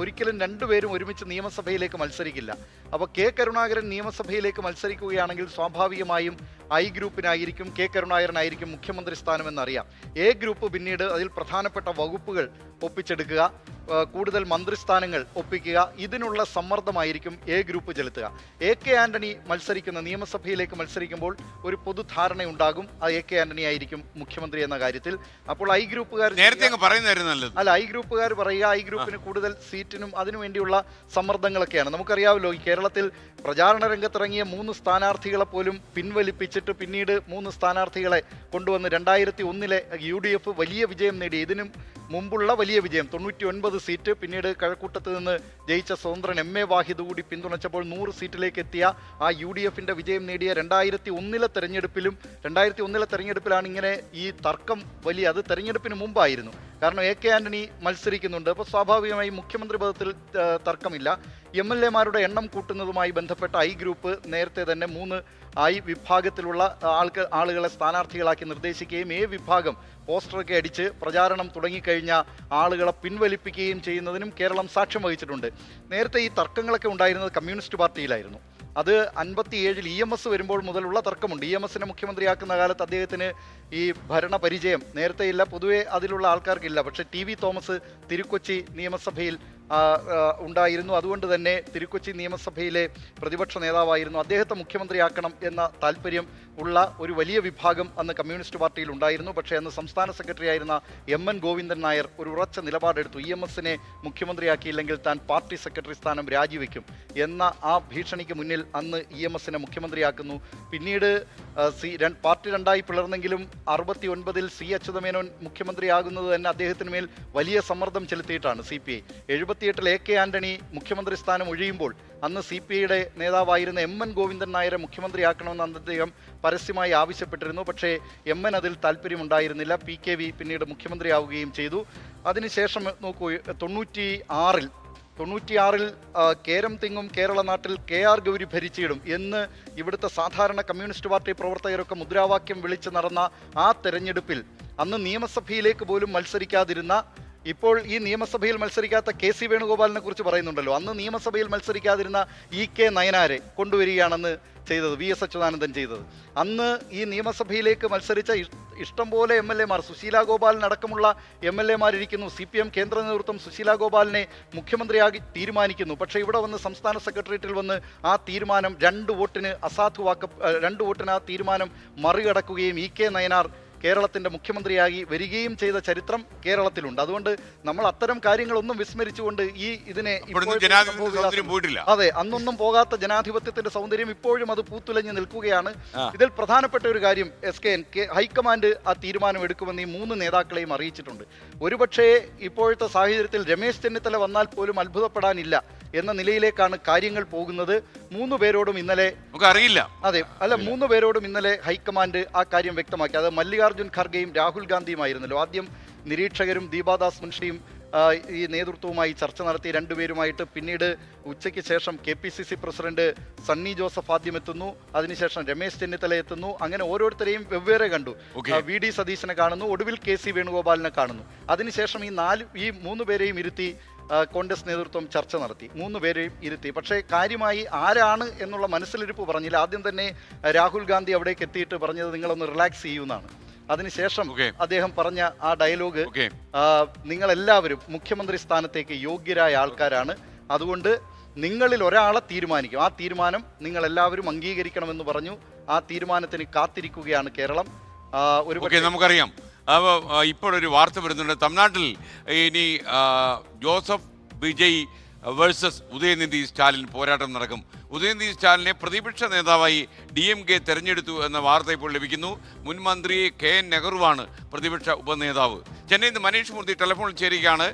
ഒരിക്കലും രണ്ടുപേരും ഒരുമിച്ച് നിയമസഭയിലേക്ക് മത്സരിക്കില്ല. അപ്പോൾ K. കരുണാകരൻ നിയമസഭയിലേക്ക് മത്സരിക്കുകയാണെങ്കിൽ സ്വാഭാവികമായും I ഗ്രൂപ്പിനായിരിക്കും, K. കരുണാകരനായിരിക്കും മുഖ്യമന്ത്രി സ്ഥാനമെന്നറിയാം. A ഗ്രൂപ്പ് പിന്നീട് അതിൽ പ്രധാനപ്പെട്ട വകുപ്പുകൾ ഒപ്പിച്ചെടുക്കുക, കൂടുതൽ മന്ത്രിസ്ഥാനങ്ങൾ ഒപ്പിക്കുക, ഇതിനുള്ള സമ്മർദ്ദമായിരിക്കും A ഗ്രൂപ്പ് ചെലുത്തുക. AK ആന്റണി നിയമസഭയിലേക്ക് മത്സരിക്കുമ്പോൾ ഒരു പൊതുധാരണയുണ്ടാകും, AK ആന്റണി ആയിരിക്കും മുഖ്യമന്ത്രി എന്ന കാര്യത്തിൽ. അപ്പോൾ I ഗ്രൂപ്പുകാർ I ഗ്രൂപ്പുകാർ പറയുക I ഗ്രൂപ്പിന് കൂടുതൽ സീറ്റിനും അതിനുവേണ്ടിയുള്ള സമ്മർദ്ദങ്ങളൊക്കെയാണ്. നമുക്കറിയാമല്ലോ, ഈ കേരളത്തിൽ പ്രചാരണ രംഗത്തിറങ്ങിയ 3 സ്ഥാനാർത്ഥികളെ പോലും പിൻവലിപ്പിച്ചിട്ട് പിന്നീട് 3 സ്ഥാനാർത്ഥികളെ കൊണ്ടുവന്ന് 2001 UDF വലിയ വിജയം നേടി. ഇതിനും മുമ്പുള്ള വലിയ വിജയം 99 സീറ്റ്, പിന്നീട് കഴക്കൂട്ടത്ത് നിന്ന് ജയിച്ച സ്വതന്ത്രൻ MA വാഹിദ് കൂടി പിന്തുണച്ചപ്പോൾ 100 സീറ്റിലേക്ക് എത്തിയ ആ UDFന്റെ വിജയം നേടിയ 2001 തെരഞ്ഞെടുപ്പിലാണ് ഇങ്ങനെ ഈ തർക്കം അത് തെരഞ്ഞെടുപ്പിന് മുമ്പായിരുന്നു. കാരണം AK ആന്റണി മത്സരിക്കുന്നുണ്ട്. അപ്പോൾ സ്വാഭാവികമായി മുഖ്യമന്ത്രി പദത്തിൽ തർക്കമില്ല. MLA മാരുടെ എണ്ണം കൂട്ടുന്നതുമായി ബന്ധപ്പെട്ട I ഗ്രൂപ്പ് നേരത്തെ തന്നെ 3 I വിഭാഗത്തിലുള്ള ആളുകളെ സ്ഥാനാർത്ഥികളാക്കി നിർദ്ദേശിക്കുകയും A വിഭാഗം പോസ്റ്ററൊക്കെ അടിച്ച് പ്രചാരണം തുടങ്ങിക്കഴിഞ്ഞ ആളുകളെ പിൻവലിപ്പിക്കുകയും ചെയ്യുന്നതിനും കേരളം സാക്ഷ്യം വഹിച്ചിട്ടുണ്ട്. നേരത്തെ ഈ തർക്കങ്ങളൊക്കെ ഉണ്ടായിരുന്നത് കമ്മ്യൂണിസ്റ്റ് പാർട്ടിയിലായിരുന്നു. അത് 57 EMS വരുമ്പോൾ മുതലുള്ള തർക്കമുണ്ട്. EMSനെ മുഖ്യമന്ത്രിയാക്കുന്ന കാലത്ത് അദ്ദേഹത്തിന് ഈ ഭരണപരിചയം നേരത്തെയില്ല, പൊതുവെ അതിലുള്ള ആൾക്കാർക്കില്ല. പക്ഷേ TV തോമസ് തിരുക്കൊച്ചി നിയമസഭയിൽ ഉണ്ടായിരുന്നു. അതുകൊണ്ട് തന്നെ തിരുക്കൊച്ചി നിയമസഭയിലെ പ്രതിപക്ഷ നേതാവായിരുന്നു. അദ്ദേഹത്തെ മുഖ്യമന്ത്രിയാക്കണം എന്ന താല്പര്യം ഉള്ള ഒരു വലിയ വിഭാഗം അന്ന് കമ്മ്യൂണിസ്റ്റ് പാർട്ടിയിൽ ഉണ്ടായിരുന്നു. പക്ഷേ അന്ന് സംസ്ഥാന സെക്രട്ടറി ആയിരുന്ന MN ഗോവിന്ദൻ നായർ ഒരു ഉറച്ച നിലപാടെടുത്തു. EMSനെ മുഖ്യമന്ത്രിയാക്കിയില്ലെങ്കിൽ താൻ പാർട്ടി സെക്രട്ടറി സ്ഥാനം രാജിവെക്കും എന്ന ആ ഭീഷണിക്ക് മുന്നിൽ അന്ന് EMSനെ മുഖ്യമന്ത്രിയാക്കുന്നു. പിന്നീട് പാർട്ടി രണ്ടായി പിളർന്നെങ്കിലും 69 C. അച്യുതമേനോൻ മുഖ്യമന്ത്രിയാകുന്നത് തന്നെ അദ്ദേഹത്തിന് മേൽ വലിയ സമ്മർദ്ദം ചെലുത്തിയിട്ടാണ് CPI. 78 AK ആന്റണി മുഖ്യമന്ത്രി സ്ഥാനം ഒഴിയുമ്പോൾ അന്ന് CPIയുടെ നേതാവായിരുന്ന MN ഗോവിന്ദൻ നായരെ മുഖ്യമന്ത്രിയാക്കണമെന്ന് അന്ന് അദ്ദേഹം പരസ്യമായി ആവശ്യപ്പെട്ടിരുന്നു. പക്ഷേ MN അതിൽ താല്പര്യമുണ്ടായിരുന്നില്ല. PKV പിന്നീട് മുഖ്യമന്ത്രിയാവുകയും ചെയ്തു. അതിനുശേഷം നോക്കൂ, 96 കേരം തിങ്ങും കേരള നാട്ടിൽ KR ഗൗരി ഭരിച്ചിടും എന്ന് ഇവിടുത്തെ സാധാരണ കമ്മ്യൂണിസ്റ്റ് പാർട്ടി പ്രവർത്തകരൊക്കെ മുദ്രാവാക്യം വിളിച്ച് നടന്ന ആ തെരഞ്ഞെടുപ്പിൽ അന്ന് നിയമസഭയിലേക്ക് പോലും മത്സരിക്കാതിരുന്ന ഇപ്പോൾ ഈ നിയമസഭയിൽ മത്സരിക്കാത്ത KC വേണുഗോപാലിനെ കുറിച്ച് പറയുന്നുണ്ടല്ലോ. അന്ന് നിയമസഭയിൽ മത്സരിക്കാതിരുന്ന EK നയനാരെ കൊണ്ടുവരികയാണെന്ന് ചെയ്തത് VS അച്യുതാനന്ദൻ ചെയ്തത്. അന്ന് ഈ നിയമസഭയിലേക്ക് മത്സരിച്ച ഇഷ്ടം പോലെ MLA മാർ, സുശീല ഗോപാലിനടക്കമുള്ള MLA മാർ ഇരിക്കുന്നു. CPM കേന്ദ്ര നേതൃത്വം സുശീല ഗോപാലിനെ മുഖ്യമന്ത്രിയാക്കി തീരുമാനിക്കുന്നു. പക്ഷേ ഇവിടെ വന്ന് സംസ്ഥാന സെക്രട്ടേറിയറ്റിൽ വന്ന് ആ തീരുമാനം 2 വോട്ടിന് ആ തീരുമാനം മറികടക്കുകയും EK നയനാർ കേരളത്തിന്റെ മുഖ്യമന്ത്രിയായി വരികയും ചെയ്ത ചരിത്രം കേരളത്തിലുണ്ട്. അതുകൊണ്ട് നമ്മൾ അത്തരം കാര്യങ്ങളൊന്നും വിസ്മരിച്ചുകൊണ്ട് ഇതിനെ അതെ, അന്നൊന്നും പോകാത്ത ജനാധിപത്യത്തിന്റെ സൗന്ദര്യം ഇപ്പോഴും അത് പൂത്തുലഞ്ഞു നിൽക്കുകയാണ്. ഇതിൽ പ്രധാനപ്പെട്ട ഒരു കാര്യം SKN ഹൈക്കമാൻഡ് ആ തീരുമാനം എടുക്കുമെന്ന് ഈ 3 നേതാക്കളെയും അറിയിച്ചിട്ടുണ്ട്. ഒരുപക്ഷേ ഇപ്പോഴത്തെ സാഹചര്യത്തിൽ രമേശ് ചെന്നിത്തല വന്നാൽ പോലും അത്ഭുതപ്പെടാനില്ല എന്ന നിലയിലേക്കാണ് കാര്യങ്ങൾ പോകുന്നത്. 3 പേരോടും ഇന്നലെ അറിയില്ല. അതെ, അല്ല 3 പേരോടും ഇന്നലെ ഹൈക്കമാൻഡ് ആ കാര്യം വ്യക്തമാക്കി. അത് മല്ലികാർജുൻ ഖർഗെയും രാഹുൽ ഗാന്ധിയുമായിരുന്നല്ലോ. ആദ്യം നിരീക്ഷകരും ദീപാദാസ് മുൻഷിയും ഈ നേതൃത്വവുമായി ചർച്ച നടത്തി 2 പേരുമായിട്ട്. പിന്നീട് ഉച്ചയ്ക്ക് ശേഷം KPCC പ്രസിഡന്റ് സണ്ണി ജോസഫ് ആദ്യം എത്തുന്നു, അതിനുശേഷം രമേശ് ചെന്നിത്തല എത്തുന്നു. അങ്ങനെ ഓരോരുത്തരെയും വെവ്വേറെ കണ്ടു. VD സതീശനെ കാണുന്നു, ഒടുവിൽ KC വേണുഗോപാലിനെ കാണുന്നു. അതിനുശേഷം ഈ 3 പേരെയും ഇരുത്തി കോൺഗ്രസ് നേതൃത്വം ചർച്ച നടത്തി. 3 പേരെയും ഇരുത്തി. പക്ഷേ കാര്യമായി ആരാണ് എന്നുള്ള മനസ്സിലിരിപ്പ് പറഞ്ഞില്ല. ആദ്യം തന്നെ രാഹുൽ ഗാന്ധി അവിടേക്ക് എത്തിയിട്ട് പറഞ്ഞത് നിങ്ങളൊന്ന് റിലാക്സ് ചെയ്യുമെന്നാണ്. അതിനുശേഷം അദ്ദേഹം പറഞ്ഞ ആ ഡയലോഗ്, നിങ്ങളെല്ലാവരും മുഖ്യമന്ത്രി സ്ഥാനത്തേക്ക് യോഗ്യരായ ആൾക്കാരാണ്, അതുകൊണ്ട് നിങ്ങളിൽ ഒരാളെ തീരുമാനിക്കും, ആ തീരുമാനം നിങ്ങൾ എല്ലാവരും അംഗീകരിക്കണമെന്ന് പറഞ്ഞു. ആ തീരുമാനത്തിന് കാത്തിരിക്കുകയാണ് കേരളം. നമുക്കറിയാം. ഇപ്പോഴൊരു വാർത്ത വരുന്നുണ്ട്, തമിഴ്നാട്ടിൽ ഇനി ജോസഫ് വിജയ് വേഴ്സസ് ഉദയനിധി സ്റ്റാലിൻ പോരാട്ടം നടക്കും. ഉദയനിധി സ്റ്റാലിനെ പ്രതിപക്ഷ നേതാവായി DMK തെരഞ്ഞെടുത്തു എന്ന വാർത്ത ഇപ്പോൾ ലഭിക്കുന്നു. മുൻ മന്ത്രി KN നെഹ്റുവാണ് പ്രതിപക്ഷ ഉപനേതാവ്. ചെന്നൈയിൽ നിന്ന് മനീഷ് മൂർത്തി ടെലിഫോണിൽ ചേരുകയാണ്.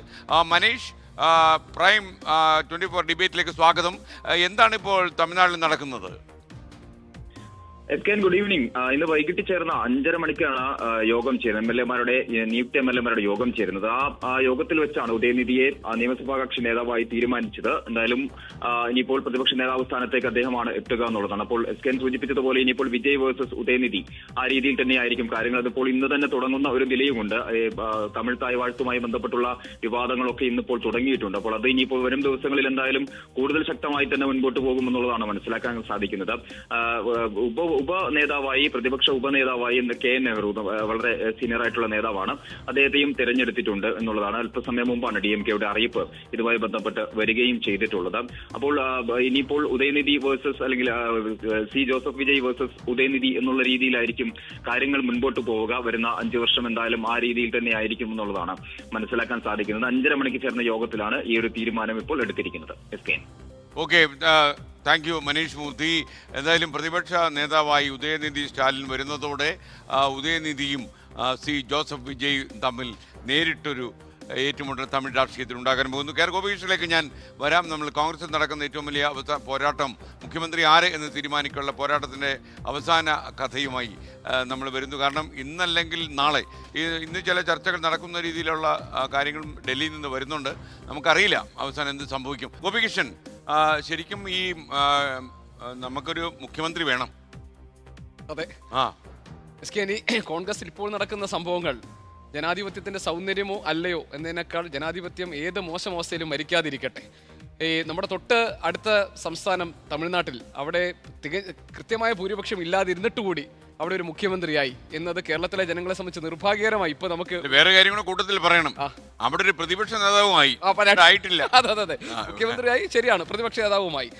മനീഷ്, പ്രൈം 24 ഡിബേറ്റിലേക്ക് സ്വാഗതം. എന്താണ് ഇപ്പോൾ തമിഴ്നാട്ടിൽ നടക്കുന്നത്? SKN good evening. ഇന്ന് വൈകിട്ട് ചേർന്ന 5:30 മണിക്കാണ് യോഗം ചേരുന്നത്. നിയുക്ത MLA മാരുടെ യോഗം ചേരുന്നത്. ആ യോഗത്തിൽ വെച്ചാണ് ഉദയനിധിയെ നിയമസഭാ കക്ഷി നേതാവായി തീരുമാനിച്ചത്. എന്തായാലും ഇനിയിപ്പോൾ പ്രതിപക്ഷ നേതാവ് സ്ഥാനത്തേക്ക് അദ്ദേഹമാണ് എത്തുക എന്നുള്ളതാണ്. അപ്പോൾ SKN സൂചിപ്പിച്ചതുപോലെ ഇനിയിപ്പോൾ വിജയ് വേഴ്സസ് ഉദയനിധി ആ രീതിയിൽ തന്നെയായിരിക്കും കാര്യങ്ങൾ. അതിപ്പോൾ ഇന്ന് തന്നെ തുടങ്ങുന്ന ഒരു നിലയുമുണ്ട്. തമിഴ് തായ് വാഴ്ത്തുമായി ബന്ധപ്പെട്ടുള്ള വിവാദങ്ങളൊക്കെ ഇന്നിപ്പോൾ തുടങ്ങിയിട്ടുണ്ട്. അപ്പോൾ അത് ഇനിയിപ്പോൾ വരും ദിവസങ്ങളിൽ എന്തായാലും കൂടുതൽ ശക്തമായി തന്നെ മുൻപോട്ട് പോകുമെന്നുള്ളതാണ് മനസ്സിലാക്കാൻ സാധിക്കുന്നത്. ഉപനേതാവായി, പ്രതിപക്ഷ ഉപനേതാവായി KN നെഹ്റു വളരെ സീനിയർ ആയിട്ടുള്ള നേതാവാണ്, അദ്ദേഹത്തെയും തെരഞ്ഞെടുത്തിട്ടുണ്ട് എന്നുള്ളതാണ്. അല്പസമയം മുമ്പാണ് DMKയുടെ അറിയിപ്പ് ഇതുമായി ബന്ധപ്പെട്ട് വരികയും ചെയ്തിട്ടുള്ളത്. അപ്പോൾ ഇനിയിപ്പോൾ ഉദയനിധി വേഴ്സസ് അല്ലെങ്കിൽ ജോസഫ് വിജയ് വേഴ്സസ് ഉദയനിധി എന്നുള്ള രീതിയിലായിരിക്കും കാര്യങ്ങൾ മുൻപോട്ട് പോവുക. വരുന്ന 5 വർഷം എന്തായാലും ആ രീതിയിൽ തന്നെ ആയിരിക്കും എന്നുള്ളതാണ് മനസ്സിലാക്കാൻ സാധിക്കുന്നത്. 5:30 മണിക്ക് ചേർന്ന യോഗത്തിലാണ് ഈ ഒരു തീരുമാനം ഇപ്പോൾ എടുത്തിരിക്കുന്നത്. ഓക്കെ, താങ്ക് യു മനീഷ് മൂർത്തി. എന്തായാലും പ്രതിപക്ഷ നേതാവായി ഉദയനിധി സ്റ്റാലിൻ വരുന്നതോടെ ഉദയനിധിയും ജോസഫ് വിജയ് തമ്മിൽ നേരിട്ടൊരു ഏറ്റുമുട്ടൽ തമിഴ് രാഷ്ട്രീയത്തിൽ ഉണ്ടാകാൻ പോകുന്നു. ഗോപികൃഷ്ണനിലേക്ക് ഞാൻ വരാം. നമ്മൾ കോൺഗ്രസിൽ നടക്കുന്ന ഏറ്റവും വലിയ പോരാട്ടം മുഖ്യമന്ത്രി ആര് എന്ന് തീരുമാനിക്കാനുള്ള പോരാട്ടത്തിൻ്റെ അവസാന കഥയുമായി നമ്മൾ വരുന്നു. കാരണം ഇന്നല്ലെങ്കിൽ നാളെ ഇന്ന് ചില ചർച്ചകൾ നടക്കുന്ന രീതിയിലുള്ള കാര്യങ്ങളും ഡൽഹിയിൽ നിന്ന് വരുന്നുണ്ട്. നമുക്കറിയില്ല അവസാനം എന്ത് സംഭവിക്കും. ഗോപികൃഷ്ണൻ, ശരിക്കും ഈ നമുക്കൊരു മുഖ്യമന്ത്രി വേണം. അതെ, കോൺഗ്രസിൽ ഇപ്പോൾ നടക്കുന്ന സംഭവങ്ങൾ ജനാധിപത്യത്തിന്റെ സൗന്ദര്യമോ അല്ലയോ എന്നതിനേക്കാൾ ജനാധിപത്യം ഏത് മോശം അവസ്ഥയിലും മരിക്കാതിരിക്കട്ടെ. നമ്മുടെ തൊട്ട് അടുത്ത സംസ്ഥാനം തമിഴ്നാട്ടിൽ അവിടെ കൃത്യമായ ഭൂരിപക്ഷം ഇല്ലാതിരുന്നിട്ട് കൂടി അവിടെ ഒരു മുഖ്യമന്ത്രിയായി എന്നത് കേരളത്തിലെ ജനങ്ങളെ സംബന്ധിച്ച് നിർഭാഗ്യകരമായി. ഇപ്പൊ നമുക്ക് വേറെ കാര്യങ്ങളും കൂട്ടത്തിൽ പറയണം. അവിടെ ഒരു പ്രതിപക്ഷ നേതാവുമായി ആയിട്ടില്ല. അതെ, മുഖ്യമന്ത്രിയായി, ശരിയാണ്, പ്രതിപക്ഷ നേതാവുമായി.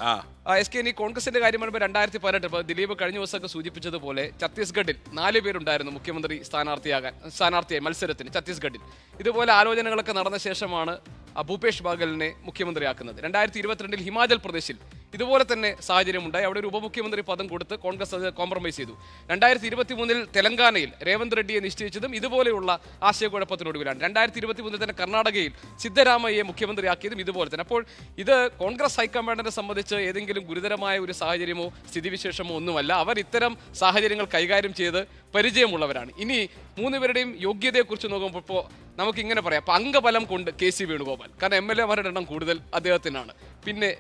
SKN കോൺഗ്രസിന്റെ കാര്യം പറയുമ്പോൾ 2018 ദിലീപ് കഴിഞ്ഞ ദിവസമൊക്കെ സൂചിപ്പിച്ചതുപോലെ ഛത്തീസ്ഗഡിൽ 4 പേരുണ്ടായിരുന്നു മുഖ്യമന്ത്രി സ്ഥാനാർത്ഥിയായി മത്സരത്തിന്. ഛത്തീസ്ഗഡിൽ ഇതുപോലെ ആലോചനകളൊക്കെ നടന്ന ശേഷമാണ് ഭൂപേഷ് ബാഗലിനെ മുഖ്യമന്ത്രിയാക്കുന്നത്. 2022 ഹിമാചൽ പ്രദേശിൽ ഇതുപോലെ തന്നെ സാഹചര്യമുണ്ടായി. അവിടെ ഒരു ഉപമുഖ്യമന്ത്രി പദം കൊടുത്ത് കോൺഗ്രസ് അത് കോംപ്രമൈസ് ചെയ്തു. 2023 തെലങ്കാനയിൽ രേവന്ത് റെഡ്ഡിയെ നിശ്ചയിച്ചതും ഇതുപോലെയുള്ള ആശയക്കുഴപ്പത്തിനൊടുവിലാണ്. 2023 തന്നെ കർണാടകയിൽ സിദ്ധരാമയ്യയെ മുഖ്യമന്ത്രിയാക്കിയതും ഇതുപോലെ തന്നെ. അപ്പോൾ ഇത് കോൺഗ്രസ് ഹൈക്കമാൻഡിനെ സംബന്ധിച്ച് ഏതെങ്കിലും ഗുരുതരമായ ഒരു സാഹചര്യമോ സ്ഥിതിവിശേഷമോ ഒന്നുമല്ല. അവർ ഇത്തരം സാഹചര്യങ്ങൾ കൈകാര്യം ചെയ്ത് പരിചയമുള്ളവരാണ്. ഇനി 3 പേരുടെയും യോഗ്യതയെക്കുറിച്ച് നോക്കുമ്പോൾ നമുക്ക് ഇങ്ങനെ പറയാം, അപ്പം അംഗബലം കൊണ്ട് KC വേണുഗോപാൽ, കാരണം MLA-മാരുടെ എണ്ണം കൂടുതൽ അദ്ദേഹത്തിനാണ്. പിന്നെ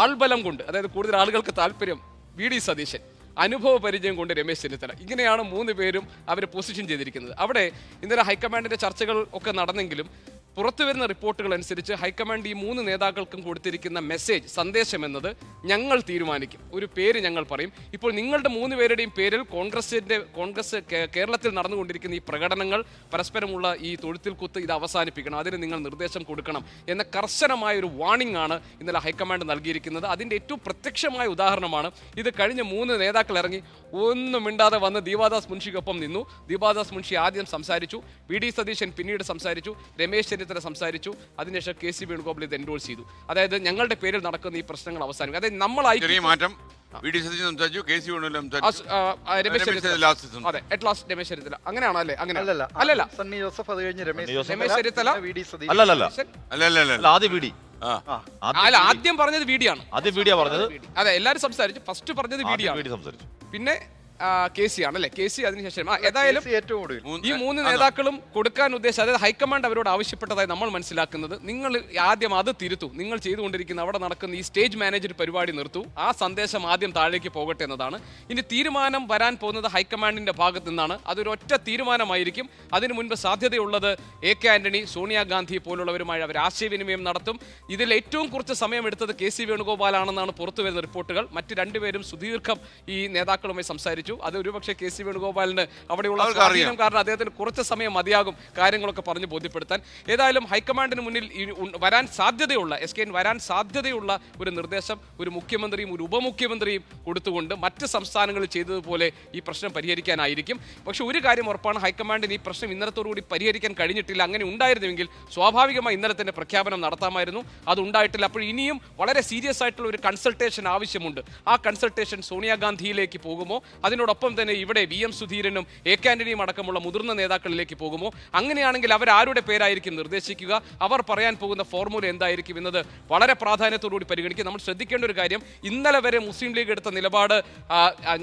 ആൾബലം കൊണ്ട്, അതായത് കൂടുതൽ ആളുകൾക്ക് താല്പര്യം VD സതീശൻ, അനുഭവ പരിചയം കൊണ്ട് രമേശ് ചെന്നിത്തല. ഇങ്ങനെയാണ് 3 പേരും അവർ പൊസിഷൻ ചെയ്തിരിക്കുന്നത്. അവിടെ ഇന്നലെ ഹൈക്കമാൻഡിന്റെ ചർച്ചകൾ ഒക്കെ നടന്നെങ്കിലും പുറത്തുവരുന്ന റിപ്പോർട്ടുകൾ അനുസരിച്ച് ഹൈക്കമാൻഡ് ഈ 3 നേതാക്കൾക്കും കൊടുത്തിരിക്കുന്ന മെസ്സേജ്, സന്ദേശം എന്നത് ഞങ്ങൾ തീരുമാനിക്കും, ഒരു പേര് ഞങ്ങൾ പറയും. ഇപ്പോൾ നിങ്ങളുടെ 3 പേരുടെയും പേരിൽ കോൺഗ്രസ് കേരളത്തിൽ നടന്നുകൊണ്ടിരിക്കുന്ന ഈ പ്രകടനങ്ങൾ, പരസ്പരമുള്ള ഈ തൊഴുത്തിൽ കുത്ത്, ഇത് അവസാനിപ്പിക്കണം, അതിന് നിങ്ങൾ നിർദ്ദേശം കൊടുക്കണം എന്ന കർശനമായ ഒരു വാർണിംഗ് ആണ് ഇന്നലെ ഹൈക്കമാൻഡ് നൽകിയിരിക്കുന്നത്. അതിൻ്റെ ഏറ്റവും പ്രത്യക്ഷമായ ഉദാഹരണമാണ് ഇത്. കഴിഞ്ഞ 3 നേതാക്കൾ ഇറങ്ങി ഒന്നും മിണ്ടാതെ വന്ന് ദീപാദാസ് മുൻഷിക്കൊപ്പം നിന്നു. ദീപാദാസ് മുൻഷി ആദ്യം സംസാരിച്ചു, വി.ഡി. സതീശൻ പിന്നീട് സംസാരിച്ചു, രമേശ് ചെന്നിത്തല സംസാരിച്ചു, അതിനുശേഷം കെ.സി. വേണുഗോപാൽ ഇത് എൻഡോഴ്സ് ചെയ്തു. അതായത് ഞങ്ങളുടെ പേരിൽ നടക്കുന്ന ഈ പ്രശ്നങ്ങൾ അവസാനിക്കും. അതായത് നമ്മളായി മാറ്റം വി.ഡി. സതീശൻ സംസാരിച്ചു, കെ.സി. രമേശ് ചെന്നിത്തല, അതെ, അറ്റ് ലാസ്റ്റ് രമേശ് ചെന്നിത്തല. അങ്ങനെയാണോ? അല്ലേ, അങ്ങനെ അല്ലല്ല, സണ്ണി ജോസഫ്, അത് കഴിഞ്ഞ് രമേശ് ചെന്നിത്തല, ആദ്യം പറഞ്ഞത് വീഡിയാണ്. അതെ, എല്ലാരും സംസാരിച്ചു. ഫസ്റ്റ് പറഞ്ഞത് വീഡിയാണ്, പിന്നെ കെ.സി. ആണല്ലേ, കെ.സി. അതിനുശേഷം ഏതായാലും ഈ 3 നേതാക്കളും കൊടുക്കാൻ ഉദ്ദേശിച്ച, അതായത് ഹൈക്കമാൻഡ് അവരോട് ആവശ്യപ്പെട്ടതായി നമ്മൾ മനസ്സിലാക്കുന്നത്, നിങ്ങൾ ആദ്യം അത് തിരുത്തു, നിങ്ങൾ ചെയ്തുകൊണ്ടിരിക്കുന്ന അവിടെ നടക്കുന്ന ഈ സ്റ്റേജ് മാനേജർ പരിപാടി നിർത്തൂ, ആ സന്ദേശം ആദ്യം താഴേക്ക് പോകട്ടെ എന്നതാണ്. ഇനി തീരുമാനം വരാൻ പോകുന്നത് ഹൈക്കമാൻഡിന്റെ ഭാഗത്ത് നിന്നാണ്. അതൊരു ഒറ്റ തീരുമാനമായിരിക്കും. അതിനു മുൻപ് സാധ്യതയുള്ളത് A.K. ആന്റണി, സോണിയാഗാന്ധി പോലുള്ളവരുമായി അവർ ആശയവിനിമയം നടത്തും. ഇതിൽ ഏറ്റവും കുറച്ച് സമയമെടുത്തത് കെ.സി. വേണുഗോപാലാണെന്നാണ് പുറത്തുവരുന്ന റിപ്പോർട്ടുകൾ. മറ്റ് 2 പേരും സുദീർഘം ഈ നേതാക്കളുമായി സംസാരിച്ചു. അത് ഒരുപക്ഷെ കെ.സി. വേണുഗോപാലിന് അവിടെയുള്ള സ്വാധീനം കാരണം അദ്ദേഹത്തിന് കുറച്ച് സമയം മതിയാകും കാര്യങ്ങളൊക്കെ പറഞ്ഞ് ബോധ്യപ്പെടുത്താൻ. ഏതായാലും ഹൈക്കമാൻഡിന് മുന്നിൽ വരാൻ സാധ്യതയുള്ള ഒരു നിർദ്ദേശം ഒരു മുഖ്യമന്ത്രിയും ഒരു ഉപമുഖ്യമന്ത്രിയും കൊടുത്തുകൊണ്ട് മറ്റ് സംസ്ഥാനങ്ങളിൽ ചെയ്തതുപോലെ ഈ പ്രശ്നം പരിഹരിക്കാനായിരിക്കും. പക്ഷെ ഒരു കാര്യം ഉറപ്പാണ്, ഹൈക്കമാൻഡിന് ഈ പ്രശ്നം ഇന്നലത്തോടുകൂടി പരിഹരിക്കാൻ കഴിഞ്ഞിട്ടില്ല. അങ്ങനെ ഉണ്ടായിരുന്നുവെങ്കിൽ സ്വാഭാവികമായി ഇന്നലെ തന്നെ പ്രഖ്യാപനം നടത്താമായിരുന്നു. അത് ഉണ്ടായിട്ടില്ല. അപ്പോൾ ഇനിയും വളരെ സീരിയസ് ആയിട്ടുള്ള ഒരു കൺസൾട്ടേഷൻ ആവശ്യമുണ്ട്. ആ കൺസൾട്ടേഷൻ സോണിയാഗാന്ധിയിലേക്ക് പോകുമോ, അതിനോടൊപ്പം തന്നെ ഇവിടെ VM സുധീരനും A.K. ആന്റണിയും അടക്കമുള്ള മുതിർന്ന നേതാക്കളിലേക്ക് പോകുമോ? അങ്ങനെയാണെങ്കിൽ അവരാരുടെ പേരായിരിക്കും നിർദ്ദേശിക്കുക, അവർ പറയാൻ പോകുന്ന ഫോർമുല എന്തായിരിക്കും എന്നത് വളരെ പ്രാധാന്യത്തോടുകൂടി പരിഗണിക്കും. നമ്മൾ ശ്രദ്ധിക്കേണ്ട ഒരു കാര്യം, ഇന്നലെ വരെ മുസ്ലിം ലീഗ് എടുത്ത നിലപാട്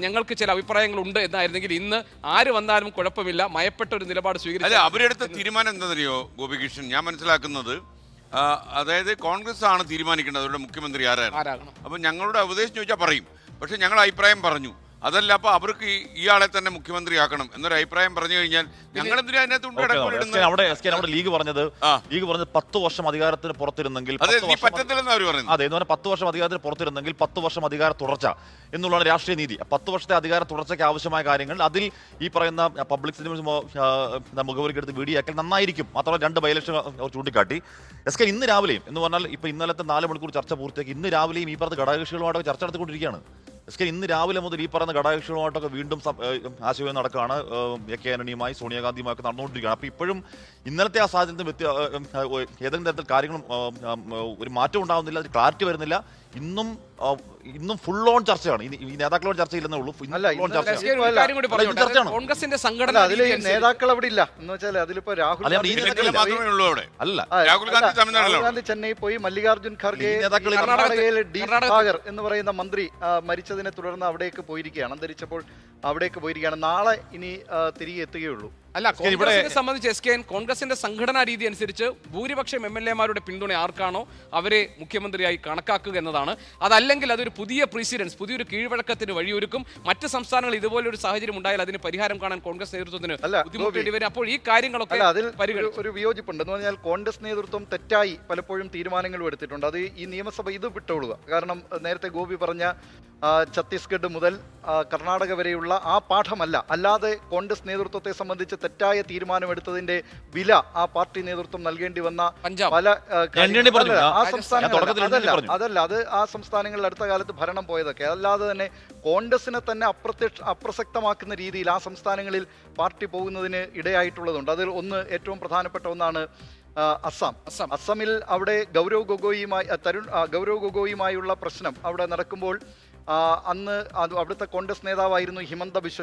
ഞങ്ങൾക്ക് ചില അഭിപ്രായങ്ങളുണ്ട് എന്നായിരുന്നെങ്കിൽ ഇന്ന് ആര് വന്നാലും കുഴപ്പമില്ല, മയപ്പെട്ട ഒരു നിലപാട് സ്വീകരിച്ചു. അവരെടുത്ത തീരുമാനം എന്താണെന്നറിയോ ഗോപികൃഷ്ണൻ? ഞാൻ മനസ്സിലാക്കുന്നത്, അതായത് കോൺഗ്രസ് ആണ് തീരുമാനിക്കേണ്ടത് അവരുടെ മുഖ്യമന്ത്രി ആരാകണം. അപ്പൊ ഞങ്ങളുടെ ഉപദേശം ചോദിച്ചാൽ പറയും, പക്ഷെ ഞങ്ങൾ അഭിപ്രായം പറഞ്ഞു. അതല്ല, അപ്പൊ അവർക്ക് ഇയാളെ തന്നെ മുഖ്യമന്ത്രിയാക്കണം എന്നൊരു അഭിപ്രായം പറഞ്ഞു കഴിഞ്ഞാൽ ഞങ്ങൾ എന്തിനാ അതിനകത്ത് അവിടെ ലീഗ് പറഞ്ഞത് 10 വർഷം അധികാരത്തിന് പുറത്തിരുന്നെങ്കിൽ, അതെ, 10 വർഷം അധികാരത്തിന് പുറത്തിരുന്നെങ്കിൽ 10 വർഷം അധികാര തുടർച്ച എന്നുള്ളതാണ് രാഷ്ട്രീയ നീതി. 10 വർഷത്തെ അധികാര തുടർച്ചയ്ക്ക് ആവശ്യമായ കാര്യങ്ങൾ അതിൽ ഈ പറയുന്ന പബ്ലിക് മുഖവരിക്കെടുത്ത് വീഡിയോയാക്കൽ നന്നായിരിക്കും. മാത്രമല്ല 2 ബൈലക്ഷൻ ചൂണ്ടിക്കാട്ടി. ഇന്ന് രാവിലെയും എന്ന് പറഞ്ഞാൽ ഇപ്പൊ ഇന്നലത്തെ 4 മണിക്കൂർ ചർച്ച പൂർത്തിയാക്കി ഇന്ന് രാവിലെയും ഈ പറഞ്ഞ ഘടകകക്ഷികളുമായിട്ട് ചർച്ച നടത്തിക്കൊണ്ടിരിക്കുകയാണ്. ഇന്ന് രാവിലെ മുതൽ ഈ പറയുന്ന ഘടകകക്ഷികളുമായിട്ടൊക്കെ വീണ്ടും ആശയവിനിമയം നടക്കുകയാണ്. A.K. ആന്റണിയുമായി സോണിയാഗാന്ധിയുമായി ഒക്കെ നടന്നുകൊണ്ടിരിക്കുകയാണ്. അപ്പോൾ ഇപ്പോഴും ഇന്നലത്തെ ആ സാഹചര്യത്തിൽ ഏതെങ്കിലും തരത്തിൽ കാര്യങ്ങളും ഒരു മാറ്റം ഉണ്ടാകുന്നില്ല, ഒരു ക്ലാരിറ്റി വരുന്നില്ല. ഇന്നും ഫുൾ ഓൺ ചർച്ചയാണ്. ഈ നേതാക്കളോട് ചർച്ചയില്ലെന്നേ ഉള്ളൂ. കോൺഗ്രസിന്റെ സംഘടന നേതാക്കൾ അവിടെ ഇല്ല എന്ന് വെച്ചാൽ അതിലിപ്പോ രാഹുൽ ഗാന്ധി ചെന്നൈ പോയി, മല്ലികാർജുൻ ഖർഗെ കർണാടകയിലെ ഡി സാഗർ എന്ന് പറയുന്ന മന്ത്രി മരിച്ചതിനെ തുടർന്ന് അവിടേക്ക് പോയിരിക്കുകയാണ്, അന്തരിച്ചപ്പോൾ അവിടേക്ക് പോയിരിക്കുകയാണ്. നാളെ ഇനി തിരികെ എത്തുകയുള്ളൂ. അല്ല, കോൺഗ്രസിനെ സംബന്ധിച്ച് കോൺഗ്രസിന്റെ സംഘടനാ രീതി അനുസരിച്ച് ഭൂരിപക്ഷം MLA-മാരുടെ പിന്തുണ ആർക്കാണോ അവരെ മുഖ്യമന്ത്രിയായി കണക്കാക്കുക എന്നതാണ്. അതല്ലെങ്കിൽ അതൊരു പുതിയ പ്രീസിഡൻസ്, പുതിയൊരു കീഴ്വഴക്കത്തിന് വഴിയൊരുക്കും. മറ്റ് സംസ്ഥാനങ്ങൾ ഇതുപോലൊരു സാഹചര്യം ഉണ്ടായാൽ അതിന് പരിഹാരം കാണാൻ കോൺഗ്രസ് നേതൃത്വത്തിന് ബുദ്ധിമുട്ടേണ്ടി വരും. അപ്പോൾ ഈ കാര്യങ്ങളൊക്കെ ഒരു വിയോജിപ്പുണ്ട് എന്ന് പറഞ്ഞാൽ കോൺഗ്രസ് നേതൃത്വം തെറ്റായി പലപ്പോഴും തീരുമാനങ്ങളും എടുത്തിട്ടുണ്ട്. അത് ഈ നിയമസഭ ഇത് വിട്ടോളുക. കാരണം നേരത്തെ ഗോപി പറഞ്ഞ ഛത്തീസ്ഗഡ് മുതൽ കർണാടക വരെയുള്ള ആ പാഠമല്ല, അല്ലാതെ കോൺഗ്രസ് നേതൃത്വത്തെ സംബന്ധിച്ച് തെറ്റായ തീരുമാനമെടുത്തതിന്റെ വില ആ പാർട്ടി നേതൃത്വം നൽകേണ്ടി വന്ന പല ആ സംസ്ഥാനങ്ങൾ അതല്ല അത് ആ സംസ്ഥാനങ്ങളിൽ അടുത്ത കാലത്ത് ഭരണം പോയതൊക്കെ. അല്ലാതെ തന്നെ കോൺഗ്രസിനെ തന്നെ അപ്രസക്തമാക്കുന്ന രീതിയിൽ ആ സംസ്ഥാനങ്ങളിൽ പാർട്ടി പോകുന്നതിന് ഇടയായിട്ടുള്ളതുണ്ട്. അതിൽ ഏറ്റവും പ്രധാനപ്പെട്ട ഒന്നാണ് അസമിൽ. അവിടെ ഗൗരവ് ഗൊഗോയുമായുള്ള പ്രശ്നം അവിടെ നടക്കുമ്പോൾ അന്ന് അവിടുത്തെ കോൺഗ്രസ് നേതാവായിരുന്നു ഹിമന്ത ബിശ്വ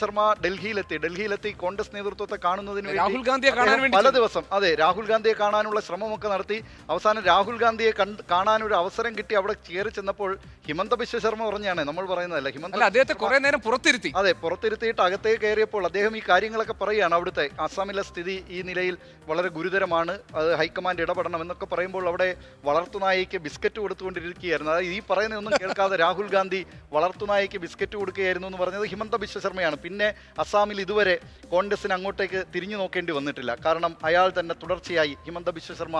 ശർമ്മ. ഡൽഹിയിലെത്തി കോൺഗ്രസ് നേതൃത്വത്തെ കാണുന്നതിന് വേണ്ടി പല ദിവസം രാഹുൽ ഗാന്ധിയെ കാണാനുള്ള ശ്രമമൊക്കെ നടത്തി. അവസാനം രാഹുൽ ഗാന്ധിയെ കാണാനൊരു അവസരം കിട്ടി. അവിടെ കയറി ചെന്നപ്പോൾ ഹിമന്ത ബിശ്വ ശർമ്മ പറഞ്ഞാണ്, നമ്മൾ പറയുന്നതല്ല, അദ്ദേഹത്തെ കുറെ നേരം പുറത്തിരുത്തിയിട്ട് അകത്തേക്ക് കയറിയപ്പോൾ അദ്ദേഹം ഈ കാര്യങ്ങളൊക്കെ പറയുകയാണ്. അവിടുത്തെ അസമിലെ സ്ഥിതി ഈ നിലയിൽ വളരെ ഗുരുതരമാണ്, അത് ഹൈക്കമാൻഡ് ഇടപെടണം എന്നൊക്കെ പറയുമ്പോൾ അവിടെ വളർത്തുനായയ്ക്ക് ബിസ്ക്കറ്റ് കൊടുത്തുകൊണ്ടിരിക്കുകയായിരുന്നു. അതായത് ഈ പറയുന്നതൊന്നും കേൾക്കാതെ രാഹുൽ ഗാന്ധി വളർത്തുനായയ്ക്ക് ബിസ്ക്കറ്റ് കൊടുക്കുകയായിരുന്നു എന്ന് പറഞ്ഞത് ഹിമന്ത ബിശ്വ ശർമ്മയാണ്. പിന്നെ അസാമിൽ ഇതുവരെ കോൺഗ്രസിന് അങ്ങോട്ടേക്ക് തിരിഞ്ഞു നോക്കേണ്ടി വന്നിട്ടില്ല. കാരണം അയാൾ തന്നെ തുടർച്ചയായി ഹിമന്ത ബിശ്വ ശർമ്മ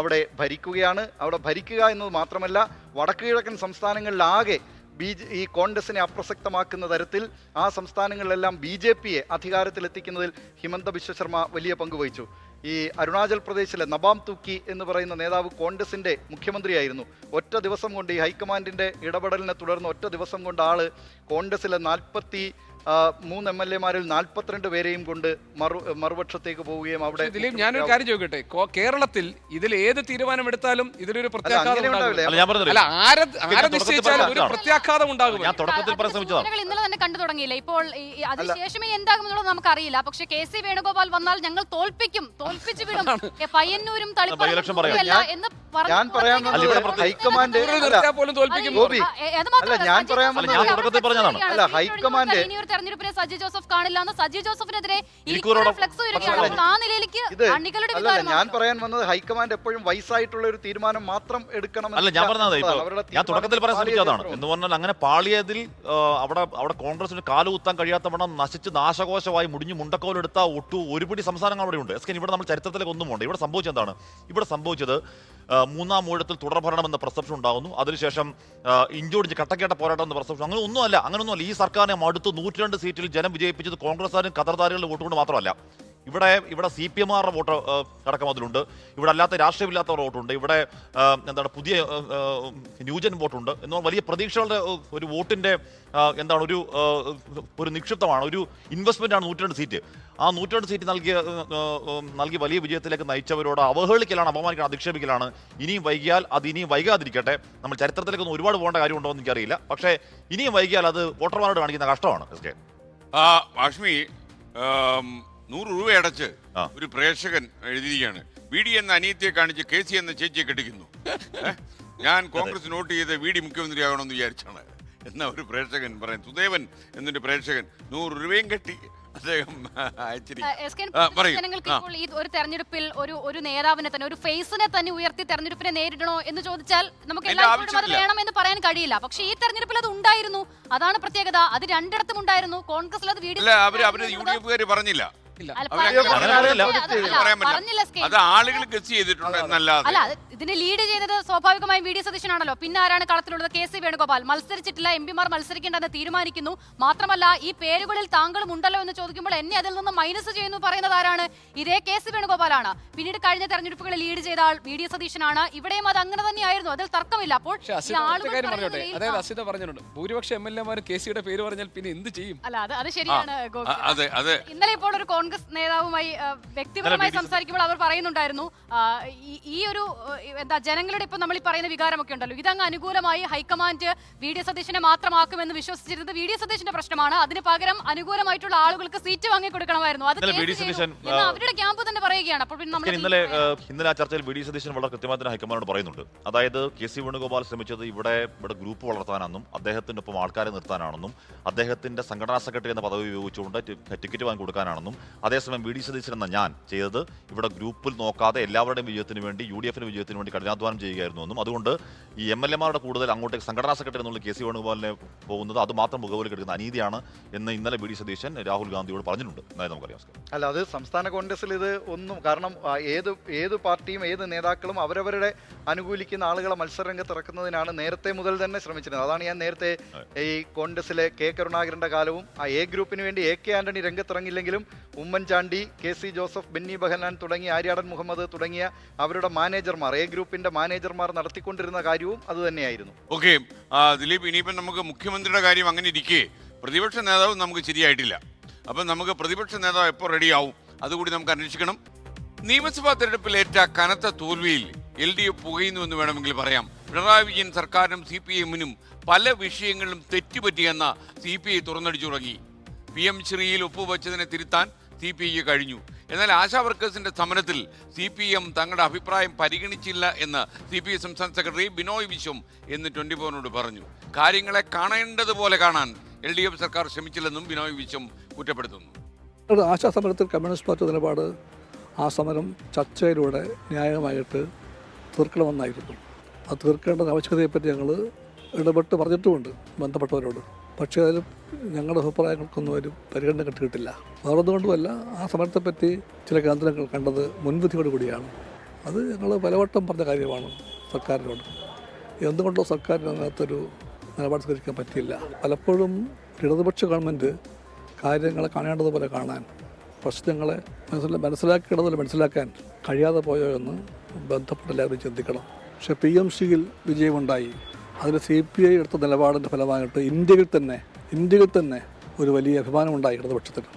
അവിടെ ഭരിക്കുകയാണ്. അവിടെ ഭരിക്കുക എന്നത് മാത്രമല്ല, വടക്കു കിഴക്കൻ സംസ്ഥാനങ്ങളിലാകെ ഈ കോൺഗ്രസിനെ അപ്രസക്തമാക്കുന്ന തരത്തിൽ ആ സംസ്ഥാനങ്ങളിലെല്ലാം BJPയെ അധികാരത്തിലെത്തിക്കുന്നതിൽ ഹിമന്ത ബിശ്വ ശർമ്മ വലിയ പങ്ക് വഹിച്ചു. ഈ അരുണാചൽ പ്രദേശിലെ നബാം തുക്കി എന്ന് പറയുന്ന നേതാവ് കോൺഗ്രസിന്റെ മുഖ്യമന്ത്രിയായിരുന്നു. ഒറ്റ ദിവസം കൊണ്ട് ഈ ഹൈക്കമാൻഡിന്റെ ഇടപെടലിനെ തുടർന്ന് ഒറ്റ ദിവസം കൊണ്ട് ആള് കോൺഗ്രസിലെ 43 MLA-മാരിൽ 42 പേരെയും കൊണ്ട് മറുപക്ഷത്തേക്ക് പോവുകയും അവിടെ. ദിലീപ്, ഞാനൊരു കാര്യം ചോദിക്കട്ടെ, കേരളത്തിൽ ഇതിൽ ഏത് തീരുമാനമാനം ഇതിലൊരു പ്രത്യാഘാതം ഉണ്ടാകും. ഇന്നലെ തന്നെ കണ്ടു തുടങ്ങിയില്ല. ഇപ്പോൾ അതിനുശേഷമേ എന്താകുമെന്നുള്ളത് നമുക്കറിയില്ല. പക്ഷെ KC വേണുഗോപാൽ വന്നാൽ ഞങ്ങൾ തോൽപ്പിച്ചു വിടും, പയ്യന്നൂരും എന്ന് ഞാൻ പറയാൻ ഹൈക്കമാൻഡ് ഹൈക്കമാൻഡ് തെരഞ്ഞെടുപ്പിനെ സജി ജോസഫ് കാണില്ല എന്ന് സജി ജോസഫിനെതിരെ ഞാൻ പറയാൻ വന്നത് ഹൈക്കമാൻഡ് എപ്പോഴും വയസ്സായിട്ടുള്ള ഒരു തീരുമാനം മാത്രം എടുക്കണം. അല്ല, ഞാൻ പറഞ്ഞത് ഞാൻ തുടക്കത്തിൽ പറയാൻ ശ്രമിച്ചതാണ് എന്ന് പറഞ്ഞാൽ അങ്ങനെ പാളിയതിൽ അവിടെ കോൺഗ്രസിന് കാലുകുത്താൻ കഴിയാത്തവണ്ണം നശിച്ച് നാശകോശമായി മുടിഞ്ഞു മുണ്ടക്കോലെടുത്ത ഒരുപിടി സംസ്ഥാനങ്ങൾ അവിടെ ഉണ്ട്. ഇവിടെ നമ്മൾ ചരിത്രത്തിലേക്ക് ഒന്നും ഉണ്ട്. ഇവിടെ സംഭവിച്ചത് എന്താണ്? ഇവിടെ സംഭവിച്ചത് മൂന്നാം ഊഴത്തിൽ തുടർഭരണമെന്ന പെർസെപ്ഷൻ ഉണ്ടാകുന്നു. അതിനുശേഷം ഇഞ്ചോടിഞ്ച് കട്ടക്കേട്ട പോരാട്ടം എന്ന പെർസെപ്ഷൻ. അങ്ങനെയൊന്നുമല്ല. ഈ സർക്കാരിനെ മടുത്ത് 102 സീറ്റിൽ ജനം വിജയിപ്പിച്ചത് കോൺഗ്രസ്സുകാരും ഖദർദാരികളുടെ വോട്ട് കൊണ്ട് മാത്രമല്ല. ഇവിടെ CPM-മാരുടെ വോട്ട് അടക്കം അതിലുണ്ട്. ഇവിടെ അല്ലാത്ത രാഷ്ട്രീയമില്ലാത്തവരുടെ വോട്ടുണ്ട്. ഇവിടെ എന്താണ് പുതിയ ന്യൂജൻ വോട്ടുണ്ട്. എന്നാൽ വലിയ പ്രതീക്ഷകളുടെ ഒരു വോട്ടിന്റെ എന്താണ് ഒരു നിക്ഷിപ്തമാണ്, ഒരു ഇൻവെസ്റ്റ്മെന്റ് ആണ് 102 സീറ്റ്. ആ 102 സീറ്റ് നൽകി വലിയ വിജയത്തിലേക്ക് നയിച്ചവരോട് അവഹേളിക്കലാണ്, അപമാനിക്കണം, അധിക്ഷേപിക്കലാണ്. ഇനിയും വൈകിയാൽ അത് ഇനിയും വൈകാതിരിക്കട്ടെ. നമ്മൾ ചരിത്രത്തിലേക്കൊന്നും ഒരുപാട് പോകേണ്ട കാര്യമുണ്ടോ എന്ന് എനിക്കറിയില്ല. പക്ഷേ ഇനിയും വൈകിയാൽ അത് വോട്ടർമാരോട് കാണിക്കുന്ന കഷ്ടമാണ്. വാഷ്മി 100 രൂപ അടച്ച് ഒരു പ്രേക്ഷകൻ എഴുതിയിരിക്കുകയാണ്, VD എന്ന അനിയത്തിയെ കാണിച്ച് KC എന്ന ചേച്ചിയെ കെട്ടിക്കുന്നു. ഞാൻ കോൺഗ്രസ് നോട്ട് ചെയ്ത് VD മുഖ്യമന്ത്രിയാകണമെന്ന് വിചാരിച്ചാണ് എന്ന ഒരു പ്രേക്ഷകൻ പറയും. സുദേവൻ എന്നൊരു പ്രേക്ഷകൻ 100 രൂപയും കെട്ടി അദ്ദേഹം ജനങ്ങൾക്ക് ഇപ്പോൾ ഈ ഒരു തെരഞ്ഞെടുപ്പിൽ ഒരു നേതാവിനെ തന്നെ, ഒരു ഫേസിനെ തന്നെ ഉയർത്തി തെരഞ്ഞെടുപ്പിനെ നേരിടണോ എന്ന് ചോദിച്ചാൽ നമുക്ക് എല്ലാവരും അത് വേണം എന്ന് പറയാൻ കഴിയില്ല. പക്ഷെ ഈ തെരഞ്ഞെടുപ്പിൽ അത് ഉണ്ടായിരുന്നു. അതാണ് പ്രത്യേകത. അത് രണ്ടിടത്തും ഉണ്ടായിരുന്നു. കോൺഗ്രസിൽ അത് UDF പറഞ്ഞില്ല. ആളുകൾ ഗസ് ചെയ്തിട്ടുണ്ട് എന്നല്ലാതെ. അല്ല, ഇതിന് ലീഡ് ചെയ്തത് സ്വാഭാവികമായും VD സതീശനാണല്ലോ. പിന്നെ ആരാണ് കളത്തിലുള്ളത്? KC വേണുഗോപാൽ മത്സരിച്ചിട്ടില്ല. MP-മാർ മത്സരിക്കേണ്ടെന്ന് തീരുമാനിക്കുന്നു. മാത്രമല്ല, ഈ പേരുകളിൽ താങ്കളും ഉണ്ടല്ലോ എന്ന് ചോദിക്കുമ്പോൾ എന്നെ അതിൽ നിന്ന് മൈനസ് ചെയ്യുന്നു പറയുന്നത് ആരാണ്? ഇതേ KC വേണുഗോപാലാണ്. പിന്നീട് കഴിഞ്ഞ തെരഞ്ഞെടുപ്പുകളിൽ ലീഡ് ചെയ്ത ആൾ VD സതീശനാണ്. ഇവിടെയും അത് അങ്ങനെ തന്നെയായിരുന്നു. അതിൽ തർക്കമില്ല. അപ്പോൾ ഭൂരിപക്ഷ MLA-മാർ KC-യുടെ പേര് പറഞ്ഞാൽ പിന്നെ എന്ത് ചെയ്യും? അല്ല, അത് ശരിയാണ്. ഇന്നലെ ഇപ്പോൾ ഒരു കോൺഗ്രസ് നേതാവുമായി വ്യക്തിപരമായി സംസാരിക്കുമ്പോൾ അവർ പറയുന്നുണ്ടായിരുന്നു, ഈ ഒരു ജനങ്ങളുടെ ഇപ്പൊ നമ്മൾ ഈ പറയുന്ന വികാരമൊക്കെ ഉണ്ടല്ലോ, ഇതങ്ങ് അനുകൂലമായി ഹൈക്കമാൻഡ് VD സതീശനെ മാത്രമാക്കുമെന്ന് വിശ്വസിച്ചിരുന്നത് VD സതീശന്റെ പ്രശ്നമാണ്. അതിന് പകരം അനുകൂലമായിട്ടുള്ള ആളുകൾക്ക് സീറ്റ് വാങ്ങി കൊടുക്കണമായിരുന്നു. അത് അവരുടെ ക്യാമ്പ് തന്നെ പറയുകയാണ്. അപ്പോൾ ഇന്നലെ ആ ചർച്ചയിൽ VD സതീശൻ വളരെ കൃത്യമായി ഹൈക്കമാൻഡോട് പറയുന്നുണ്ട്. അതായത് KC വേണുഗോപാൽ ശ്രമിച്ചത് ഇവിടെ ഗ്രൂപ്പ് വളർത്താനാണെന്നും അദ്ദേഹത്തിന്റെ ഒപ്പം ആൾക്കാരെ നിർത്താനാണെന്നും അദ്ദേഹത്തിന്റെ സംഘടനാ സെക്രട്ടറി എന്ന പദവി ഉപയോഗിച്ചുകൊണ്ട് ടിക്കറ്റ് വാങ്ങി കൊടുക്കാനാണെന്നും, അതേസമയം VD സതീശൻ എന്ന ഞാൻ ചെയ്തത് ഇവിടെ ഗ്രൂപ്പിൽ നോക്കാതെ എല്ലാവരുടെയും വിജയത്തിന് വേണ്ടി UDF-ന്റെ വിജയത്തിന് വേണ്ടി കഠിനാധ്വാനം ചെയ്യുകയായിരുന്നു എന്നും, അതുകൊണ്ട് ഈ MLA-മാരുടെ കൂടുതൽ അങ്ങോട്ടേക്ക് സംഘടനാ സെക്രട്ടറി എന്നുള്ള KC വേണുഗോപാലിനെ പോകുന്നത് അത് മാത്രം മുഖവിലേക്ക് എടുക്കുന്ന അനീതിയാണ് എന്ന് ഇന്നലെ VD സതീശൻ രാഹുൽ ഗാന്ധിയോട് പറഞ്ഞിട്ടുണ്ട്. നമുക്കറിയാം. അല്ല, അത് സംസ്ഥാന കോൺഗ്രസിൽ ഇത് ഒന്നും, കാരണം ഏത് പാർട്ടിയും ഏത് നേതാക്കളും അവരവരുടെ അനുകൂലിക്കുന്ന ആളുകളെ മത്സരരംഗത്ത് ഇറക്കുന്നതിനാണ് നേരത്തെ മുതൽ തന്നെ ശ്രമിച്ചിരുന്നത്. അതാണ് ഞാൻ നേരത്തെ ഈ കോൺഗ്രസിലെ K കരുണാകരന്റെ കാലവും A ഗ്രൂപ്പിന് വേണ്ടി AK ആന്റണി രംഗത്തിറങ്ങില്ലെങ്കിലും ഉമ്മൻചാണ്ടി, KC ജോസഫ്, ബെന്നി ബെഹനാൻ തുടങ്ങിയ ആര്യാടൻ മുഹമ്മദ് തുടങ്ങിയ അവരുടെ മാനേജർമാർ, A ഗ്രൂപ്പിന്റെ മാനേജർമാർ നടത്തിക്കൊണ്ടിരുന്ന കാര്യവും അത് തന്നെയായിരുന്നു. ഓക്കെ ദിലീപ്, ഇനിയിപ്പം നമുക്ക് മുഖ്യമന്ത്രിയുടെ കാര്യം അങ്ങനെ ഇരിക്കെ പ്രതിപക്ഷ നേതാവ് നമുക്ക് ശരിയായിട്ടില്ല. അപ്പം നമുക്ക് പ്രതിപക്ഷ നേതാവ് എപ്പോൾ റെഡിയാവും അതുകൂടി നമുക്ക് അന്വേഷിക്കണം. നിയമസഭാ തെരഞ്ഞെടുപ്പിലേറ്റ കനത്ത തോൽവിയിൽ LDF പുകയുന്നു എന്ന് വേണമെങ്കിൽ പറയാം. പിണറായി വിജയൻ സർക്കാരിനും CPM-നും പല വിഷയങ്ങളിലും തെറ്റുപറ്റിയെന്ന CPI തുറന്നടിച്ചു തുടങ്ങി. PM ശ്രീയിൽ ഒപ്പുവെച്ചതിനെ തിരുത്താൻ CPI കഴിഞ്ഞു. എന്നാൽ ആശാ വർക്കേഴ്സിന്റെ സമരത്തിൽ CPM തങ്ങളുടെ അഭിപ്രായം പരിഗണിച്ചില്ല എന്ന് CPI സംസ്ഥാന സെക്രട്ടറി ബിനോയ് വിശ്വം എന്ന് 24-നോട് പറഞ്ഞു. കാര്യങ്ങളെ കാണേണ്ടതുപോലെ കാണാൻ LDF സർക്കാർ ശ്രമിച്ചില്ലെന്നും ബിനോയ് വിശ്വം കുറ്റപ്പെടുത്തുന്നു. ആശാ സമരത്തിൽ കമ്മ്യൂണിസ്റ്റ് പാർട്ടി നിലപാട് ആ സമരം ചർച്ചയിലൂടെ ന്യായമായിട്ട് തീർക്കണമെന്നായിരുന്നു. അത് തീർക്കേണ്ട ആവശ്യകതയെപ്പറ്റി ഞങ്ങൾ ഇടപെട്ട് പറഞ്ഞിട്ടുമുണ്ട് ബന്ധപ്പെട്ടവരോട്. പക്ഷേ അതിൽ ഞങ്ങളുടെ അഭിപ്രായങ്ങൾക്കൊന്നും ഒരു പരിഗണന കിട്ടിയിട്ടില്ല. വേറൊന്നുകൊണ്ടുമല്ല, ആ സമരത്തെപ്പറ്റി ചില കേന്ദ്രങ്ങൾ കണ്ടത് മുൻവിധിയോട് കൂടിയാണ്. അത് ഞങ്ങൾ പലവട്ടം പറഞ്ഞ കാര്യമാണ് സർക്കാരിനോട്. എന്തുകൊണ്ടോ സർക്കാരിന് അതിനകത്തൊരു നിലപാട് സ്വീകരിക്കാൻ പറ്റിയില്ല. പലപ്പോഴും ഇടതുപക്ഷ ഗവൺമെൻറ് കാര്യങ്ങളെ കാണേണ്ടതുപോലെ കാണാൻ, പ്രശ്നങ്ങളെ മനസ്സിലാക്കേണ്ടതുപോലെ മനസ്സിലാക്കാൻ കഴിയാതെ പോയോ എന്ന് ബന്ധപ്പെട്ട എല്ലാവരും ചിന്തിക്കണം. പക്ഷേ PMC-യിൽ വിജയമുണ്ടായി. അതിൽ CPI എടുത്ത നിലപാടിൻ്റെ ഫലമായിട്ട് ഇന്ത്യയിൽ തന്നെ ഒരു വലിയ അഭിമാനമുണ്ടായി ഇടതുപക്ഷത്തിന്.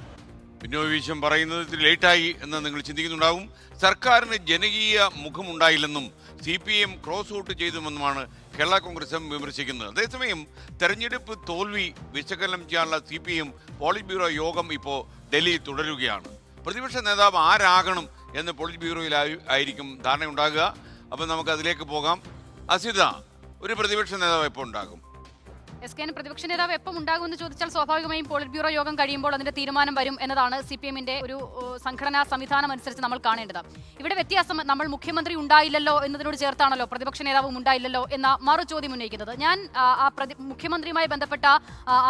ബിനോയ് വിശ്വം പറയുന്നത് ഇത്തിരി ലേറ്റായി എന്ന് നിങ്ങൾ ചിന്തിക്കുന്നുണ്ടാവും. സർക്കാരിന് ജനകീയ മുഖമുണ്ടായില്ലെന്നും CPM ക്രോസ് ഔട്ട് ചെയ്തുമെന്നുമാണ് കേരള കോൺഗ്രസ് എം വിമർശിക്കുന്നത്. അതേസമയം തെരഞ്ഞെടുപ്പ് തോൽവി വിശകലനം ചെയ്യാനുള്ള CPM പോളിറ്റ് ബ്യൂറോ യോഗം ഇപ്പോൾ ഡൽഹിയിൽ തുടരുകയാണ്. പ്രതിപക്ഷ നേതാവ് ആരാകണം എന്ന് പോളിറ്റ് ബ്യൂറോയിൽ ആയിരിക്കും ധാരണയുണ്ടാകുക. അപ്പം നമുക്ക് അതിലേക്ക് പോകാം. അസിത, ഒരു പ്രതിപക്ഷ നേതാവ് എപ്പോൾ ഉണ്ടാകും? SK പ്രതിപക്ഷ നേതാവ് എപ്പം ഉണ്ടാകുമെന്ന് ചോദിച്ചാൽ സ്വാഭാവികമായും പോളിറ്റ് ബ്യൂറോ യോഗം കഴിയുമ്പോൾ അതിന്റെ തീരുമാനം വരും എന്നതാണ് CPM-ന്റെ ഒരു സംഘടനാ സംവിധാനം അനുസരിച്ച് നമ്മൾ കാണേണ്ടത്. ഇവിടെ വ്യത്യാസം, നമ്മൾ മുഖ്യമന്ത്രി ഉണ്ടായില്ലല്ലോ എന്നതിനോട് ചേർത്താണല്ലോ പ്രതിപക്ഷ നേതാവും ഉണ്ടായില്ലല്ലോ എന്ന മറു ചോദ്യം ഉന്നയിക്കുന്നത്. ഞാൻ മുഖ്യമന്ത്രിയുമായി ബന്ധപ്പെട്ട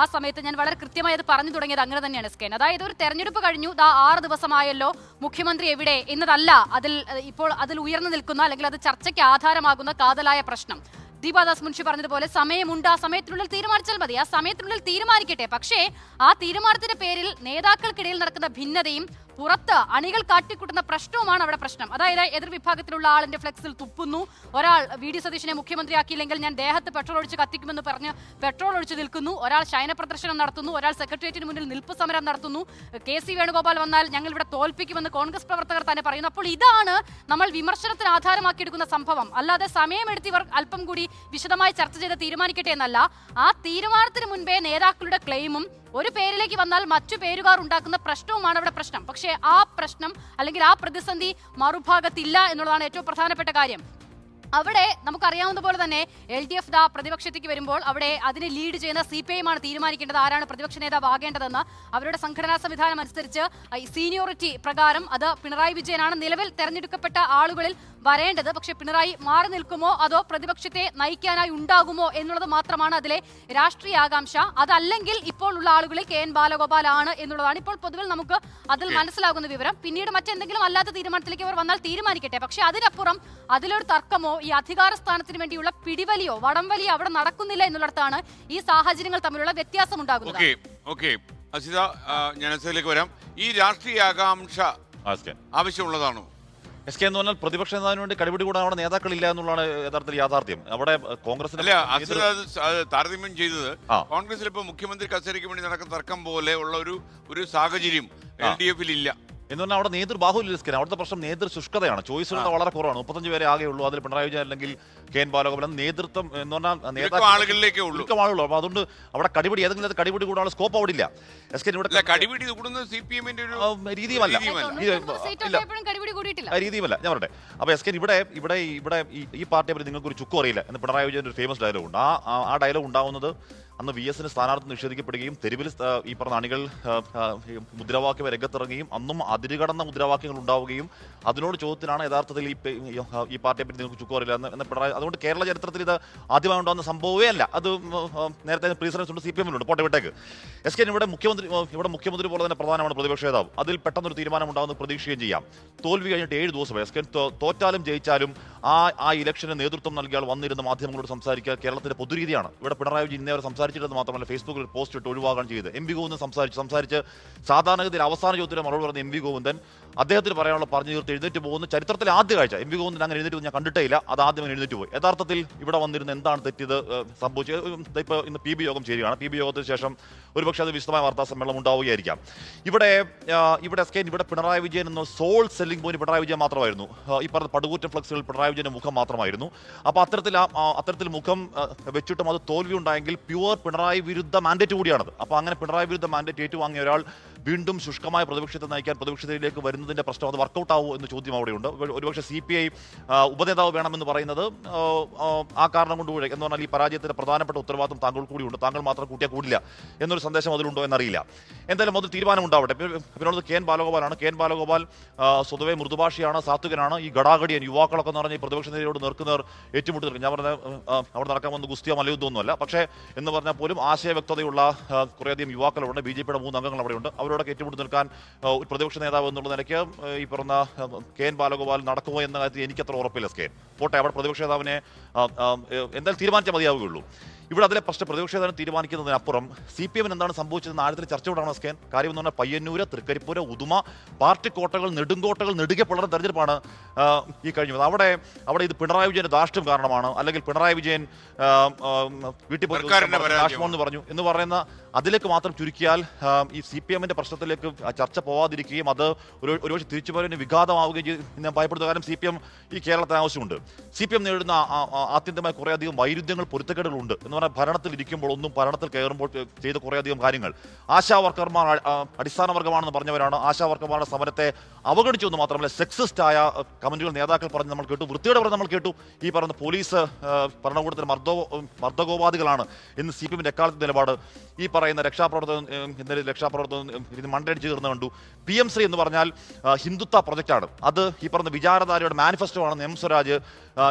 ആ സമയത്ത് ഞാൻ വളരെ കൃത്യമായി അത് പറഞ്ഞു തുടങ്ങിയത് അങ്ങനെ തന്നെയാണ് SK. അതായത് ഒരു തെരഞ്ഞെടുപ്പ് കഴിഞ്ഞു, 6 ദിവസമായല്ലോ, മുഖ്യമന്ത്രി എവിടെ എന്നതല്ല അതിൽ ഉയർന്നു നിൽക്കുന്ന അല്ലെങ്കിൽ അത് ചർച്ചയ്ക്ക് ആധാരമാകുന്ന കാതലായ പ്രശ്നം. ദീപാദാസ് മുൻഷി പറഞ്ഞതുപോലെ സമയമുണ്ട്, ആ സമയത്തിനുള്ളിൽ തീരുമാനിച്ചാൽ മതി, ആ സമയത്തിനുള്ളിൽ തീരുമാനിക്കട്ടെ. പക്ഷേ ആ തീരുമാനത്തിന്റെ പേരിൽ നേതാക്കൾക്കിടയിൽ നടക്കുന്ന ഭിന്നതയും പുറത്ത് അണികൾ കാട്ടിക്കൂട്ടുന്ന പ്രശ്നവുമാണ് അവിടെ പ്രശ്നം. അതായത് എതിർവിഭാഗത്തിലുള്ള ആളിന്റെ ഫ്ലെക്സിൽ തുപ്പുന്നു, ഒരാൾ VD സതീശനെ മുഖ്യമന്ത്രിയാക്കിയില്ലെങ്കിൽ ഞാൻ ദേഹത്ത് പെട്രോൾ ഒഴിച്ച് കത്തിക്കുമെന്ന് പറഞ്ഞ് പെട്രോൾ ഒഴിച്ച് നിൽക്കുന്നു, ഒരാൾ ശയന പ്രദർശനം നടത്തുന്നു, ഒരാൾ സെക്രട്ടേറിയറ്റിന് മുന്നിൽ നിൽപ്പ് സമരം നടത്തുന്നു, KC വേണുഗോപാൽ വന്നാൽ ഞങ്ങൾ ഇവിടെ തോൽപ്പിക്കുമെന്ന് കോൺഗ്രസ് പ്രവർത്തകർ തന്നെ പറയുന്നു. അപ്പോൾ ഇതാണ് നമ്മൾ വിമർശനത്തിന് ആധാരമാക്കിയെടുക്കുന്ന സംഭവം. അല്ലാതെ സമയമെടുത്ത് ഇവർ അല്പം കൂടി വിശദമായി ചർച്ച ചെയ്ത് തീരുമാനിക്കട്ടെ എന്നല്ല. ആ തീരുമാനത്തിന് മുൻപേ നേതാക്കളുടെ ക്ലെയിമും ഒരു പേരിലേക്ക് വന്നാൽ മറ്റു പേരുകാർ ഉണ്ടാക്കുന്ന പ്രശ്നവുമാണ് അവിടെ പ്രശ്നം. പക്ഷേ ആ പ്രശ്നം അല്ലെങ്കിൽ ആ പ്രതിസന്ധി മറുഭാഗത്തില്ല എന്നുള്ളതാണ് ഏറ്റവും പ്രധാനപ്പെട്ട കാര്യം. അവിടെ നമുക്കറിയാവുന്ന പോലെ തന്നെ LDF പ്രതിപക്ഷത്തേക്ക് വരുമ്പോൾ അവിടെ അതിനെ ലീഡ് ചെയ്യുന്ന CPI-മാണ് തീരുമാനിക്കേണ്ടത് ആരാണ് പ്രതിപക്ഷ നേതാവ് ആകേണ്ടതെന്ന്. അവരുടെ സംഘടനാ സംവിധാനം അനുസരിച്ച് സീനിയോറിറ്റി പ്രകാരം അത് പിണറായി വിജയനാണ് നിലവിൽ തെരഞ്ഞെടുക്കപ്പെട്ട ആളുകളിൽ വരേണ്ടത്. പക്ഷെ പിണറായി മാറി നിൽക്കുമോ അതോ പ്രതിപക്ഷത്തെ നയിക്കാനായി ഉണ്ടാകുമോ എന്നുള്ളത് മാത്രമാണ് അതിലെ രാഷ്ട്രീയ ആകാംക്ഷ. അതല്ലെങ്കിൽ ഇപ്പോൾ ഉള്ള ആളുകളിൽ KN ബാലഗോപാൽ ആണ് എന്നുള്ളതാണ് ഇപ്പോൾ പൊതുവിൽ നമുക്ക് അതിൽ മനസ്സിലാകുന്ന വിവരം. പിന്നീട് മറ്റെന്തെങ്കിലും അല്ലാത്ത തീരുമാനത്തിലേക്ക് അവർ വന്നാൽ തീരുമാനിക്കട്ടെ. പക്ഷെ അതിനപ്പുറം അതിലൊരു തർക്കമോ ഈ അധികാര സ്ഥാനത്തിന് വേണ്ടിയുള്ള പിടിവലിയോ വടംവലിയോ അവിടെ നടക്കുന്നില്ല എന്നുള്ളിടത്താണ് ഈ സാഹചര്യങ്ങൾ തമ്മിലുള്ള വ്യത്യാസം ഉണ്ടാകുന്നത്. അസിത, ഞാൻ അതിലേക്ക് വരാം. ഈ രാഷ്ട്രീയ ആകാംക്ഷ ആവശ്യമുള്ളതാണോ? SK എന്ന് പറഞ്ഞാൽ പ്രതിപക്ഷ നേതാവിന് വേണ്ടി കടിപിടി കൂടാൻ അവിടെ നേതാക്കളില്ല എന്നുള്ളതാണ് യഥാർത്ഥത്തിൽ യാഥാർത്ഥ്യം. അവിടെ കോൺഗ്രസിന് താരതമ്യം ചെയ്തത് കോൺഗ്രസിൽ ഇപ്പോൾ മുഖ്യമന്ത്രി കസേരയ്ക്ക് വേണ്ടി നടക്കുന്ന തർക്കം പോലെ ഉള്ള ഒരു സാഹചര്യം LDF-ൽ ഇല്ല എന്ന് പറഞ്ഞാൽ അവിടെ നേതൃബാഹുല്യ റിസ്ക്. അവിടുത്തെ പ്രശ്നം നേതൃശുഷ്കതയാണ്. ചോയ്സുകൾ വളരെ കുറവാണ്. 35 പേരെ ആകെ ഉള്ളൂ. അതിൽ പിണറായി വിജയൻ അല്ലെങ്കിൽ KN ബാലഗോപാൽ നേതൃത്വം എന്ന് പറഞ്ഞാൽ ആളുകളിലേക്കേ ഉള്ളൂ. അപ്പൊ അതുകൊണ്ട് അവിടെ കടിപിടി ഏതെങ്കിലും കടിപിടി കൂടാനുള്ള സ്കോപ്പ് അവിടെ ഇല്ല. ഇവിടെ കടിപിടി കൂടുന്നത് CPM-ന്റെ ഒരു രീതിയുമല്ല. ഞാൻ പറയട്ടെ. അപ്പൊ SK ഇവിടെ ഈ പാർട്ടിയെ പറ്റി നിങ്ങൾക്ക് ഒരു ചുക്കും അറിയില്ല എന്ന് പിണറായി വിജയന്റെ ഒരു ഫേമസ് ഡയലോഗ് ഉണ്ട്. ആ ഡയലോഗ് ഉണ്ടാവുന്നത് അന്ന് VS-ന് സ്ഥാനാർത്ഥി നിഷേധിക്കപ്പെടുകയും തെരുവിൽ ഈ പറഞ്ഞ അണികൾ മുദ്രാവാക്യം രംഗത്തിറങ്ങുകയും അന്നും അതിരുകടന്ന മുദ്രാവാക്യങ്ങൾ ഉണ്ടാവുകയും അതിനോട് ചോദ്യത്തിനാണ് യഥാർത്ഥത്തിൽ ഈ പാർട്ടിയെ പറ്റി നിങ്ങൾക്ക് ചുക്കും അറിയില്ല എന്ന് പിണറായി. അതുകൊണ്ട് കേരള ചരിത്രത്തിൽ ഇത് ആദ്യമായി ഉണ്ടാകുന്ന സംഭവമേ അല്ല. അത് നേരത്തെ പ്രീസറൻസ് ഉണ്ട്, CPM-ലുണ്ട്, പോട്ടെ വിട്ടേക്ക്. SK ഇവിടെ മുഖ്യമന്ത്രി പോലെ തന്നെ പ്രധാനമാണ് പ്രതിപക്ഷ നേതാവ്. അതിൽ പെട്ടെന്നൊരു തീരുമാനം ഉണ്ടാകുന്ന പ്രതീക്ഷിക്കുകയും ചെയ്യാം. തോൽവി കഴിഞ്ഞിട്ട് 7 ദിവസമായി. SK തോറ്റാലും ജയിച്ചാലും ആ ഇലക്ഷന് നേതൃത്വം നൽകിയാൽ വന്നിരുന്ന മാധ്യമങ്ങളോട് സംസാരിക്കുക കേരളത്തിന്റെ പൊതുരീതിയാണ്. ഇവിടെ പിണറായി വിജയൻ ഇന്നേ സംസാരിച്ചിട്ട് മാത്രമല്ല ഫേസ്ബുക്കിൽ പോസ്റ്റ് ഇട്ട് ഒഴിവാക്കുകയാണ് ചെയ്തത്. MV ഗോവിന്ദൻ സംസാരിച്ച് സാധാരണഗതിയിൽ അവസാന ചോദ്യത്തിന് മറുപടി പറഞ്ഞ MV ഗോവിന്ദൻ അദ്ദേഹത്തിന് പറയാനുള്ള പറഞ്ഞു തീർത്ത് എഴുന്നേറ്റ് പോകുന്ന ചരിത്രത്തിലെ ആദ്യ കാഴ്ച. MV ഗോവിന്ദൻ അങ്ങനെ എഴുന്നേറ്റ് ഞാൻ കണ്ടിട്ടേ ഇല്ല. അത് ആദ്യം എഴുന്നേറ്റ് പോയി. യഥാർത്ഥത്തിൽ ഇവിടെ വന്നിരുന്ന എന്താണ് തെറ്റിയത് സംഭവിച്ചത്? ഇപ്പോൾ ഇന്ന് PB യോഗം ചേരുകയാണ്. PB യോഗത്തിന് ശേഷം ഒരുപക്ഷെ അത് വിശദമായ വാർത്താ സമ്മേളനം ഉണ്ടാവുകയായിരിക്കാം. ഇവിടെ SK ഇവിടെ പിണറായി വിജയൻ എന്ന sole selling point Pinarayi Vijayan മാത്രമായിരുന്നു. ഈ പറഞ്ഞ പടുകൂറ്റൻ ഫ്ലക്സുകൾ പിണറായി വിജയന്റെ മുഖം മാത്രമായിരുന്നു. അപ്പോൾ അത്തരത്തിൽ മുഖം വെച്ചിട്ടും അത് തോൽവി ഉണ്ടായെങ്കിൽ പ്യുവർ പിണറായി വിരുദ്ധ മാൻഡേറ്റ് കൂടിയാണത്. അപ്പോൾ അങ്ങനെ പിണറായി വിരുദ്ധ മാൻഡേറ്റ് ഏറ്റുവാങ്ങിയ ഒരാൾ വീണ്ടും ശുഷ്കമായ പ്രതിപക്ഷത്തെ നയിക്കാൻ പ്രതിപക്ഷത്തിലേക്ക് വരുന്നതിന്റെ പ്രശ്നം അത് വർക്കൗട്ട് ആവുമോ എന്ന് ചോദ്യം അവിടെയുണ്ട്. ഒരുപക്ഷെ CPI ഉപനേതാവ് വേണമെന്ന് പറയുന്നത് ആ കാരണം കൊണ്ടുകൂടെ എന്ന് പറഞ്ഞാൽ ഈ പരാജയത്തിന്റെ പ്രധാനപ്പെട്ട ഉത്തരവാദിത്വം താങ്കൾ കൂടിയുണ്ട്, താങ്കൾ മാത്രം കൂട്ടിയാൽ കൂടില്ല എന്നൊരു സന്ദേശം അതിലുണ്ടോ എന്നറിയില്ല. എന്തായാലും അത് തീരുമാനം ഉണ്ടാവട്ടെ. പിന്നുള്ളത് കെ എൻ ബാലഗോപാലാണ്. കെ എൻ ബാലഗോപാൽ സ്വതവേ മൃദുഭാഷിയാണ്, സാത്വികനാണ്. ഈ ഗടാഗടിയൻ യുവാക്കളൊക്കെ എന്ന് പറഞ്ഞാൽ ഈ പ്രതിപക്ഷ നേതൃയോട് നേർക്കുനേർ ഏറ്റുമുട്ടി. ഞാൻ പറഞ്ഞ അവിടെ നടക്കാൻ വന്ന ഗുസ്തിയോ മലയുദ്ധമൊന്നുമല്ല. പക്ഷേ എന്ന് പറഞ്ഞാൽ പോലും ആശയ വ്യക്തതയുള്ള കുറേയധികം യുവാക്കളുണ്ട്. BJPയുടെ 3 അംഗങ്ങൾ അവിടെയുണ്ട്. അവരോടൊക്കെ ഏറ്റുമുട്ടി നിൽക്കാൻ ഒരു പ്രതിപക്ഷ നേതാവ് എന്നുള്ള നിലയ്ക്ക് ഈ പറഞ്ഞ കെ എൻ ബാലഗോപാൽ നടക്കുമോ എന്ന കാര്യത്തിൽ എനിക്കത്ര ഉറപ്പില്ല. സ്കേൻ പോട്ടെ, അവിടെ പ്രതിപക്ഷ നേതാവിനെ എന്തായാലും തീരുമാനിച്ചാൽ മതിയാവുകയുള്ളൂ. ഇവിടെ അതിലെ പ്രശ്നം പ്രതിപക്ഷ നേതാവിനെ തീരുമാനിക്കുന്നതിനപ്പുറം CPM എന്താണ് സംഭവിച്ചതെന്ന് ആഴത്തിൽ ചർച്ച കൊണ്ടാണ് സ്കേൻ. കാര്യം എന്ന് പറഞ്ഞാൽ പയ്യന്നൂര്, തൃക്കരിപ്പൂര്, ഉദുമ പാർട്ടി കോട്ടകൾ, നെടുങ്കോട്ടകൾ നെടുകെ പിളർന്ന തെരഞ്ഞെടുപ്പാണ് ഈ കഴിഞ്ഞത്. അവിടെ ഇത് പിണറായി വിജയന്റെ ധാർഷ്ട്യം കാരണമാണ്, അല്ലെങ്കിൽ പിണറായി വിജയൻ വീട്ടിൽ പോയി എന്ന് പറഞ്ഞു എന്ന് പറയുന്ന അതിലേക്ക് മാത്രം ചുരുക്കിയാൽ ഈ CPMന്റെ പ്രശ്നത്തിലേക്ക് ചർച്ച പോവാതിരിക്കുകയും അത് ഒരുപക്ഷെ തിരിച്ചു പോയതിന് വിഘാതമാവുകയും ചെയ്ത് ഞാൻ ഭയപ്പെടുന്ന. കാരണം CPM ഈ കേരളത്തിന് ആവശ്യമുണ്ട്. CPM നേരിടുന്ന ആത്യന്തികമായി കുറേയധികം വൈരുദ്ധ്യങ്ങൾ, പൊരുത്തക്കേടുകളുണ്ട്. എന്ന് പറഞ്ഞാൽ ഭരണത്തിൽ ഇരിക്കുമ്പോൾ ഒന്നും ഭരണത്തിൽ കയറുമ്പോൾ ചെയ്ത കുറേയധികം കാര്യങ്ങൾ. ആശാ വർക്കർമാർ അടിസ്ഥാന വർഗമാണെന്ന് പറഞ്ഞവരാണ്. ആശാ വർക്കർമാരുടെ സമരത്തെ അവഗണിച്ചു എന്ന് മാത്രമല്ല സെക്സിസ്റ്റ് ആയ കമന്റുകൾ നേതാക്കൾ പറഞ്ഞ് നമ്മൾ കേട്ടു, വൃത്തിയോടെ പറഞ്ഞ് നമ്മൾ കേട്ടു. ഈ പറയുന്ന പോലീസ് ഭരണകൂടത്തിന് മർദ്ദകോപാധികളാണ് എന്ന് CPMന്റെ എക്കാലത്തെ നിലപാട്. ഈ പറയുന്ന രക്ഷാപ്രവർത്തനം ഇത് മണ്ടടിച്ച് തീർന്ന് കണ്ടു. PM ശ്രീ എന്ന് പറഞ്ഞാൽ ഹിന്ദുത്വ പ്രൊജക്റ്റാണ്. അത് ഈ പറയുന്ന വിചാരധാരയുടെ മാനിഫെസ്റ്റോ ആണെന്ന് M സ്വരാജ്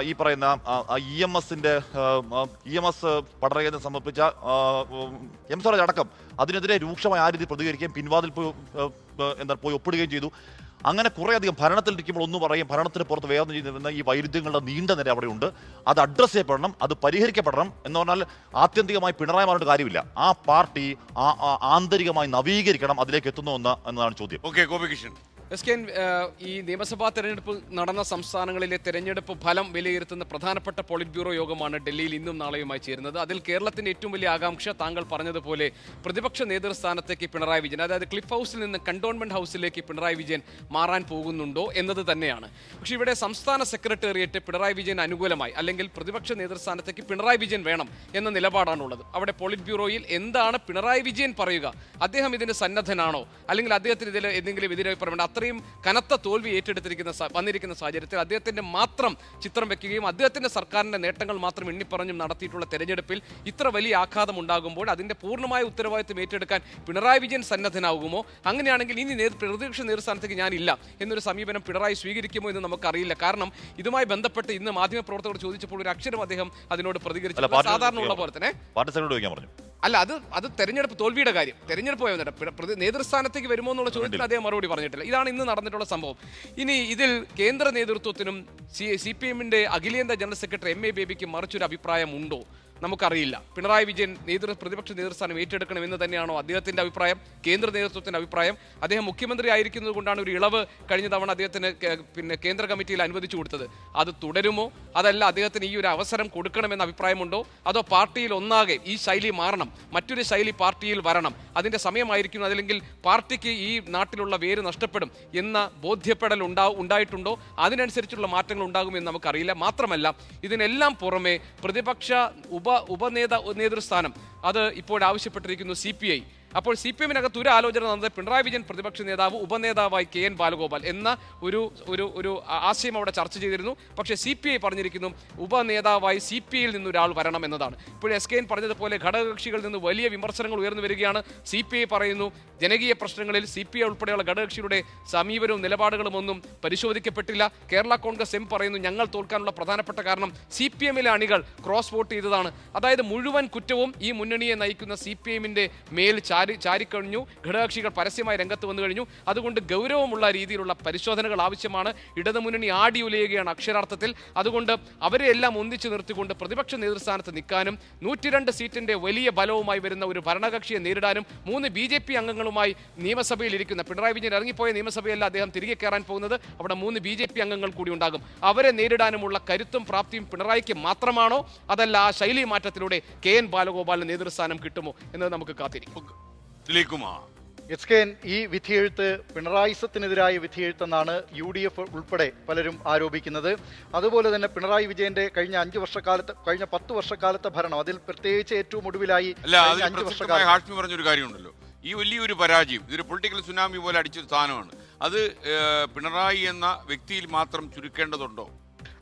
ഈ പറയുന്ന EMS പഠനകേന്ദ്രം സമർപ്പിച്ച M സ്വരാജ് അടക്കം അതിനെതിരെ രൂക്ഷമായ ആ രീതി പ്രതികരിക്കുകയും പിൻവാതിൽ പോയി ഒപ്പിടുകയും ചെയ്തു. അങ്ങനെ കുറേയധികം ഭരണത്തിലിരിക്കുമ്പോൾ ഒന്ന് പറയും, ഭരണത്തിന് പുറത്ത് വേദന ചെയ്യുന്ന ഈ വൈരുദ്ധ്യങ്ങളുടെ നീണ്ട നിര അവിടെയുണ്ട്. അത് അഡ്രസ്സ് ചെയ്യപ്പെടണം, അത് പരിഹരിക്കപ്പെടണം. എന്ന് പറഞ്ഞാൽ ആത്യന്തികമായി പിണറായി മാറിയിട്ട് കാര്യമില്ല. ആ പാർട്ടി ആന്തരികമായി നവീകരിക്കണം. അതിലേക്ക് എത്തുന്നു എന്നതാണ് ചോദ്യം. ഓക്കെ, ഗോപികൃഷ്ണൻ. എസ്കേൻ, ഈ നിയമസഭാ തെരഞ്ഞെടുപ്പ് നടന്ന സംസ്ഥാനങ്ങളിലെ തെരഞ്ഞെടുപ്പ് ഫലം വിലയിരുത്തുന്ന പ്രധാനപ്പെട്ട പോളിറ്റ് ബ്യൂറോ യോഗമാണ് ഡൽഹിയിൽ ഇന്നും നാളെയുമായി ചേരുന്നത്. അതിൽ കേരളത്തിന്റെ ഏറ്റവും വലിയ ആകാംക്ഷ താങ്കൾ പറഞ്ഞതുപോലെ പ്രതിപക്ഷ നേതൃസ്ഥാനത്തേക്ക് പിണറായി വിജയൻ, അതായത് ക്ലിഫ് ഹൗസിൽ നിന്ന് കണ്ടോൺമെന്റ് ഹൗസിലേക്ക് പിണറായി വിജയൻ മാറാൻ പോകുന്നുണ്ടോ എന്നത് തന്നെയാണ്. പക്ഷേ ഇവിടെ സംസ്ഥാന സെക്രട്ടേറിയറ്റ് പിണറായി വിജയൻ അനുകൂലമായി, അല്ലെങ്കിൽ പ്രതിപക്ഷ നേതൃസ്ഥാനത്തേക്ക് പിണറായി വിജയൻ വേണം എന്ന നിലപാടാണുള്ളത്. അവിടെ പോളിറ്റ് ബ്യൂറോയിൽ എന്താണ് പിണറായി വിജയൻ പറയുക? അദ്ദേഹം ഇതിന് സന്നദ്ധനാണോ, അല്ലെങ്കിൽ അദ്ദേഹത്തിന് ഇതിൽ എന്തെങ്കിലും എതിരഭിപ്രായമുണ്ട്? അത്രയും കനത്ത തോൽവി വന്നിരിക്കുന്ന സാഹചര്യത്തിൽ അദ്ദേഹത്തിന്റെ മാത്രം ചിത്രം വെക്കുകയും അദ്ദേഹത്തിന്റെ സർക്കാരിന്റെ നേട്ടങ്ങൾ മാത്രം എണ്ണിപ്പറഞ്ഞും നടത്തിയിട്ടുള്ള തെരഞ്ഞെടുപ്പിൽ ഇത്ര വലിയ ആഘാതം ഉണ്ടാകുമ്പോൾ അതിന്റെ പൂർണ്ണമായ ഉത്തരവാദിത്വം ഏറ്റെടുക്കാൻ പിണറായി വിജയൻ സന്നദ്ധനാകുമോ? അങ്ങനെയാണെങ്കിൽ ഇനി പ്രതിപക്ഷ നേതൃസ്ഥാനത്തേക്ക് ഞാനില്ല എന്നൊരു സമീപനം പിണറായി സ്വീകരിക്കുമോ എന്ന് നമുക്കറിയില്ല. കാരണം ഇതുമായി ബന്ധപ്പെട്ട് ഇന്ന് മാധ്യമപ്രവർത്തകർ ചോദിച്ചപ്പോൾ ഒരു അക്ഷരം അദ്ദേഹം അതിനോട് പ്രതികരിച്ചു. സാധാരണ ഉള്ള പോലെ തന്നെ അല്ല, അത് തെരഞ്ഞെടുപ്പ് തോൽവിയുടെ കാര്യം. തെരഞ്ഞെടുപ്പ് പോയ നേതൃസ്ഥാനത്തേക്ക് വരുമോ എന്നുള്ള ചോദ്യത്തിന് അദ്ദേഹം മറുപടി പറഞ്ഞിട്ടില്ല. ഇതാണ് ഇന്ന് നടന്നിട്ടുള്ള സംഭവം. ഇനി ഇതിൽ കേന്ദ്ര നേതൃത്വത്തിനും CPMന്റെ അഖിലേന്ത്യാ ജനറൽ സെക്രട്ടറി MA ബേബിക്ക് മറിച്ചൊരു അഭിപ്രായം ഉണ്ടോ? നമുക്കറിയില്ല. പിണറായി വിജയൻ പ്രതിപക്ഷ നേതൃസ്ഥാനം ഏറ്റെടുക്കണം എന്ന് തന്നെയാണോ അദ്ദേഹത്തിന്റെ അഭിപ്രായം, കേന്ദ്ര നേതൃത്വത്തിന്റെ അഭിപ്രായം? അദ്ദേഹം മുഖ്യമന്ത്രി ആയിരിക്കുന്നത് കൊണ്ടാണ് ഒരു ഇളവ് കഴിഞ്ഞ തവണ അദ്ദേഹത്തിന് കേന്ദ്ര കമ്മിറ്റിയിൽ അനുവദിച്ചു കൊടുത്തത്. അത് തുടരുമോ, അതല്ല അദ്ദേഹത്തിന് ഈ ഒരു അവസരം കൊടുക്കണമെന്ന അഭിപ്രായമുണ്ടോ? അതോ പാർട്ടിയിൽ ഒന്നാകെ ഈ ശൈലി മാറണം, മറ്റൊരു ശൈലി പാർട്ടിയിൽ വരണം, അതിന്റെ സമയമായിരിക്കും, അതല്ലെങ്കിൽ പാർട്ടിക്ക് ഈ നാട്ടിലുള്ള വേര് നഷ്ടപ്പെടും എന്ന ബോധ്യപ്പെടൽ ഉണ്ടായിട്ടുണ്ടോ? അതിനനുസരിച്ചുള്ള മാറ്റങ്ങൾ ഉണ്ടാകുമെന്ന് നമുക്കറിയില്ല. മാത്രമല്ല, ഇതിനെല്ലാം പുറമെ പ്രതിപക്ഷ നേതൃസ്ഥാനം അത് ഇപ്പോൾ ആവശ്യപ്പെട്ടിരിക്കുന്നു CPI. അപ്പോൾ CPMനകത്ത് ഒരു ആലോചന നടന്നത് പിണറായി വിജയൻ പ്രതിപക്ഷ നേതാവ്, ഉപനേതാവായി KN ബാലഗോപാൽ എന്ന ഒരു ആശയം അവിടെ ചർച്ച ചെയ്തിരുന്നു. പക്ഷേ CPI പറഞ്ഞിരിക്കുന്നു ഉപനേതാവായി CPIയിൽ നിന്നൊരാൾ വരണം എന്നതാണ്. ഇപ്പോൾ SKN പറഞ്ഞതുപോലെ ഘടകകക്ഷികളിൽ നിന്ന് വലിയ വിമർശനങ്ങൾ ഉയർന്നു വരികയാണ്. CPI പറയുന്നു ജനകീയ പ്രശ്നങ്ങളിൽ CPI ഉൾപ്പെടെയുള്ള ഘടകകക്ഷിയുടെ സമീപനവും നിലപാടുകളും ഒന്നും പരിശോധിക്കപ്പെട്ടില്ല. കേരള കോൺഗ്രസ് M പറയുന്നു ഞങ്ങൾ തോൽക്കാനുള്ള പ്രധാനപ്പെട്ട കാരണം CPMലെ അണികൾ ക്രോസ് വോട്ട് ചെയ്തതാണ്. അതായത് മുഴുവൻ കുറ്റവും ഈ മുന്നണിയെ നയിക്കുന്ന CPMന്റെ മേൽ ചാരിക്കഴിഞ്ഞു. ഘടകകക്ഷികൾ പരസ്യമായി രംഗത്ത് വന്നു കഴിഞ്ഞു. അതുകൊണ്ട് ഗൗരവമുള്ള രീതിയിലുള്ള പരിശോധനകൾ ആവശ്യമാണ്. ഇടതുമുന്നണി ആടി ഉലയുകയാണ് അക്ഷരാർത്ഥത്തിൽ. അതുകൊണ്ട് അവരെ എല്ലാം ഒന്നിച്ചു നിർത്തിക്കൊണ്ട് പ്രതിപക്ഷ നേതൃസ്ഥാനത്ത് നിൽക്കാനും 102 സീറ്റിന്റെ വലിയ ബലവുമായി വരുന്ന ഒരു ഭരണകക്ഷിയെ നേരിടാനും 3 BJP അംഗങ്ങളുമായി നിയമസഭയിൽ ഇരിക്കുന്ന പിണറായി വിജയൻ ഇറങ്ങിപ്പോയ നിയമസഭയല്ല അദ്ദേഹം തിരികെ കയറാൻ പോകുന്നത്. അവിടെ 3 BJP അംഗങ്ങൾ കൂടി ഉണ്ടാകും. അവരെ നേരിടാനുമുള്ള കരുത്തും പ്രാപ്തിയും പിണറായിക്ക് മാത്രമാണോ, അതല്ല ആ ശൈലി മാറ്റത്തിലൂടെ KN ബാലഗോപാലിന് നേതൃസ്ഥാനം കിട്ടുമോ എന്നത് നമുക്ക് കാത്തിരിക്കും. ഈ വിധിയെഴുത്ത് പിണറായിസത്തിനെതിരായ വിധിയെഴുത്തെന്നാണ് UDF ഉൾപ്പെടെ പലരും ആരോപിക്കുന്നത്. അതുപോലെ തന്നെ പിണറായി വിജയന്റെ കഴിഞ്ഞ 10 വർഷക്കാലത്തെ ഭരണം, അതിൽ പ്രത്യേകിച്ച് ഏറ്റവും ഒടുവിലായി 5 വർഷക്കാലം ഹാഷ്മി പറഞ്ഞൊരു കാര്യമുണ്ടല്ലോ, ഈ വലിയൊരു പരാജയം ഇതൊരു പൊളിറ്റിക്കൽ സുനാമി പോലെ അടിച്ചൊരു സ്ഥാനമാണ്. അത് പിണറായി എന്ന വ്യക്തിയിൽ മാത്രം ചുരുക്കേണ്ടതുണ്ടോ?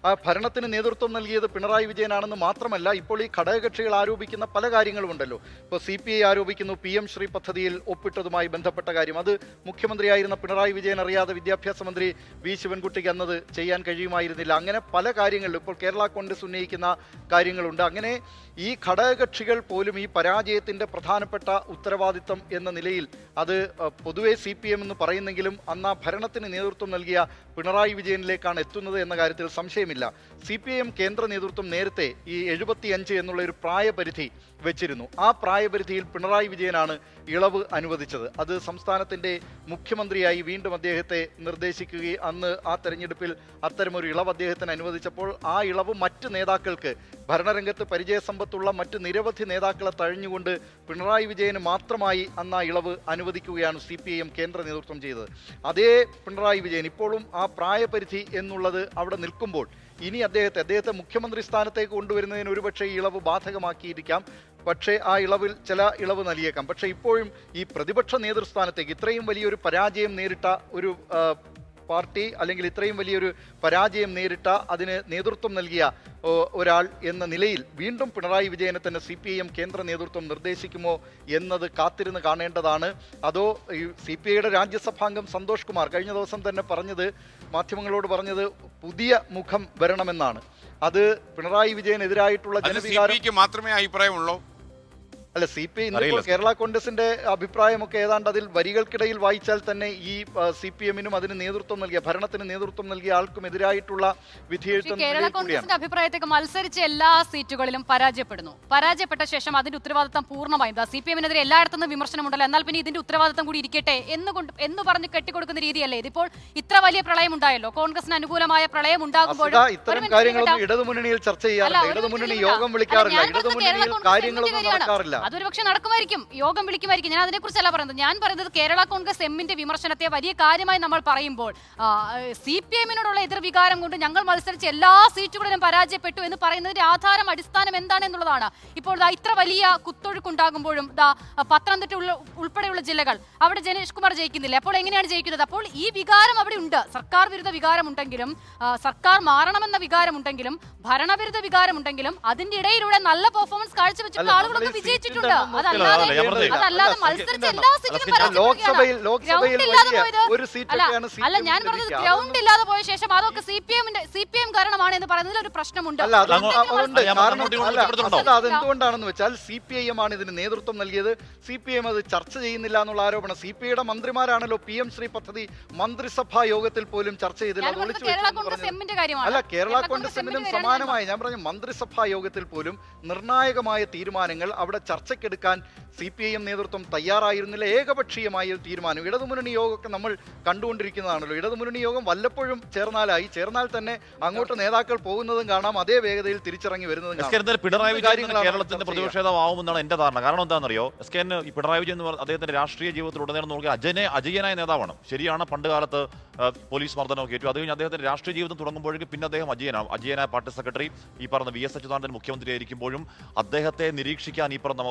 ആ ഭരണത്തിന് നേതൃത്വം നൽകിയത് പിണറായി വിജയനാണെന്ന് മാത്രമല്ല, ഇപ്പോൾ ഈ ഘടകകക്ഷികൾ ആരോപിക്കുന്ന പല കാര്യങ്ങളുമുണ്ടല്ലോ. ഇപ്പോൾ CPI ആരോപിക്കുന്നു PM ശ്രീ പദ്ധതിയിൽ ഒപ്പിട്ടതുമായി ബന്ധപ്പെട്ട കാര്യം. അത് മുഖ്യമന്ത്രിയായിരുന്ന പിണറായി വിജയൻ അറിയാതെ വിദ്യാഭ്യാസ മന്ത്രി വി ശിവൻകുട്ടിക്ക് അന്നത് ചെയ്യാൻ കഴിയുമായിരുന്നില്ല. അങ്ങനെ പല കാര്യങ്ങളിലും ഇപ്പോൾ കേരള കോൺഗ്രസ് ഉന്നയിക്കുന്ന കാര്യങ്ങളുണ്ട്. അങ്ങനെ ഈ ഘടകകക്ഷികൾ പോലും ഈ പരാജയത്തിൻ്റെ പ്രധാനപ്പെട്ട ഉത്തരവാദിത്തം എന്ന നിലയിൽ അത് പൊതുവെ CPM എന്ന് പറയുന്നെങ്കിലും അന്ന് ആ ഭരണത്തിന് നേതൃത്വം നൽകിയ പിണറായി വിജയനിലേക്കാണ് എത്തുന്നത് എന്ന കാര്യത്തിൽ സംശയമില്ല. CPIM കേന്ദ്ര നേതൃത്വം നേരത്തെ ഈ 75 എന്നുള്ള ഒരു പ്രായപരിധി വെച്ചിരുന്നു. ആ പ്രായപരിധിയിൽ പിണറായി വിജയനാണ് ഇളവ് അനുവദിച്ചത്. അത് സംസ്ഥാനത്തിൻ്റെ മുഖ്യമന്ത്രിയായി വീണ്ടും അദ്ദേഹത്തെ നിർദ്ദേശിക്കുകയും അന്ന് ആ തെരഞ്ഞെടുപ്പിൽ അത്തരമൊരു ഇളവ് അദ്ദേഹത്തിന് അനുവദിച്ചപ്പോൾ ആ ഇളവ് മറ്റ് നേതാക്കൾക്ക്, ഭരണരംഗത്ത് പരിചയസമ്പത്തുള്ള മറ്റ് നിരവധി നേതാക്കളെ തഴഞ്ഞുകൊണ്ട് പിണറായി വിജയന് മാത്രമായി അന്ന് ആ ഇളവ് അനുവദിക്കുകയാണ് CPIM കേന്ദ്ര നേതൃത്വം ചെയ്തത്. അതേ പിണറായി വിജയൻ ഇപ്പോഴും ആ പ്രായപരിധി എന്നുള്ളത് അവിടെ നിൽക്കുമ്പോൾ ഇനി അദ്ദേഹത്തെ മുഖ്യമന്ത്രി സ്ഥാനത്തേക്ക് കൊണ്ടുവരുന്നതിന് ഒരുപക്ഷെ ഈ ഇളവ് ബാധകമാക്കിയിരിക്കാം. പക്ഷേ ആ ഇളവിൽ ചില ഇളവ് നൽകിയേക്കാം. പക്ഷേ ഇപ്പോഴും ഈ പ്രതിപക്ഷ നേതൃസ്ഥാനത്തേക്ക് ഇത്രയും വലിയൊരു പരാജയം നേരിട്ട ഒരു പാർട്ടി, അല്ലെങ്കിൽ ഇത്രയും വലിയൊരു പരാജയം നേരിട്ട അതിന് നേതൃത്വം നൽകിയ ഒരാൾ എന്ന നിലയിൽ വീണ്ടും പിണറായി വിജയനെ തന്നെ CPIM കേന്ദ്ര നേതൃത്വം നിർദ്ദേശിക്കുമോ എന്നത് കാത്തിരുന്ന് കാണേണ്ടതാണ്. അതോ ഈ CPIയുടെ രാജ്യസഭാംഗം സന്തോഷ് കുമാർ കഴിഞ്ഞ ദിവസം തന്നെ മാധ്യമങ്ങളോട് പറഞ്ഞത് പുതിയ മുഖം വരണമെന്നാണ്. അത് പിണറായി വിജയനെതിരായിട്ടുള്ള ജനവികാരം മാത്രമേ അഭിപ്രായമുള്ളൂ. അല്ല, CPI ഇന്നിപ്പോൾ കേരള കോൺഗ്രസിന്റെ അഭിപ്രായമൊക്കെ ഏതാണ്ട് അതിൽ വരികൾക്കിടയിൽ വായിച്ചാൽ തന്നെ ഈ CPM-നും അതിന് നേതൃത്വം നൽകിയ, ഭരണത്തിന് നേതൃത്വം നൽകിയ ആൾക്കും എതിരായിട്ടുള്ള വിധിയെഴുത്ത്. കേരള കോൺഗ്രസിന്റെ അഭിപ്രായത്തേക്ക് മത്സരിച്ച എല്ലാ സീറ്റുകളിലും പരാജയപ്പെട്ട ശേഷം അതിന്റെ ഉത്തരവാദിത്തം പൂർണ്ണമായും CPM-നെതിരെ എല്ലായിടത്തും വിമർശനമുണ്ടല്ലോ, എന്നാൽ പിന്നെ ഇതിന്റെ ഉത്തരവാദിത്തം കൂടി ഇരിക്കട്ടെ എന്ന് പറഞ്ഞ് കെട്ടിക്കൊടുക്കുന്ന രീതിയല്ലേ ഇതിപ്പോൾ? ഇത്ര വലിയ പ്രളയം ഉണ്ടായല്ലോ, കോൺഗ്രസിന് അനുകൂലമായ പ്രളയം ഉണ്ടാകുമ്പോഴും ഇത്തരം കാര്യങ്ങളൊന്നും ഇടതുമുന്നണിയിൽ ചർച്ച ചെയ്യാറില്ല. ഇടതുമുന്നണി യോഗം വിളിക്കാറില്ല. ഇടതുമുന്നണിയിൽ കാര്യങ്ങളൊന്നും നടക്കാറില്ല. അതൊരു പക്ഷെ നടക്കുമായിരിക്കും, യോഗം വിളിക്കുമായിരിക്കും. ഞാൻ അതിനെക്കുറിച്ചല്ല പറയുന്നത്. ഞാൻ പറയുന്നത് കേരള കോൺഗ്രസ് എമ്മിന്റെ വിമർശനത്തെ വലിയ കാര്യമായി നമ്മൾ പറയുമ്പോൾ CPM-നോടുള്ള എതിർവികാരം കൊണ്ട് ഞങ്ങൾ മത്സരിച്ച എല്ലാ സീറ്റുകളിലും പരാജയപ്പെട്ടു എന്ന് പറയുന്നതിന്റെ ആധാരം, അടിസ്ഥാനം എന്താണെന്നുള്ളതാണ്. ഇപ്പോൾ ഇത്ര വലിയ കുത്തൊഴുക്കുണ്ടാകുമ്പോഴും പത്തനംതിട്ട ഉൾപ്പെടെയുള്ള ജില്ലകൾ അവിടെ ജനേഷ് കുമാർ ജയിക്കുന്നില്ല. അപ്പോൾ എങ്ങനെയാണ് ജയിക്കുന്നത്? അപ്പോൾ ഈ വികാരം അവിടെ ഉണ്ട്. സർക്കാർ വിരുദ്ധ വികാരമുണ്ടെങ്കിലും, സർക്കാർ മാറണമെന്ന വികാരമുണ്ടെങ്കിലും, ഭരണവിരുദ്ധ വികാരമുണ്ടെങ്കിലും അതിന്റെ ഇടയിലൂടെ നല്ല പെർഫോമൻസ് കാഴ്ചവെച്ചിട്ടുള്ള ആളുകളൊക്കെ വിജയിച്ചിട്ടുണ്ട്. അതല്ലാതെ മത്സരിച്ച എല്ലാ സീറ്റിലും അല്ല, ഞാൻ പറഞ്ഞത് ഗ്രൗണ്ട് ഇല്ലാതെ പോയ ശേഷം അതൊക്കെ CPM കാരണമാണ് എന്ന് പറയുന്നതിൽ ഒരു പ്രശ്നമുണ്ട്. അതെന്തുകൊണ്ടാണെന്ന് വെച്ചാൽ CPIM ആണ് ഇതിന് നേതൃത്വം നൽകിയത്. CPM അത് ചർച്ച ചെയ്യുന്നില്ല എന്നുള്ള ആരോപണം. CPIയുടെ മന്ത്രിമാരാണല്ലോ PM ശ്രീ പദ്ധതി മന്ത്രിസഭാ യോഗത്തിൽ പോലും ചർച്ച ചെയ്തില്ല. അല്ല, കേരള കോൺഗ്രസ് എമ്മിനും സമാനമായി ഞാൻ പറഞ്ഞു, മന്ത്രിസഭാ യോഗത്തിൽ പോലും നിർണായകമായ തീരുമാനങ്ങൾ അവിടെ ചർച്ചയ്ക്കെടുക്കാൻ CPIM നേതൃത്വം തയ്യാറായിരുന്നില്ല. ഏകപക്ഷീയമായ തീരുമാനം. ഇടതുമുന്നണി യോഗമൊക്കെ നമ്മൾ കണ്ടുകൊണ്ടിരിക്കുന്നതാണല്ലോ. ഇടതുമുന്നണി യോഗം വല്ലപ്പോഴും ചേർന്നാൽ തന്നെ അങ്ങോട്ട് നേതാക്കൾ പോകുന്നതും കാണാം, അതേ വേഗതയിൽ തിരിച്ചിറങ്ങി വരുന്നതും കാണാം. പിണറായി വിജയൻ കേരളത്തിന്റെ പ്രതിപക്ഷ നേതാവാകുമെന്നാണ് എന്റെ ധാരണ. കാരണം എന്താണെന്നറിയോ, ഈ പിണറായി വിജയൻ എന്ന് അദ്ദേഹത്തിന്റെ രാഷ്ട്രീയ ജീവിതത്തിൽ ഉടനീളം നോക്കിയാൽ അജയനായ നേതാവാണ്. ശരിയാണ്, പണ്ട് കാലത്ത് പോലീസ് മർദ്ദനമൊക്കെ ഏറ്റു. അത് കഴിഞ്ഞ് അദ്ദേഹത്തിന്റെ രാഷ്ട്രീയ ജീവിതം തുടങ്ങുമ്പോഴേക്കും പിന്നെ അദ്ദേഹം അജയനായ പാർട്ടി സെക്രട്ടറി. ഈ പറഞ്ഞ VS അച്യുതാനന്ദൻ മുഖ്യമന്ത്രിയായിരിക്കുമ്പോഴും അദ്ദേഹത്തെ നിരീക്ഷിക്കാൻ ഈ പറഞ്ഞ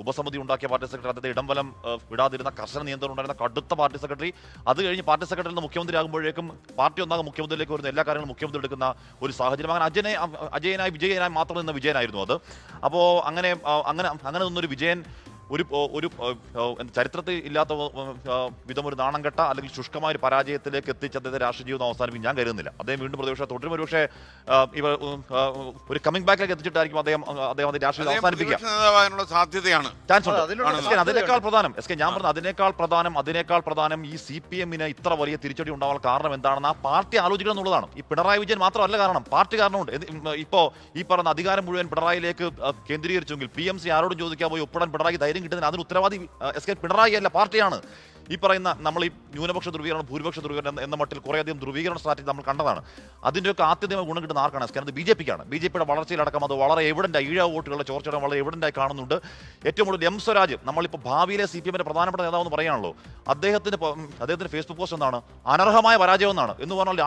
ഉപസമിതി ഉണ്ടാക്കിയ പാർട്ടി സെക്രട്ടറി, അദ്ദേഹത്തെ ഇടംവലം വിടാതിരുന്ന, കർശന നിയന്ത്രണം ഉണ്ടായിരുന്ന കടുത്ത പാർട്ടി സെക്രട്ടറി. അത് കഴിഞ്ഞ് പാർട്ടി സെക്രട്ടറിയിൽ നിന്ന് മുഖ്യമന്ത്രി ആകുമ്പോഴേക്കും പാർട്ടി ഒന്നാകും മുഖ്യമന്ത്രിയിലേക്ക് വരുന്ന എല്ലാ കാര്യങ്ങളും മുഖ്യമന്ത്രി എടുക്കുന്ന ഒരു സാഹചര്യം. അങ്ങനെ അജയനായി വിജയനായി മാത്രം നിന്ന വിജയനായിരുന്നു അത്. അപ്പോൾ അങ്ങനെ നിന്നൊരു വിജയൻ ഒരു ചരിത്രത്തിൽ ഇല്ലാത്ത വിധം ഒരു നാണം കെട്ട അല്ലെങ്കിൽ ശുഷ്കമായ ഒരു പരാജയത്തിലേക്ക് എത്തിച്ച് അദ്ദേഹത്തെ രാഷ്ട്രീയ ജീവിതം അവസാനിപ്പിക്കും ഞാൻ കരുതുന്നില്ല. അദ്ദേഹം വീണ്ടും പ്രതിപക്ഷ തുടരും. ഒരുപക്ഷെ ഒരു കമ്മിങ് ബാക്കിലേക്ക് എത്തിച്ചിട്ടായിരിക്കും അദ്ദേഹം രാഷ്ട്രീയം അവസാനിപ്പിക്കുക. സാധ്യതയാണ്, ചാൻസ് ഉണ്ട്. അതിനേക്കാൾ പ്രധാനം ഞാൻ പറഞ്ഞു, അതിനേക്കാൾ പ്രധാനം ഈ CPM-ന് ഇത്ര വലിയ തിരിച്ചടി ഉണ്ടാവാൻ കാരണം എന്താണെന്ന് ആ പാർട്ടി ആലോചിക്കണം എന്നുള്ളതാണ്. ഈ പിണറായി വിജയൻ മാത്രമല്ല കാരണം, പാർട്ടി കാരണമുണ്ട്. ഇപ്പോ ഈ പറഞ്ഞ അധികാരം മുഴുവൻ പിണറായിലേക്ക് കേന്ദ്രീകരിച്ചെങ്കിൽ PMC ആരോടും ചോദിക്കാൻ പോയി ഒപ്പിടാൻ പിണറായി ധൈര്യം കിട്ടുന്നതിന് അതിന് ഉത്തരവാദി പിണറായി അല്ല, പാർട്ടിയാണ്. ഈ പറയുന്ന നമ്മൾ ഈ ന്യൂനപക്ഷ ധ്രുവീകരണം ഭൂരിപക്ഷ ധ്രുവീകരണം എന്ന മട്ടിൽ കുറേയധികം ധ്രുവീകരണ സ്ട്രാറ്റജി നമ്മൾ കണ്ടതാണ്. അതിൻ്റെയൊക്കെ ആത്യന്തികമായി ഗുണം കിട്ടുന്ന ആർക്കാണ്? അത് BJP-ക്കാണ്. BJP-യുടെ വളർച്ചയിലടക്കം അത് വളരെ എവിഡൻ്റായി, ഈഴ വോട്ടുകളുടെ ചോർച്ചയുടെ വളരെ എവിഡൻ്റായി കാണുന്നുണ്ട്. ഏറ്റവും കൂടുതൽ M സ്വരാജ്, നമ്മളിപ്പോൾ ഭാവിയിലെ CPM-ന്റെ പ്രധാനപ്പെട്ട നേതാവെന്ന് പറയാണല്ലോ, അദ്ദേഹത്തിന്റെ ഫേസ്ബുക്ക് പോസ്റ്റ് എന്താണ്? അനർഹമായ പരാജയം എന്നാണ്. എന്ന് പറഞ്ഞാൽ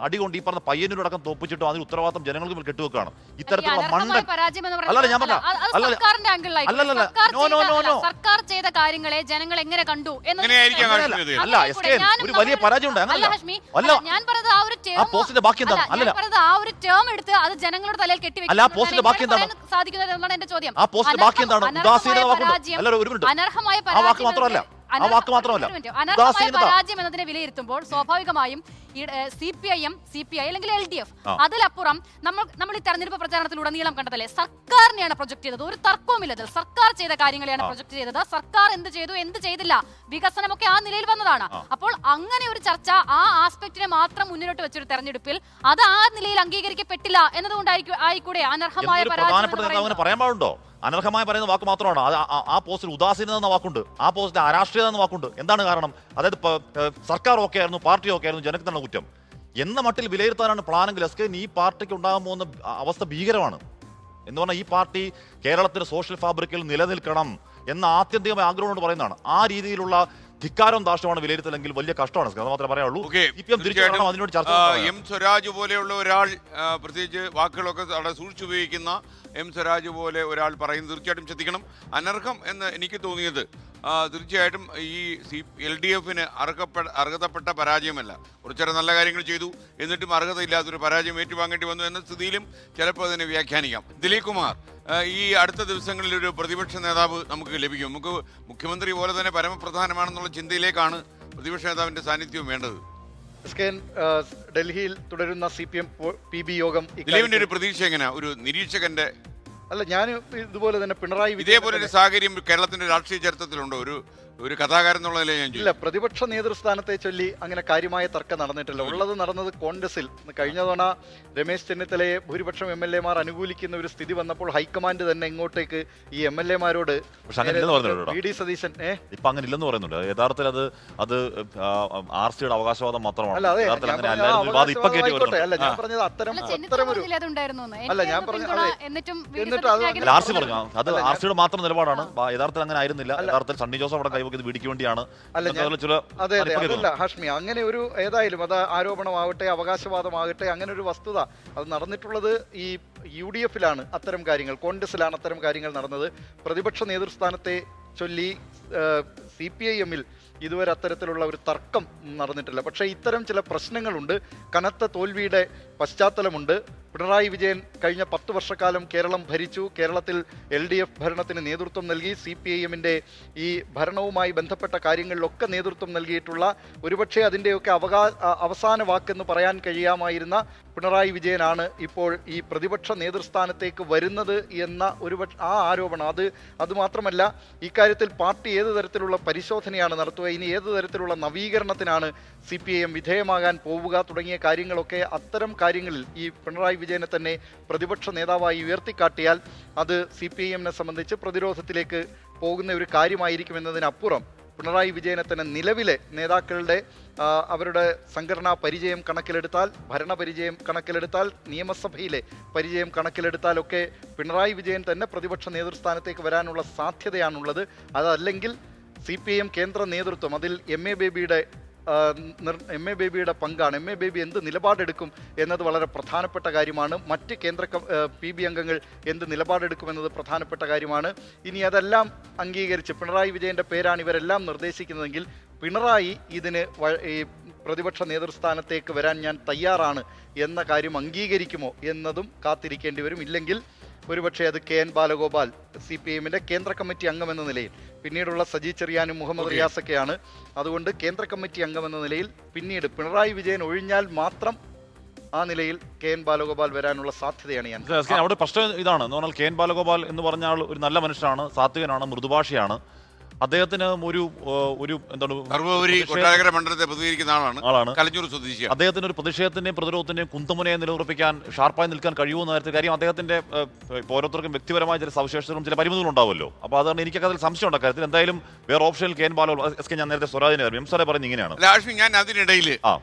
അടി കൊണ്ട് ഈ പറഞ്ഞ പയ്യന്നൂരടക്കം തോപ്പിച്ചിട്ടും അതിന് ഉത്തരവാദിത്തം ജനങ്ങൾക്ക് കെട്ടുവെക്കാണ്. ഇത്തരത്തിലുള്ള മണ്ടൻ അല്ലല്ല ഞാൻ പറഞ്ഞ സർക്കാർ ചെയ്ത കാര്യങ്ങളെ ജനങ്ങൾ എങ്ങനെ കണ്ടു അങ്ങനെയായിരിക്കാം ഹാഷ്മി ഇത്. അല്ല എസ് കെ ഒരു വലിയ പരാജയം ഉണ്ട്. അല്ല ഹാഷ്മി, ഞാൻ പറഞ്ഞത് ആ ഒരു ആ പോസ്റ്റിന്റെ ബാക്കി എന്താണ്? ഞാൻ പറഞ്ഞത് ആ ഒരു ടേം എടുത്ത് അത് ജനങ്ങളുടെ തലയിൽ അല്ല, ആ പോസ്റ്റിന്റെ ബാക്കി എന്താണ്? സാധിക്കുന്നത് എന്നാണ് എന്റെ ചോദ്യം. ആ പോസ്റ്റിന്റെ ബാക്കി എന്താണ്? ഉദാസീനത വാക്കുണ്ട്. അല്ല ഒരു മിനിറ്റ്, അനർഹമായ ആ വാക്ക് മാത്രമല്ല, ആ വാക്ക് മാത്രമല്ല, അനർഹമായ പരാജയം എന്നതിനെ വിലയിരുത്തുമ്പോൾ സ്വാഭാവികമായും CPIM, CPI അല്ലെങ്കിൽ LDF അതിലപ്പുറം നമ്മൾ ഈ തെരഞ്ഞെടുപ്പ് പ്രചാരണത്തിലുടനീളം കണ്ടതല്ലേ, സർക്കാരിനെയാണ് പ്രൊജക്ട് ചെയ്തത്. ഒരു തർക്കവുമില്ലത്. സർക്കാർ ചെയ്ത കാര്യങ്ങളെയാണ് പ്രൊജക്ട് ചെയ്തത്. സർക്കാർ എന്ത് ചെയ്തു, എന്ത് ചെയ്തില്ല, വികസനമൊക്കെ ആ നിലയിൽ വന്നതാണ്. അപ്പോൾ അങ്ങനെ ഒരു ചർച്ച ആ ആസ്പെക്ടിനെ മാത്രം മുന്നിലോട്ട് വെച്ചൊരു തെരഞ്ഞെടുപ്പിൽ അത് ആ നിലയിൽ അംഗീകരിക്കപ്പെട്ടില്ല എന്നതുകൊണ്ടായിരിക്കും ആയിക്കൂടെ അനർഹമായ പരാജയം പറയാൻ പാടുണ്ടോ? അനർഹമായ പറയുന്ന വാക്ക് മാത്രമാണ്. ആ പോസ്റ്റിൽ ഉദാസീനത എന്ന വാക്കുണ്ട്, ആ പോസ്റ്റിൽ അരാഷ്ട്രീയത എന്ന വാക്കുണ്ട്. എന്താണ് കാരണം? അതായത് സർക്കാർ ഓക്കെ ആയിരുന്നു, പാർട്ടി ഓക്കെ ആയിരുന്നു, ജനത്തിന് തന്നെ കുറ്റം എന്ന മട്ടിൽ വിലയിരുത്താനാണ് പ്ലാനെങ്കിൽ എസ് കെ ഈ പാർട്ടിക്ക് ഉണ്ടാകാൻ പോകുന്ന അവസ്ഥ ഭീകരമാണ്. എന്ന് പറഞ്ഞാൽ ഈ പാർട്ടി കേരളത്തിന്റെ സോഷ്യൽ ഫാബ്രിക്കിൽ നിലനിൽക്കണം എന്ന ആത്യന്തികമായ ആഗ്രഹം പറയുന്നതാണ്. ആ രീതിയിലുള്ള ധിക്കാരം ദാഷ്ടമാണ് വിലയിരുത്തലെങ്കിൽ വലിയ കഷ്ടമാണ്. അത് മാത്രമേ പറയാനുള്ളൂ. എം സ്വരാജ് പോലെയുള്ള ഒരാൾ, പ്രത്യേകിച്ച് വാക്കുകളൊക്കെ അവിടെ സൂക്ഷിച്ചുപയോഗിക്കുന്ന എം സ്വരാജ് പോലെ ഒരാൾ പറയുന്നത് തീർച്ചയായിട്ടും ശ്രദ്ധിക്കണം. അനർഹം എന്ന് എനിക്ക് തോന്നിയത് തീർച്ചയായിട്ടും ഈ LDFന് അർഹതപ്പെട്ട പരാജയമല്ല. കുറച്ചേറെ നല്ല കാര്യങ്ങൾ ചെയ്തു, എന്നിട്ടും അർഹതയില്ലാത്തൊരു പരാജയം ഏറ്റുവാങ്ങേണ്ടി വന്നു എന്ന സ്ഥിതിയിലും ചിലപ്പോൾ അതിനെ വ്യാഖ്യാനിക്കാം. ദിലീപ് കുമാർ, ഈ അടുത്ത ദിവസങ്ങളിൽ ഒരു പ്രതിപക്ഷ നേതാവ് നമുക്ക് ലഭിക്കും. നമുക്ക് മുഖ്യമന്ത്രി പോലെ തന്നെ പരമപ്രധാനമാണെന്നുള്ള ചിന്തയിലേക്കാണ് പ്രതിപക്ഷ നേതാവിന്റെ സാന്നിധ്യവും വേണ്ടത്. ഡൽഹിയിൽ തുടരുന്ന CPM PB യോഗം ദിലീപിന്റെ ഒരു പ്രതീക്ഷ എങ്ങനെയാ, ഒരു നിരീക്ഷകന്റെ? അല്ല, ഞാൻ ഇതുപോലെ തന്നെ പിണറായി ഇതേപോലെ ഒരു സാഹചര്യം കേരളത്തിന്റെ രാഷ്ട്രീയ ചരിത്രത്തിലുണ്ടോ? ഒരു കഥാകാരൻ എന്നുള്ള നിലയിൽ ഞാൻ ഇല്ല, പ്രതിപക്ഷ നേതൃസ്ഥാനത്തെ ചൊല്ലി അങ്ങനെ കാര്യമായ തർക്കം നടന്നിട്ടില്ല. ഉള്ളത് നടന്നത് കോൺഗ്രസിൽ. കഴിഞ്ഞ തവണ രമേശ് ചെന്നിത്തലയെ ഭൂരിപക്ഷം MLA-മാർ അനുകൂലിക്കുന്ന ഒരു സ്ഥിതി വന്നപ്പോൾ ഹൈക്കമാൻഡ് തന്നെ ഇങ്ങോട്ടേക്ക് ഈ MLA-മാരോട് VD സതീശൻ ഇപ്പൊ അങ്ങനെ ഇല്ലെന്ന് പറയുന്നുണ്ട്. യഥാർത്ഥത്തിൽ അത് RC-യുടെ അവകാശവാദം മാത്രമാണ്. അല്ല, ഞാൻ പറഞ്ഞത് RC പറഞ്ഞു അത് RC-യുടെ മാത്രം നിലപാടാണ്. യഥാർത്ഥത്തിൽ അങ്ങനെ ആയിരുന്നില്ല. യഥാർത്ഥത്തിൽ സണ്ണി ജോസഫ് അവിടെ വീടിക്ക് വേണ്ടിയാണ്. അതല്ല ഹാഷ്മി, അങ്ങനെ ഒരു ഏതായാലും അത് ആരോപണമാവട്ടെ അവകാശവാദമാകട്ടെ, അങ്ങനെ ഒരു വസ്തുത അത് നടന്നിട്ടുള്ളത് ഈ UDF-ലാണ് അത്തരം കാര്യങ്ങൾ, കോൺഗ്രസിലാണ് അത്തരം കാര്യങ്ങൾ നടന്നത്. പ്രതിപക്ഷ നേതൃസ്ഥാനത്തെ ചൊല്ലി CPIM-ൽ ഇതുവരെ അത്തരത്തിലുള്ള ഒരു തർക്കം നടന്നിട്ടില്ല. പക്ഷേ ഇത്തരം ചില പ്രശ്നങ്ങളുണ്ട്. കനത്ത തോൽവിയുടെ പശ്ചാത്തലമുണ്ട്. പിണറായി വിജയൻ കഴിഞ്ഞ 10 വർഷക്കാലം കേരളം ഭരിച്ചു. കേരളത്തിൽ LDF ഭരണത്തിന് നേതൃത്വം നൽകി. CPIM-ന്റെ ഈ ഭരണവുമായി ബന്ധപ്പെട്ട കാര്യങ്ങളിലൊക്കെ നേതൃത്വം നൽകിയിട്ടുള്ള, ഒരുപക്ഷെ അതിൻ്റെയൊക്കെ അവസാന വാക്കെന്ന് പറയാൻ കഴിയാമായിരുന്ന പിണറായി വിജയനാണ് ഇപ്പോൾ ഈ പ്രതിപക്ഷ നേതൃസ്ഥാനത്തേക്ക് വരുന്നത് എന്ന ആ ആരോപണം. അതുമാത്രമല്ല, ഇക്കാര്യത്തിൽ പാർട്ടി ഏത് തരത്തിലുള്ള പരിശോധനയാണ് നടത്തുക, ഇനി ഏത് തരത്തിലുള്ള നവീകരണത്തിനാണ് CPIM വിധേയമാകാൻ പോവുക തുടങ്ങിയ കാര്യങ്ങളൊക്കെ, അത്തരം കാര്യങ്ങളിൽ ഈ പിണറായി വിജയനെ തന്നെ പ്രതിപക്ഷ നേതാവായി ഉയർത്തിക്കാട്ടിയാൽ അത് CPIM-നെ സംബന്ധിച്ച് പ്രതിരോധത്തിലേക്ക് പോകുന്ന ഒരു കാര്യമായിരിക്കുമെന്നതിനപ്പുറം പിണറായി വിജയനെ തന്നെ നിലവിലെ നേതാക്കളുടെ അവരുടെ സംഘടനാ പരിചയം കണക്കിലെടുത്താൽ, ഭരണപരിചയം കണക്കിലെടുത്താൽ, നിയമസഭയിലെ പരിചയം കണക്കിലെടുത്താലൊക്കെ പിണറായി വിജയൻ തന്നെ പ്രതിപക്ഷ നേതൃസ്ഥാനത്തേക്ക് വരാനുള്ള സാധ്യതയാണുള്ളത്. അതല്ലെങ്കിൽ CPIM കേന്ദ്ര നേതൃത്വം, അതിൽ MA ബേബിയുടെ പങ്കാണ്. MA ബേബി എന്ത് നിലപാടെടുക്കും എന്നത് വളരെ പ്രധാനപ്പെട്ട കാര്യമാണ്. മറ്റ് കേന്ദ്ര PB അംഗങ്ങൾ എന്ത് നിലപാടെടുക്കുമെന്നത് പ്രധാനപ്പെട്ട കാര്യമാണ്. ഇനി അതെല്ലാം അംഗീകരിച്ച് പിണറായി വിജയന്റെ പേരാണ് ഇവരെല്ലാം നിർദ്ദേശിക്കുന്നതെങ്കിൽ പിണറായി ഇതിന് ഈ പ്രതിപക്ഷ നേതൃസ്ഥാനത്തേക്ക് വരാൻ ഞാൻ തയ്യാറാണ് എന്ന കാര്യം അംഗീകരിക്കുമോ എന്നതും കാത്തിരിക്കേണ്ടി വരും. ഇല്ലെങ്കിൽ ഒരുപക്ഷെ അത് KN ബാലഗോപാൽ CPIM-ന്റെ കേന്ദ്ര കമ്മിറ്റി അംഗമെന്ന നിലയിൽ, പിന്നീടുള്ള സജി ചെറിയാനും മുഹമ്മദ് റിയാസൊക്കെയാണ്. അതുകൊണ്ട് കേന്ദ്ര കമ്മിറ്റി അംഗമെന്ന നിലയിൽ പിന്നീട് പിണറായി വിജയൻ ഒഴിഞ്ഞാൽ മാത്രം ആ നിലയിൽ KN ബാലഗോപാൽ വരാനുള്ള സാധ്യതയാണ് ഞാൻ. അവിടെ പ്രശ്നം ഇതാണ് എന്ന് പറഞ്ഞാൽ KN ബാലഗോപാൽ എന്ന് പറഞ്ഞാൽ ഒരു നല്ല മനുഷ്യനാണ്, സാത്വികനാണ്, മൃദുഭാഷിയാണ്. അദ്ദേഹത്തിന് അദ്ദേഹത്തിന് ഒരു പ്രതിഷേധത്തിന്റെയും പ്രതിരോധത്തിന്റെയും കുന്തമുനയെ നിലനിർപ്പിക്കാൻ, ഷാർപ്പായി നിൽക്കാൻ കഴിയുമെന്ന കാര്യത്തിൽ കാര്യം അദ്ദേഹത്തിന്റെ ഓരോരുത്തർക്കും വ്യക്തിപരമായ ചില സവിശേഷതകളും ചില പരിമിതികളും ഉണ്ടാവുമല്ലോ. അപ്പോൾ അതുകൊണ്ട് എനിക്കൊക്കെ അതിൽ സംശയമുണ്ട് കാര്യത്തിൽ. എന്തായാലും വേറെ ഓപ്ഷനിൽ KN ബാലഗോപാൽ ഞാൻ നേരത്തെ സ്വരാജിനെ എംസാറെ പറയുന്നത് ഇങ്ങനെയാണ്. ഞാൻ അതിനിടയിൽ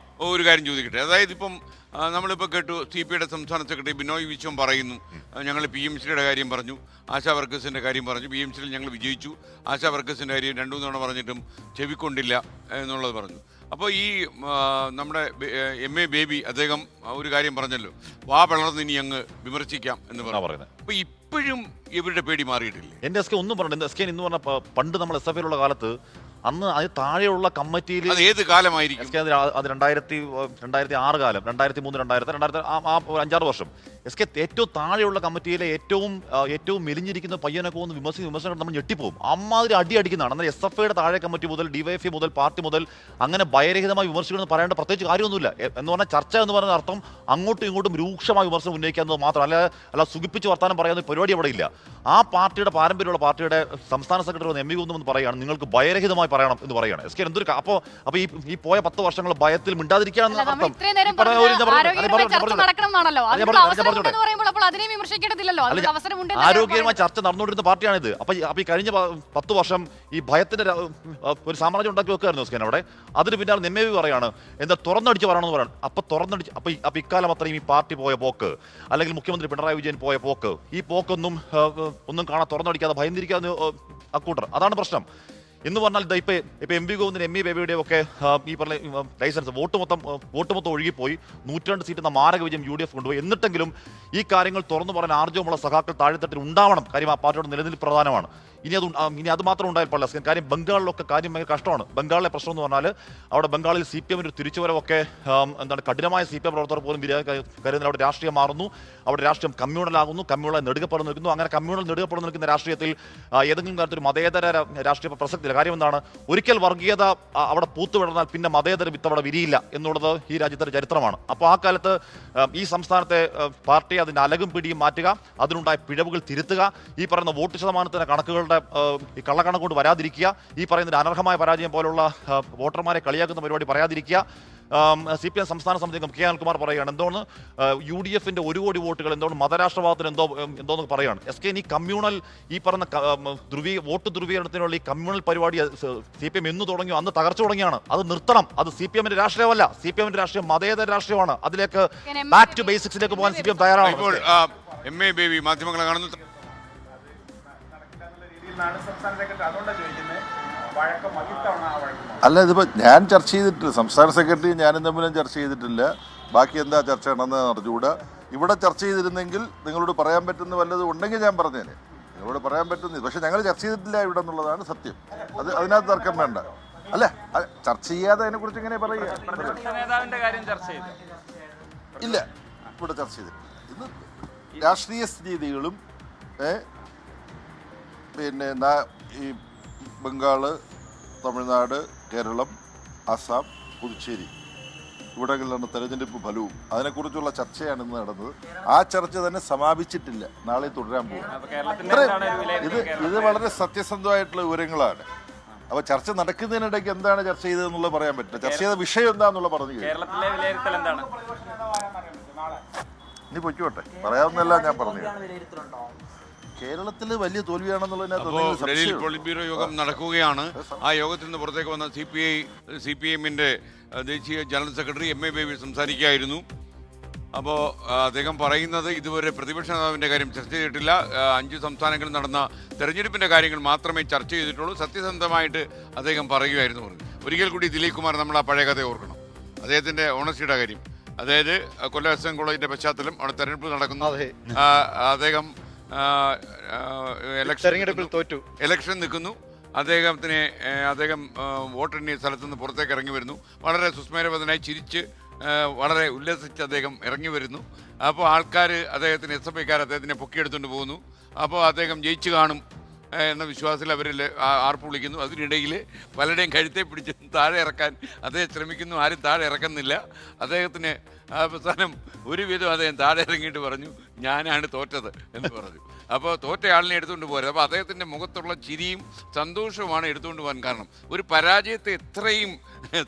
ഒരു കാര്യം ചോദിക്കട്ടെ. അതായത് ഇപ്പം നമ്മളിപ്പോൾ കേട്ടു CPIയുടെ സംസ്ഥാന സെക്രട്ടറി ബിനോയ് വിശ്വം പറയുന്നു, ഞങ്ങൾ PMCയുടെ കാര്യം പറഞ്ഞു, ആശാ വർക്കേഴ്സിൻ്റെ കാര്യം പറഞ്ഞു, PMCയിൽ ഞങ്ങൾ വിജയിച്ചു, ആശാ വർക്കേഴ്സിൻ്റെ കാര്യം 2-3 തവണ പറഞ്ഞിട്ടും ചെവിക്കൊണ്ടില്ല എന്നുള്ളത് പറഞ്ഞു. അപ്പോൾ ഈ നമ്മുടെ MA ബേബി അദ്ദേഹം ഒരു കാര്യം പറഞ്ഞല്ലോ, വാ വളർന്ന് ഇനി അങ്ങ് വിമർശിക്കാം എന്ന് പറയുന്നത്. അപ്പോൾ ഇപ്പോഴും ഇവരുടെ പേടി മാറിയിട്ടില്ല. എൻ്റെ SK ഒന്നും പറഞ്ഞു. SK എന്ന് പറഞ്ഞാൽ പണ്ട് നമ്മൾ SFIയിലുള്ള കാലത്ത് അന്ന് അതിന് താഴെയുള്ള കമ്മിറ്റിയിൽ അത് ഏത് കാലമായിരിക്കും? അത് 2006 കാലം, 2003, 2000 ഒരു 5-6 വർഷം. SK ഏറ്റവും താഴെയുള്ള കമ്മിറ്റിയിലെ ഏറ്റവും മെലിഞ്ഞിരിക്കുന്ന പയ്യനൊക്കെ ഒന്ന് വിമർശനം നമ്മൾ ഞെട്ടിപ്പോകും. അമ്മാതിരി അടിക്കുന്നതാണ്. എന്നാൽ SFIയുടെ താഴെ കമ്മിറ്റി മുതൽ DYFI മുതൽ പാർട്ടി മുതൽ അങ്ങനെ ഭയരഹിതമായി വിമർശിക്കണമെന്ന് പറയേണ്ട പ്രത്യേകിച്ച് കാര്യമൊന്നുമില്ല. എന്ന് പറഞ്ഞാൽ ചർച്ച എന്ന് പറയുന്ന അർത്ഥം അങ്ങോട്ടും ഇങ്ങോട്ടും രൂക്ഷമായ വിമർശനം ഉന്നയിക്കുന്നത് മാത്രം, അല്ല സുഖിപ്പിച്ച് വർത്താനം പറയാവുന്ന പരിപാടി അവിടെ ഇല്ല. ആ പാർട്ടിയുടെ പാരമ്പര്യമുള്ള പാർട്ടിയുടെ സംസ്ഥാന സെക്രട്ടറി MV എന്ന് പറയുകയാണ് നിങ്ങൾക്ക് ഭയരഹിതമായി പറയണം എന്ന് പറയുകയാണ്. SK എന്തൊരു അപ്പോൾ ഈ പോയ 10 വർഷങ്ങൾ ഭയത്തിൽ മിണ്ടാതിരിക്കുകയാണെന്ന് അർത്ഥം. ആരോഗ്യമായ ചർച്ച നടന്നുകൊണ്ടിരുന്ന പാർട്ടിയാണിത്. അപ്പൊ ഈ കഴിഞ്ഞ 10 വർഷം ഈ ഭയത്തിന്റെ ഒരു സാമ്രാജ്യം ഉണ്ടാക്കി വെക്കുകയായിരുന്നു SK അവിടെ. അതിന് പിന്നാലെ MV പറയാണ് എന്താ തുറന്നടിച്ച് പറയണമെന്ന് പറയണം. അപ്പൊ ഇക്കാലം അത്രയും ഈ പാർട്ടി പോയ പോക്ക്, അല്ലെങ്കിൽ മുഖ്യമന്ത്രി പിണറായി വിജയൻ പോയ പോക്ക്, ഈ പോക്കൊന്നും കാണാൻ തുറന്നടിക്കാതെ ഭയന്നിരിക്കാതെ അക്കൂട്ടർ. അതാണ് പ്രശ്നം. എന്ന് പറഞ്ഞാൽ ഇപ്പൊ MV ഗോവിന്ദൻ ME ബേബിയുടെ ഒക്കെ ഈ പറഞ്ഞ ലൈസൻസ് വോട്ട് മൊത്തം ഒഴുകിപ്പോയി. 102 സീറ്റ് എന്ന മാരക വിജയം UDF കൊണ്ടുപോയി. എന്നിട്ടെങ്കിലും ഈ കാര്യങ്ങൾ തുറന്നു പറയാൻ ആർജവമുള്ള സഖാക്കൾ താഴെത്തട്ടിൽ ഉണ്ടാവണം. കാര്യം ആ പാർട്ടിയുടെ നിലനിൽപ്പ് പ്രധാനമാണ്. ഇനി അത് മാത്രം ഉണ്ടായാൽ പാടില്ല. കാര്യം ബംഗാളിലൊക്കെ കാര്യം ഭയങ്കര കഷ്ടമാണ്. ബംഗാളിലെ പ്രശ്നം എന്ന് പറഞ്ഞാൽ അവിടെ ബംഗാളിൽ CPM ഒരു തിരിച്ചുവരവൊക്കെ കഠിനമായ CPM പ്രവർത്തകർ പോലും കരുതുന്ന അവിടെ രാഷ്ട്രീയം മാറുന്നു. അവിടെ രാഷ്ട്രീയം കമ്മ്യൂണലാകുന്നു, കമ്മ്യൂണൽ നെടുകപ്പെടുന്നു നിൽക്കുന്നു. അങ്ങനെ കമ്മ്യൂണൽ നെടുകപ്പെടുന്നു നിൽക്കുന്ന രാഷ്ട്രീയത്തിൽ ഏതെങ്കിലും തരത്തിൽ മതേതര രാഷ്ട്രീയ പ്രസക്തിയില്ല. കാര്യം എന്താണ്, ഒരിക്കൽ വർഗീയത അവിടെ പൂത്തുവിടർന്നാൽ പിന്നെ മതേതര വിത്ത് അവിടെ വിരിയില്ല എന്നുള്ളത് ഈ രാജ്യത്തിന്റെ ചരിത്രമാണ്. അപ്പോൾ ആ കാലത്ത് ഈ സംസ്ഥാനത്തെ പാർട്ടി അതിന്റെ അലകും പിടിയും മാറ്റുക, അതിനുണ്ടായ പിഴവുകൾ തിരുത്തുക, ഈ പറയുന്ന വോട്ട് ശതമാനത്തിന്റെ കണക്കുകളുടെ ഈ കള്ളക്കണക്ക് കൊണ്ട് വരാതിരിക്കുക, ഈ പറയുന്ന അനർഹമായ പരാജയം പോലുള്ള വോട്ടർമാരെ കളിയാക്കുന്ന പരിപാടി പറയാതിരിക്കുക. CPM സംസ്ഥാന സമിതി അംഗം KR കുമാർ പറയുകയാണ് എന്തോന്ന് UDFന്റെ 1 കോടി വോട്ടുകൾ എന്തോന്ന് മതരാഷ്ട്രവാദത്തിന് എന്തോന്ന് പറയുകയാണ്. SK ഈ കമ്മ്യൂണൽ ഈ പറഞ്ഞ വോട്ട് ധ്രുവീകരണത്തിനുള്ള ഈ കമ്മ്യൂണൽ പരിപാടി CPM എന്ന് തുടങ്ങിയോ അന്ന് തകർച്ച തുടങ്ങിയാണ്. അത് നിർത്തണം. അത് CPMന്റെ രാഷ്ട്രീയമല്ല. CPMന്റെ രാഷ്ട്രീയം മതേതര രാഷ്ട്രീയമാണ്. അതിലേക്ക് ബാക്ക് ടു ബേസിക്സിലേക്ക് പോകാൻ CPM തയ്യാറാണ്. ഇപ്പോൾ MA ബേബി മാധ്യമങ്ങളെ കാണുന്നു. അല്ല, ഇതിപ്പോൾ ഞാൻ ചർച്ച ചെയ്തിട്ടില്ല. സംസ്ഥാന സെക്രട്ടറി ഞാനും തമ്മിലും ചർച്ച ചെയ്തിട്ടില്ല. ബാക്കി എന്താ ചർച്ച ഉണ്ടെന്ന് അറിഞ്ഞുകൂടാ. ഇവിടെ ചർച്ച ചെയ്തിരുന്നെങ്കിൽ നിങ്ങളോട് പറയാൻ പറ്റുന്ന വല്ലതും ഉണ്ടെങ്കിൽ ഞാൻ പറഞ്ഞേനെ. നിങ്ങളോട് പറയാൻ പറ്റുന്ന, പക്ഷെ ഞങ്ങൾ ചർച്ച ചെയ്തിട്ടില്ല ഇവിടെ എന്നുള്ളതാണ് സത്യം. അതിനകത്ത് തർക്കം വേണ്ട. അല്ല, ചർച്ച ചെയ്യാതെ അതിനെക്കുറിച്ച് എങ്ങനെ പറയുക? ഇല്ല, ഇവിടെ ചർച്ച ചെയ്തിട്ടില്ല. ഇന്ന് രാഷ്ട്രീയ സ്ഥിതികളും പിന്നെ ഈ ബംഗാള്, തമിഴ്നാട്, കേരളം, ആസാം, പുതുച്ചേരി ഇവിടങ്ങളിലാണ് തെരഞ്ഞെടുപ്പ് ഫലവും അതിനെക്കുറിച്ചുള്ള ചർച്ചയാണ് ഇന്ന് നടന്നത്. ആ ചർച്ച തന്നെ സമാപിച്ചിട്ടില്ല. നാളെ തുടരാൻ പോകും. ഇത് വളരെ സത്യസന്ധമായിട്ടുള്ള വിവരങ്ങളാണ്. അപ്പോൾ ചർച്ച നടക്കുന്നതിനിടയ്ക്ക് എന്താണ് ചർച്ച ചെയ്തതെന്നുള്ളത് പറയാൻ പറ്റില്ല. ചർച്ച ചെയ്ത വിഷയം എന്താണെന്നുള്ള പറഞ്ഞു കഴിഞ്ഞു. ഇനി പൊയ്ക്കോട്ടെ, പറയാവുന്നല്ല ഞാൻ പറഞ്ഞു. കേരളത്തിൽ വലിയ തോൽവിയാണെന്നുള്ളതിനകത്ത് പോളിറ്റ് ബ്യൂറോ യോഗം നടക്കുകയാണ്. ആ യോഗത്തിൽ നിന്ന് പുറത്തേക്ക് വന്ന CPIMന്റെ ദേശീയ ജനറൽ സെക്രട്ടറി MA ബേബി സംസാരിക്കുകയായിരുന്നു. അപ്പോൾ അദ്ദേഹം പറയുന്നത് ഇതുവരെ പ്രതിപക്ഷ നേതാവിൻ്റെ കാര്യം ചർച്ച ചെയ്തിട്ടില്ല. 5 സംസ്ഥാനങ്ങളിൽ നടന്ന തെരഞ്ഞെടുപ്പിൻ്റെ കാര്യങ്ങൾ മാത്രമേ ചർച്ച ചെയ്തിട്ടുള്ളൂ. സത്യസന്ധമായിട്ട് അദ്ദേഹം പറയുകയായിരുന്നു. ഒരിക്കൽ കൂടി ദിലീപ് കുമാർ നമ്മൾ ആ പഴയ കഥ ഓർക്കണം. അദ്ദേഹത്തിൻ്റെ ഓണസ്റ്റിയുടെ കാര്യം, അതായത് കൊല്ലം SM കോളേജിൻ്റെ പശ്ചാത്തലം, അവിടെ തെരഞ്ഞെടുപ്പ് നടക്കുന്നു. അദ്ദേഹം ഇലക്ഷൻ നിൽക്കുന്നു. അദ്ദേഹം വോട്ടെണ്ണിയ സ്ഥലത്ത് നിന്ന് പുറത്തേക്ക് ഇറങ്ങി വരുന്നു. വളരെ സുസ്മേരവതനായി ചിരിച്ച് വളരെ ഉല്ലസിച്ച് അദ്ദേഹം ഇറങ്ങി വരുന്നു. അപ്പോൾ ആൾക്കാർ അദ്ദേഹത്തിന് SFIക്കാർ അദ്ദേഹത്തിനെ പൊക്കിയെടുത്തുകൊണ്ട് പോകുന്നു. അപ്പോൾ അദ്ദേഹം ജയിച്ചു കാണും എന്ന വിശ്വാസത്തിൽ അവരിൽ ആർപ്പ് വിളിക്കുന്നു. അതിനിടയിൽ പലരുടെയും കഴുത്തെ പിടിച്ച് താഴെ ഇറക്കാൻ അദ്ദേഹം ശ്രമിക്കുന്നു. ആരും താഴെ ഇറക്കുന്നില്ല. അദ്ദേഹത്തിന് അവസാനം ഒരുവിധം അദ്ദേഹം താഴെ ഇറങ്ങിയിട്ട് പറഞ്ഞു, ഞാനാണ് തോറ്റത് എന്ന് പറഞ്ഞു. അപ്പോൾ തോറ്റയാളിനെ എടുത്തുകൊണ്ട് പോരുത്. അപ്പോൾ അദ്ദേഹത്തിൻ്റെ മുഖത്തുള്ള ചിരിയും സന്തോഷവുമാണ് എടുത്തുകൊണ്ട് പോകാൻ കാരണം. ഒരു പരാജയത്തെ എത്രയും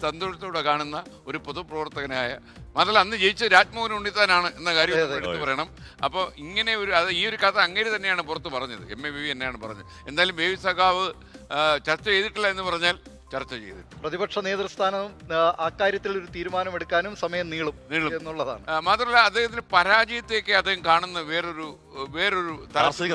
സന്തോഷത്തോടെ കാണുന്ന ഒരു പൊതുപ്രവർത്തകനായ, മാത്രമല്ല അന്ന് ജയിച്ച രാജ്മോഹൻ ഉണ്ണിത്താനാണ് എന്ന കാര്യം എടുത്തു പറയണം. അപ്പോൾ ഇങ്ങനെ ഈ ഒരു കഥ അങ്ങേര് തന്നെയാണ് പുറത്ത് പറഞ്ഞത്. MA ബേബി തന്നെയാണ് പറഞ്ഞത്. എന്തായാലും ബേബി സഖാവ് ചർച്ച ചെയ്തിട്ടില്ല എന്ന് പറഞ്ഞാൽ ചർച്ച ചെയ്തിട്ട് പ്രതിപക്ഷ നേതൃസ്ഥാനം അക്കാര്യത്തിൽ ഒരു തീരുമാനമെടുക്കാനും സമയം നീളും എന്നുള്ളതാണ്. മാത്രമല്ല അദ്ദേഹത്തിന് പരാജയത്തേക്ക് അദ്ദേഹം കാണുന്ന വേറൊരു ദാർശനിക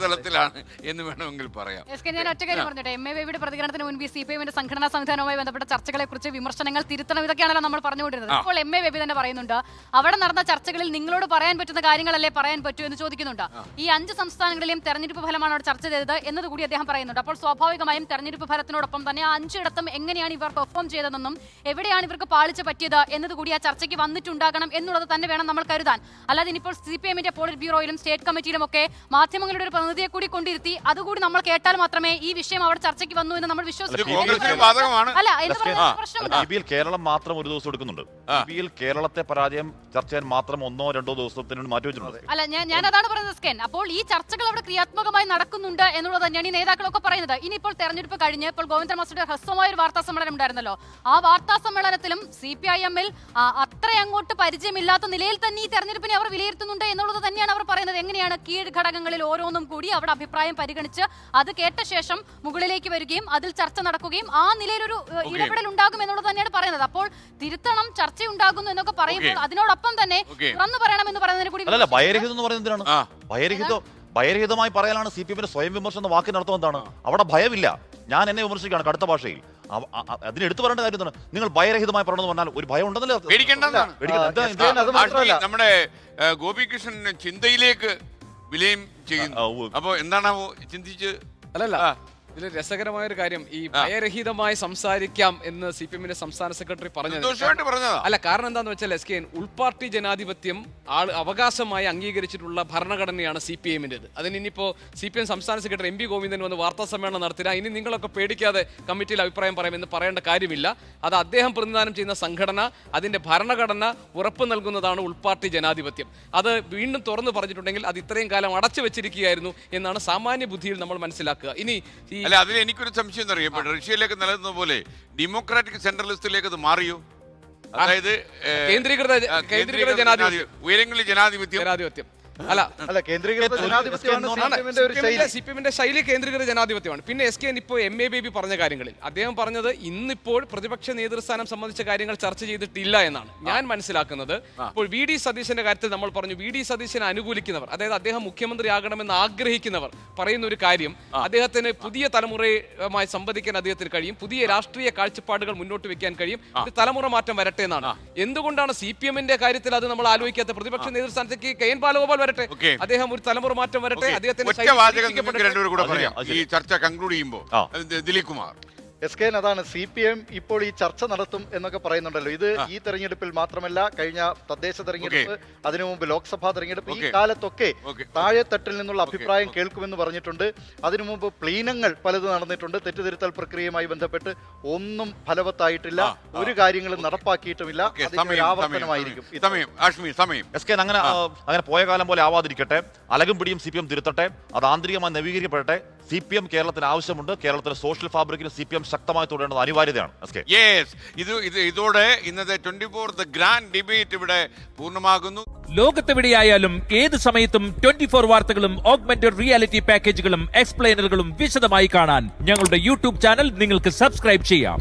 തലത്തിലാണ് എന്ന് വേണമെങ്കിൽ പറയാം. ഞാൻ ഒറ്റക്കാര്യം പറഞ്ഞിട്ട് MA ബേബിയുടെ പ്രതികരണത്തിന് മുൻപ് CPIMന്റെ സംഘടനാ സംവിധാനവുമായി ബന്ധപ്പെട്ട ചർച്ചകളെ കുറിച്ച് വിമർശനങ്ങൾ തിരുത്തണം, ഇതൊക്കെയാണല്ലോ നമ്മൾ പറഞ്ഞുകൊണ്ടിരുന്നത്. ഇപ്പോൾ MA ബേബി തന്നെ പറയുന്നുണ്ട്, അവിടെ നടന്ന ചർച്ചകളിൽ നിങ്ങളോട് പറയാൻ പറ്റുന്ന കാര്യങ്ങളല്ലേ പറയാൻ പറ്റൂ എന്ന് ചോദിക്കുന്നുണ്ട്. ഈ 5 സംസ്ഥാനങ്ങളിലെയും തെരഞ്ഞെടുപ്പ് ഫലമാണ് അവിടെ ചർച്ച ചെയ്തത് എന്നതുകൂടി അദ്ദേഹം പറയുന്നുണ്ട്. അപ്പോൾ സ്വാഭാവികമായും തെരഞ്ഞെടുപ്പ് ഫലത്തിനോടൊപ്പം ഒപ്പം തന്നെ ആ 5 ഇടത്തും എങ്ങനെയാണ് ഇവർ പെർഫോം ചെയ്തതെന്നും എവിടെയാണ് ഇവർക്ക് പാളിച്ച പറ്റിയത് എന്നതുകൂടി ആ ചർച്ചയ്ക്ക് വന്നിട്ടുണ്ടാകണം എന്നുള്ളത് തന്നെ വേണം നമ്മൾ കരുതാൻ. അല്ലാതെ ഇനിയിപ്പോൾ CPM-ന്റെ പോളിറ്റ് ബ്യൂറോയിലും സ്റ്റേറ്റ് കമ്മിറ്റിയിലും ഒക്കെ മാധ്യമങ്ങളുടെ ഒരു പ്രതിനിധിയെ കൂടി കൊണ്ടിരുത്തി അതുകൂടി നമ്മൾ കേട്ടാൽ മാത്രമേ ഈ വിഷയം അവിടെ ചർച്ചയ്ക്ക് വന്നു എന്ന് നമ്മൾ വിശ്വസിക്കും. അല്ല എന്ന് പറയുന്നത് പ്രശ്നമുണ്ട്. കേരളം മാത്രം ഒരു ദിവസം എടുക്കുന്നുണ്ട്. കേരളത്തെ പരാജയം ചർച്ച ചെയ്യാൻ മാത്രം 1-2 ദിവസത്തിന് മാറ്റി വെച്ചിട്ടുണ്ട്. അല്ല ഞാൻ അതാണ് പറയുന്നത് സ്കെൻ. അപ്പോൾ ഈ ചർച്ചകൾ അവിടെ ക്രിയാത്മകമായി നടക്കുന്നുണ്ട് എന്നുള്ളത് തന്നെയാണ് ഈ നേതാക്കളൊക്കെ പറയുന്നത്. ഇനിയിപ്പോൾ തെരഞ്ഞെടുപ്പ് കഴിഞ്ഞ് ഇപ്പോൾ ഗോവിന്ദൻ മാസ്റ്ററുടെ ഹ്രസ്വമായ ഒരു വാർത്താ സമ്മേളനം ഉണ്ടായിരുന്നല്ലോ. ആ വാർത്താ സമ്മേളനത്തിലും CPIM-ൽ അത്ര അങ്ങോട്ട് പരിചയമില്ലാത്ത നിലയിൽ തന്നെ ഈ തെരഞ്ഞെടുപ്പിനെ അവർ വിലയിരുത്തുന്നുണ്ട് എന്നുള്ളത് തന്നെയാണ് അവർ പറയുന്നത്. എങ്ങനെയാണ് കീഴ് ഘടകങ്ങളിൽ ഓരോന്നും കൂടി അവിടെ അഭിപ്രായം പരിഗണിച്ച് അത് കേട്ട ശേഷം മുകളിലേക്ക് വരികയും അതിൽ ചർച്ച നടക്കുകയും ആ നിലയിലൊരു ഇടപെടൽ ഉണ്ടാകും എന്നുള്ളത് തന്നെയാണ് പറയുന്നത്. അപ്പോൾ തിരുത്തണം, ചർച്ച ഉണ്ടാകുന്നു എന്നൊക്കെ പറയുമ്പോൾ അതിനോടൊപ്പം തന്നെ തുറന്നു പറയണമെന്ന് പറയുന്നതിന് കൂടി ഭയരഹിതം എന്ന് പറയുന്നത് എന്തിനാണ്? ഭയരഹിതമായി പറയാനാണ് CPM-ന്റെ സ്വയം വിമർശനം എന്ന വാക്കിന് അർത്ഥം എന്താണ്? അവിടെ ഭയമില്ല. ഞാൻ എന്നെ വിമർശിക്കുകയാണ് കടുത്ത ഭാഷയിൽ. അതിന് എടുത്തു പറയേണ്ട കാര്യം എന്താണ്? നിങ്ങൾ ഭയരഹിതമായി പറയണമെന്ന് പറഞ്ഞാൽ ഒരു ഭയം ഉണ്ടെന്നല്ലേ? നമ്മുടെ ഗോപികൃഷ്ണൻ ചിന്തയിലേക്ക് വിലയം ചെയ്യുന്നു. അപ്പൊ എന്താണാവോ ചിന്തിച്ച്? അല്ലല്ല, ഇതിൽ രസകരമായ ഒരു കാര്യം, ഈ ഭയരഹിതമായി സംസാരിക്കാം എന്ന് CPM-ന്റെ സംസ്ഥാന സെക്രട്ടറി പറഞ്ഞത്. അല്ല, കാരണം എന്താന്ന് വെച്ചാൽ SKN ഉൾപാർട്ടി ജനാധിപത്യം അവകാശമായി അംഗീകരിച്ചിട്ടുള്ള ഭരണഘടനയാണ് CPM-ന്റേത്. അതിന് ഇനിയിപ്പോ CPM സംസ്ഥാന സെക്രട്ടറി MB ഗോവിന്ദൻ വന്ന് വാർത്താ സമ്മേളനം നടത്തില്ല, ഇനി നിങ്ങളൊക്കെ പേടിക്കാതെ കമ്മിറ്റിയിൽ അഭിപ്രായം പറയാമെന്ന് പറയേണ്ട കാര്യമില്ല. അത് അദ്ദേഹം പ്രതിനിധാനം ചെയ്യുന്ന സംഘടന, അതിന്റെ ഭരണഘടന ഉറപ്പ് നൽകുന്നതാണ് ഉൾപാർട്ടി ജനാധിപത്യം. അത് വീണ്ടും തുറന്നു പറഞ്ഞിട്ടുണ്ടെങ്കിൽ അത് ഇത്രയും കാലം അടച്ചു വെച്ചിരിക്കുകയായിരുന്നു എന്നാണ് സാമാന്യ ബുദ്ധിയിൽ നമ്മൾ മനസ്സിലാക്കുക. ഇനി അല്ല, അതിൽ എനിക്കൊരു സംശയം എന്ന് അറിയാം. റഷ്യയിലേക്ക് നിലനിന്ന പോലെ ഡെമോക്രാറ്റിക് സെൻട്രലിസ്റ്റിലേക്ക് അത് മാറിയോ? അതായത് കേന്ദ്രീകൃത ജനാധിപത്യം, ഉയരങ്ങളിൽ ജനാധിപത്യം അല്ല CPM-ന്റെ ശൈലി കേന്ദ്രീകൃത ജനാധിപത്യമാണ്. പിന്നെ SKN ഇപ്പോൾ MA ബേബി പറഞ്ഞ കാര്യങ്ങളിൽ അദ്ദേഹം പറഞ്ഞത് ഇന്നിപ്പോൾ പ്രതിപക്ഷ നേതൃസ്ഥാനം സംബന്ധിച്ച കാര്യങ്ങൾ ചർച്ച ചെയ്തിട്ടില്ല എന്നാണ് ഞാൻ മനസ്സിലാക്കുന്നത്. ഇപ്പോൾ VD സതീശന്റെ കാര്യത്തിൽ നമ്മൾ പറഞ്ഞു, VD സതീശനെ അനുകൂലിക്കുന്നവർ, അതായത് അദ്ദേഹം മുഖ്യമന്ത്രിയാകണമെന്ന് ആഗ്രഹിക്കുന്നവർ പറയുന്ന ഒരു കാര്യം, അദ്ദേഹത്തിന് പുതിയ തലമുറയുമായി സംവദിക്കാൻ അദ്ദേഹത്തിന് കഴിയും, പുതിയ രാഷ്ട്രീയ കാഴ്ചപ്പാടുകൾ മുന്നോട്ട് വെക്കാൻ കഴിയും, ഒരു തലമുറ മാറ്റം വരട്ടെ എന്നാണ്. എന്തുകൊണ്ടാണ് CPM-ന്റെ കാര്യത്തിൽ അത് നമ്മൾ ആലോചിക്കാത്ത? പ്രതിപക്ഷ നേതൃസ്ഥാനത്തേക്ക് KN ബാലഗോപാൽ വരട്ടെ, അദ്ദേഹം ഒരു തലമുറ മാറ്റം വരട്ടെ, അദ്ദേഹത്തിന്റെ ഈ ചർച്ച കൺക്ലൂഡ് ചെയ്യുമ്പോൾ ദിലീപ് കുമാർ SKN അതാണ് CPM ഇപ്പോൾ ഈ ചർച്ച നടത്തും എന്നൊക്കെ പറയുന്നുണ്ടല്ലോ. ഇത് ഈ തെരഞ്ഞെടുപ്പിൽ മാത്രമല്ല, കഴിഞ്ഞ തദ്ദേശ തെരഞ്ഞെടുപ്പ്, അതിനു മുമ്പ് ലോക്സഭാ തെരഞ്ഞെടുപ്പ്, ഈ കാലത്തൊക്കെ താഴെത്തട്ടിൽ നിന്നുള്ള അഭിപ്രായം കേൾക്കുമെന്ന് പറഞ്ഞിട്ടുണ്ട്. അതിനു മുമ്പ് പ്ലീനങ്ങൾ പലതും നടന്നിട്ടുണ്ട്. തെറ്റുതിരുത്തൽ പ്രക്രിയയുമായി ബന്ധപ്പെട്ട് ഒന്നും ഫലവത്തായിട്ടില്ല, ഒരു കാര്യങ്ങളും നടപ്പാക്കിയിട്ടുമില്ല. അതിന്റെ ആവർത്തനമായിരിക്കും. SKN അങ്ങനെ പോയ കാലം പോലെ ആവാതിരിക്കട്ടെ. അലകും പിടിയും CPM തിരുത്തട്ടെ, അത് ആന്തരികമായി നവീകരിക്കപ്പെടട്ടെ. CPM കേരളത്തിന് ആവശ്യമുണ്ട്. കേരളത്തിലെ സോഷ്യൽ ഫാബ്രിക്കിന് CPM ശക്തമായി തുടരേണ്ടത് അനിവാര്യതയാണ്. ഇതോടെ ഇന്നത്തെ 24 ഗ്രാൻഡ് ഡിബേറ്റ് ഇവിടെ പൂർണ്ണമാകുന്നു. ലോകത്തെവിടെയായാലും ഏത് സമയത്തും 24 വാർത്തകളും ഓഗ്മെന്റഡ് റിയാലിറ്റി പാക്കേജുകളും എക്സ്പ്ലെയിനറുകളും വിശദമായി കാണാൻ ഞങ്ങളുടെ YouTube ചാനൽ നിങ്ങൾക്ക് സബ്സ്ക്രൈബ് ചെയ്യാം.